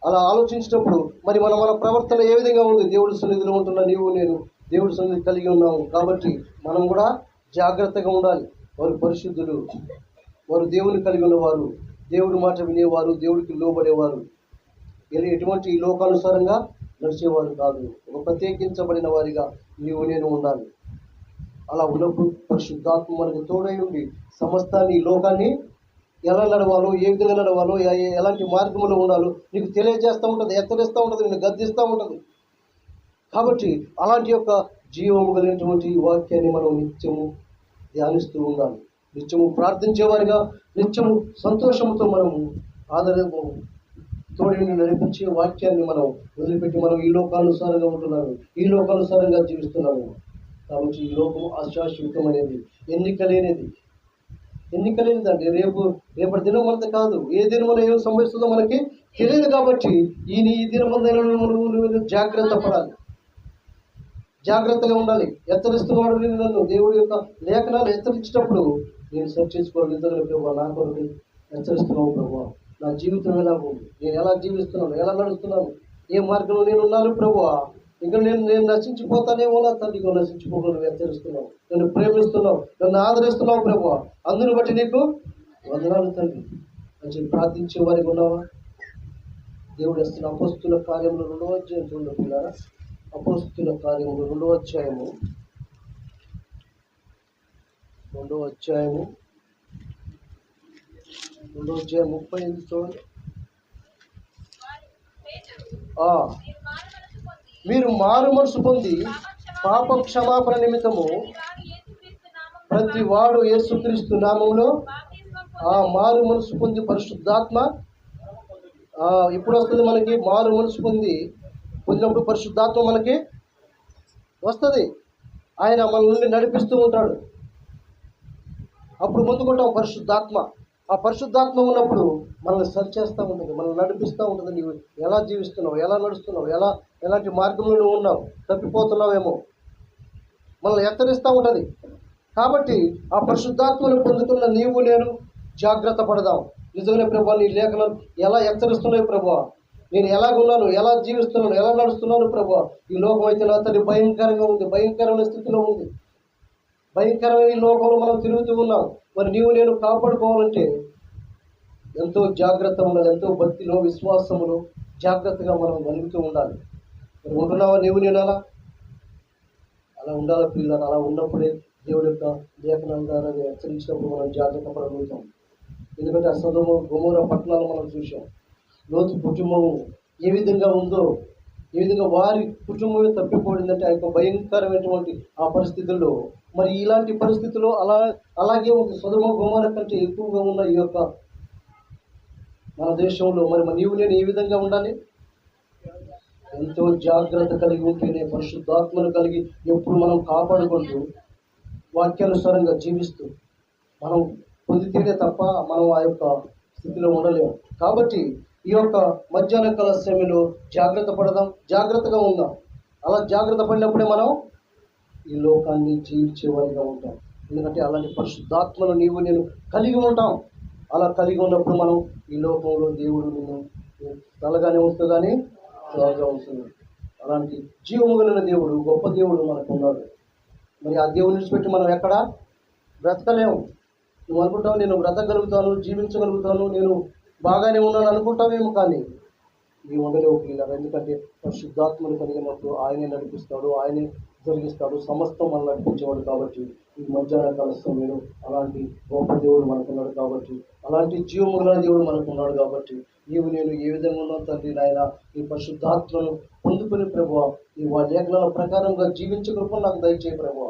అలా ఆలోచించినప్పుడు మరి మన ప్రవర్తన ఏ విధంగా ఉంది? దేవుడి సన్నిధిలో ఉంటున్న నీవు నేను దేవుడి సన్నిధి కలిగి ఉన్నాము కాబట్టి మనం కూడా జాగ్రత్తగా ఉండాలి. వారు పరిశుద్ధులు, వారు దేవుని కలిగి ఉన్నవారు, దేవుడి మాట వినేవారు, దేవుడికి లోబడేవారు, ఎటువంటి లోకానుసారంగా నడిచేవారు కాదు. ఒక ప్రత్యేకించబడిన వారిగా నీవు నేను ఉండాలి. అలా ఉన్నప్పుడు పరిశుద్ధాత్మ మనకు తోడై ఉండి సమస్తాన్ని, ఈ లోకాన్ని ఎలా నడవాలో, ఏ విధంగా నడవాలో, ఎలాంటి మార్గంలో ఉండాలో నీకు తెలియజేస్తూ ఉంటుంది, హెచ్చరిస్తూ ఉంటుంది, నిన్ను గద్దిస్తూ ఉంటుంది. కాబట్టి అలాంటి యొక్క జీవము కలిగినటువంటి వాక్యాన్ని మనం నిత్యము ధ్యానిస్తూ ఉండాలి. నిత్యము ప్రార్థించేవారిగా, నిత్యము సంతోషంతో మనము ఆదరము తోడిని నడిపించే వాక్యాన్ని మనం వదిలిపెట్టి మనం ఈ లోకానుసారంగా ఉంటున్నాము, ఈ లోకానుసారంగా జీవిస్తున్నాము. కాబట్టి ఈ లోకం అశాశ్వతమైనది, ఎన్నికలేనిదండి. రేపటి దినం అంతా కాదు, ఏ దినమున ఏం సంభవిస్తుందో మనకి తెలియదు. కాబట్టి ఈ దినమంతా జాగ్రత్త పడాలి, జాగ్రత్తగా ఉండాలి. హెచ్చరిస్తున్నవాడు నన్ను దేవుడి యొక్క లేఖనాలు హెచ్చరించినప్పుడు నేను సెర్చ్ చేసుకోవాలి. నిజంగా ప్రభావ నా కొరకు హెచ్చరిస్తున్నావు ప్రభావ, నా జీవితం ఎలా ఉంది, నేను ఎలా జీవిస్తున్నాను, ఎలా నడుస్తున్నాను, ఏ మార్గంలో నేను ఉన్నాను ప్రభావ. ఇంకా నేను నశించిపోతానేమో, నా తండ్రిగా నశించిపోకుండా హెచ్చరిస్తున్నావు, నన్ను ప్రేమిస్తున్నావు, నన్ను ఆదరిస్తున్నావు ప్రభావ. అందుని బట్టి నీకు వందనాలు తండ్రి అని చెప్పి ప్రార్థించే వారికి ఉన్నావా? దేవుడు ఇస్తున్న అపోస్తుల కార్యంలో 2వ అధ్యాయం చూడండి పిల్లరా. అపోస్తుల కార్యములు 2వ అధ్యాయము 35 చూడండి. మీరు మారు మనసు పొంది పాప క్షమాపణ నిమిత్తము ప్రతి వాడు యేసుక్రీస్తు నామములో మారు మనసు పొంది పరిశుద్ధాత్మ ఇప్పుడు వస్తుంది మనకి. మారు మనసు పొందినప్పుడు పరిశుద్ధాత్మ మనకి వస్తుంది. ఆయన మన నుండి నడిపిస్తూ ఉంటాడు. అప్పుడు పొందుకుంటాం పరిశుద్ధాత్మ. ఆ పరిశుద్ధాత్మ ఉన్నప్పుడు మనల్ని సరి చేస్తూ ఉంటుంది, మనల్ని నడిపిస్తూ ఉంటుంది. నీవు ఎలా జీవిస్తున్నావు, ఎలా నడుస్తున్నావు, ఎలాంటి మార్గంలో నువ్వు ఉన్నావు, తప్పిపోతున్నావేమో మనల్ని హెచ్చరిస్తూ ఉంటుంది. కాబట్టి ఆ పరిశుద్ధాత్మను పొందుతున్న నీవు నేను జాగ్రత్త పడదాం. నిజంగానే ప్రభా నీ లేఖనం ఎలా హెచ్చరిస్తున్నాయి ప్రభా, నేను ఎలాగున్నాను, ఎలా జీవిస్తున్నాను, ఎలా నడుస్తున్నాను ప్రభా. ఈ లోకం అయితే నా తండ్రి భయంకరంగా ఉంది, భయంకరమైన స్థితిలో ఉంది, భయంకరమైన ఈ లోకంలో మనం తిరుగుతూ ఉన్నాం. మరి నీవు నేను కాపాడుకోవాలంటే ఎంతో జాగ్రత్త ఉండాలి, ఎంతో భక్తిలో, విశ్వాసములో జాగ్రత్తగా మనం మలుగుతూ ఉండాలి. మరి ఉంటున్నావా నీవు నేను అలా ఉండాలి పిల్లలు. అలా ఉన్నప్పుడే దేవుడి యొక్క లేఖనం ద్వారా హెచ్చరించినప్పుడు మనం జాగ్రత్త పడగలుగుతాం. ఎందుకంటే ఆ సొదొమ గొమొర్రా పట్టణాలు మనం చూసాం. లోతు కుటుంబం ఏ విధంగా ఉందో, ఏ విధంగా వారి కుటుంబమే తప్పిపోయిందంటే ఆ యొక్క భయంకరమైనటువంటి ఆ పరిస్థితుల్లో మరి ఇలాంటి పరిస్థితుల్లో అలాగే ఉంది. సొదొమ గొమొర్రా కంటే ఎక్కువగా ఉన్న ఈ యొక్క మన దేశంలో మరి నీవు నేను ఏ విధంగా ఉండాలి? ఎంతో జాగ్రత్త కలిగి ఉంటేనే, పరిశుద్ధాత్మను కలిగి ఎప్పుడు మనం కాపాడుకుంటూ వాక్యానుసారంగా జీవిస్తూ మనం పొందితేనే తప్ప మనం ఆ యొక్క స్థితిలో ఉండలేము. కాబట్టి ఈ యొక్క మధ్యాహ్న కాల సమయంలో జాగ్రత్త పడదాం, జాగ్రత్తగా ఉందాం. అలా జాగ్రత్త పడినప్పుడే మనం ఈ లోకాన్ని జీవించేవారిగా ఉంటాం. ఎందుకంటే అలాంటి పరిశుద్ధాత్మను నీవు నేను కలిగి ఉంటాం. అలా కలిగి ఉన్నప్పుడు మనం ఈ లోకంలో దేవుడు నిన్ను తలగానే ఉంటుంది, కానీ త్వరగా ఉంటుంది. అలాంటి జీవము కలిగిన దేవుడు, గొప్ప దేవుడు మనకు ఉన్నాడు. మరి ఆ దేవుని విడిచిపెట్టి మనం ఎక్కడ బ్రతకలేము. నువ్వు అనుకుంటావు నేను బ్రతకగలుగుతాను, జీవించగలుగుతాను, నేను బాగానే ఉన్నాను అనుకుంటావేమో, కానీ నీ ఉండలేవు పిల్లలు. ఎందుకంటే పరిశుద్ధాత్మను కలిగినప్పుడు ఆయనే నడిపిస్తాడు, ఆయనే జరిగిస్తాడు, సమస్తం మనం నడిపించేవాడు. కాబట్టి ఈ మధ్యాహ్న కాల సమయంలో అలాంటి గొప్ప దేవుడు మనకున్నాడు. కాబట్టి అలాంటి జీవముల దేవుడు మనకున్నాడు. కాబట్టి నీవు నేను ఏ విధంగా ఉన్నావు తండ్రి నాయన, ఈ పరిశుద్ధాత్మను పొందుకుని ప్రభువ ఈ లేఖనాల ప్రకారంగా జీవించగలుపు నాకు దయచేయ ప్రభువ.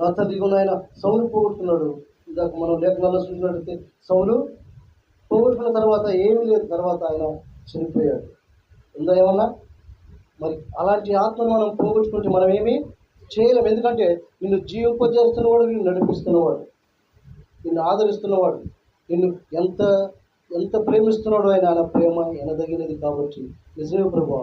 నా తండ్రి ఆయన సౌలు పోగొట్టుకున్నాడు. ఇందాక మనం లేఖనాల్లో చూసినట్లయితే సౌలు పోగొట్టుకున్న తర్వాత ఏమీ లేదు, తర్వాత ఆయన చనిపోయాడు. ఉందా ఏమన్నా? మరి అలాంటి ఆత్మను మనం పోగొట్టుకుంటే మనం ఏమీ చేయలేము. ఎందుకంటే నిన్ను జీవింపజేస్తున్నవాడు, నిన్ను నడిపిస్తున్నవాడు, నిన్ను ఆదరిస్తున్నవాడు, నిన్ను ఎంత ప్రేమిస్తున్నాడు ఆయన ప్రేమ ఎనదగినది. కాబట్టి నిజమే ప్రభువా,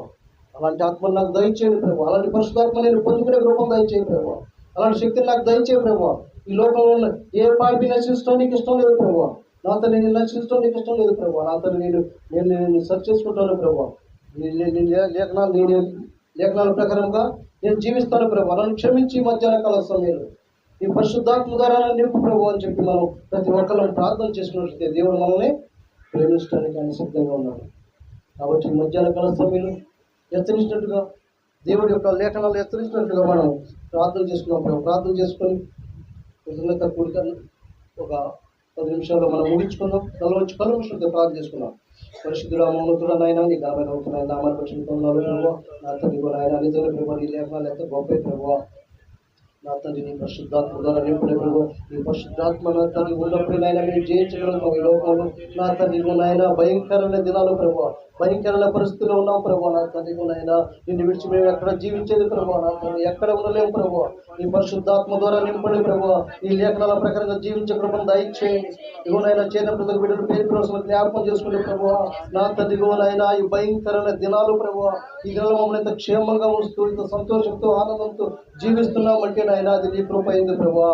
అలాంటి ఆత్మను నాకు దయచేయండి ప్రభు. అలాంటి పరిశుద్ధాత్మ నేను పొందుకునే రూపం దయచేయండి ప్రభు. అలాంటి శక్తిని నాకు దయచేయండి ప్రభు. ఈ లోకంలో ఉన్న ఏ పాపి నశించడం నీకు ఇష్టం లేదు ప్రభు. నా తను నేను నశించడం నీకు ఇష్టం లేదు ప్రభు. నా తను నేను సెర్చ్ చేసుకుంటాను ప్రభు. లేఖనాల ప్రకారంగా నేను జీవిస్తాను ప్రభు. నన్ను క్షమించి మధ్యాహ్న కాల సమయంలో ఈ పరిశుద్ధాత్మ ద్వారా నింపు ప్రభు అని చెప్పి మనం ప్రతి ఒక్కరిని ప్రార్థన చేసుకున్నట్లయితే దేవుడు మనల్ని ప్రేమించడానికి ఆయన సిద్ధంగా ఉన్నాడు. కాబట్టి ఈ మధ్యాహ్న కాల సమయంలో హెచ్చరించినట్టుగా దేవుడి యొక్క లేఖనాలు హెచ్చరించినట్టుగా మనం ప్రార్థన చేసుకున్నాం ప్రభు. ప్రార్థన చేసుకొని కృతజ్ఞత కూడిక ఒక 10 నిమిషాల్లో మనం ముగించుకుందాం. వచ్చి కళ్ళు మూసుకుంటే ప్రార్థన చేసుకున్నాం. పరిశుద్ధుడా మౌనతుడా నాయన నీ ఘనమైన అవుతున్నాయి నామాన్ని పరిశుద్ధంలో ప్రభావ నా తండ్రి నాయన నిజంగా ప్రభావ ఈ లేఖనాలు ఎంత గొప్ప ప్రభావ నా తండ్రి నీ పరిశుద్ధాత్మ ద్వారా నింపుడే ప్రభావ నీ పరిశుద్ధాత్మ నా తండ్రి ఉన్నప్పుడు నాయన మేము జయించగలుగుతాం ఈ లోకంలో. నా తండ్రి నాయన భయంకరమైన దినాలు ప్రభావ, భయంకరమైన పరిస్థితుల్లో ఉన్నాం ప్రభావ. నా తండ్రి నాయన నిన్ను విడిచి మేము ఎక్కడ జీవించేది ప్రభావ. నా తండ్రి ఎక్కడ ఉండలేము ప్రభావ. నీ పరిశుద్ధాత్మ ద్వారా నింపండి ప్రభావ. ఈ లేఖనాల ప్రకారంగా జీవించే కృపను దయచేయండి. ఇగోనైనా చేరిన ప్రతి బిడ్డలు పేరు కోసం జ్ఞాపకం చేసుకునే ప్రభావ. నా తండ్రి ఇగోనైనా ఈ భయంకరమైన దినాలు ప్రభావ, ఈ దినాలు మమ్మల్ని ఇంత క్షేమంగా ఉంచుతూ ఇంత సంతోషంతో ఆనందంతో జీవిస్తున్నామంటే నాయన అది నీ కృప అయింది ప్రభావ.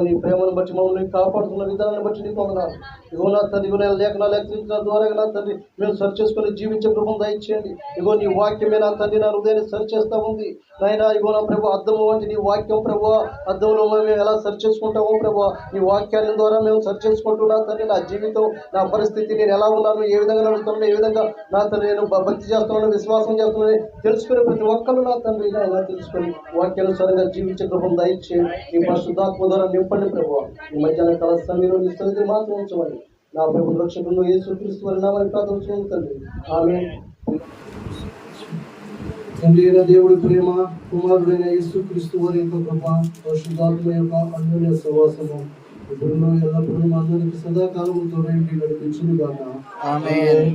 నీ ప్రేమను బట్టి మమ్మల్ని కాపాడుతున్న విధానాన్ని బట్టి నీకు వందనాలు. ఇగో నా తండ్రి ఇగో లేఖనాలు హెచ్చరించిన ద్వారా నా తండ్రి మేము సరి చేసుకుని జీవించే కృపను దయచేయండి. ఇగో నీ వాక్యమే నా తండ్రి నా హృదయాన్ని సరి చేస్తా ఉంది నాయన. ఇగో నా ప్రభు అద్దము వంటి నీ వాక్యం ప్రభు, అద్దంలో మేము ఎలా సరి చేసుకుంటామో ప్రభు, నీ వాక్యాల ద్వారా మేము సరి చేసుకుంటున్నా తండ్రి. నా జీవితం నా పరిస్థితి నేను ఎలా ఉన్నాను, ఏ విధంగా నడుస్తున్నాను, ఏ విధంగా నా తండ్రి నేను భక్తి చేస్తున్నాను, విశ్వాసం చేస్తున్నాను తెలుసుకుని ప్రతి ఒక్కరు నా తండ్రి ఇలా తెలుసుకొని వాక్యానుసారంగా జీవించే కృపను దయచేయండి. నీ పరిశుద్ధాత్మ ద్వారా నింపండి ప్రభు. ఈ మధ్యాహ్న కాల సమయంలో నీ సన్నిధిని మాత్రం ఉంచమని నా ప్రభు రక్షకుడు యేసుక్రీస్తు వారి నామమున ప్రార్థన తండ్రి ఆమేన్. తండ్రి అయిన దేవుడి ప్రేమ, కుమారుడైన యేసుక్రీస్తు వారి యొక్క కృప, పరిశుద్ధాత్మ యొక్క అన్యోన్య సహవాసము ఇప్పుడును ఎల్లప్పుడూ అందరికీ సదాకాలము తోడై నడిపించును గాక. ఆమేన్.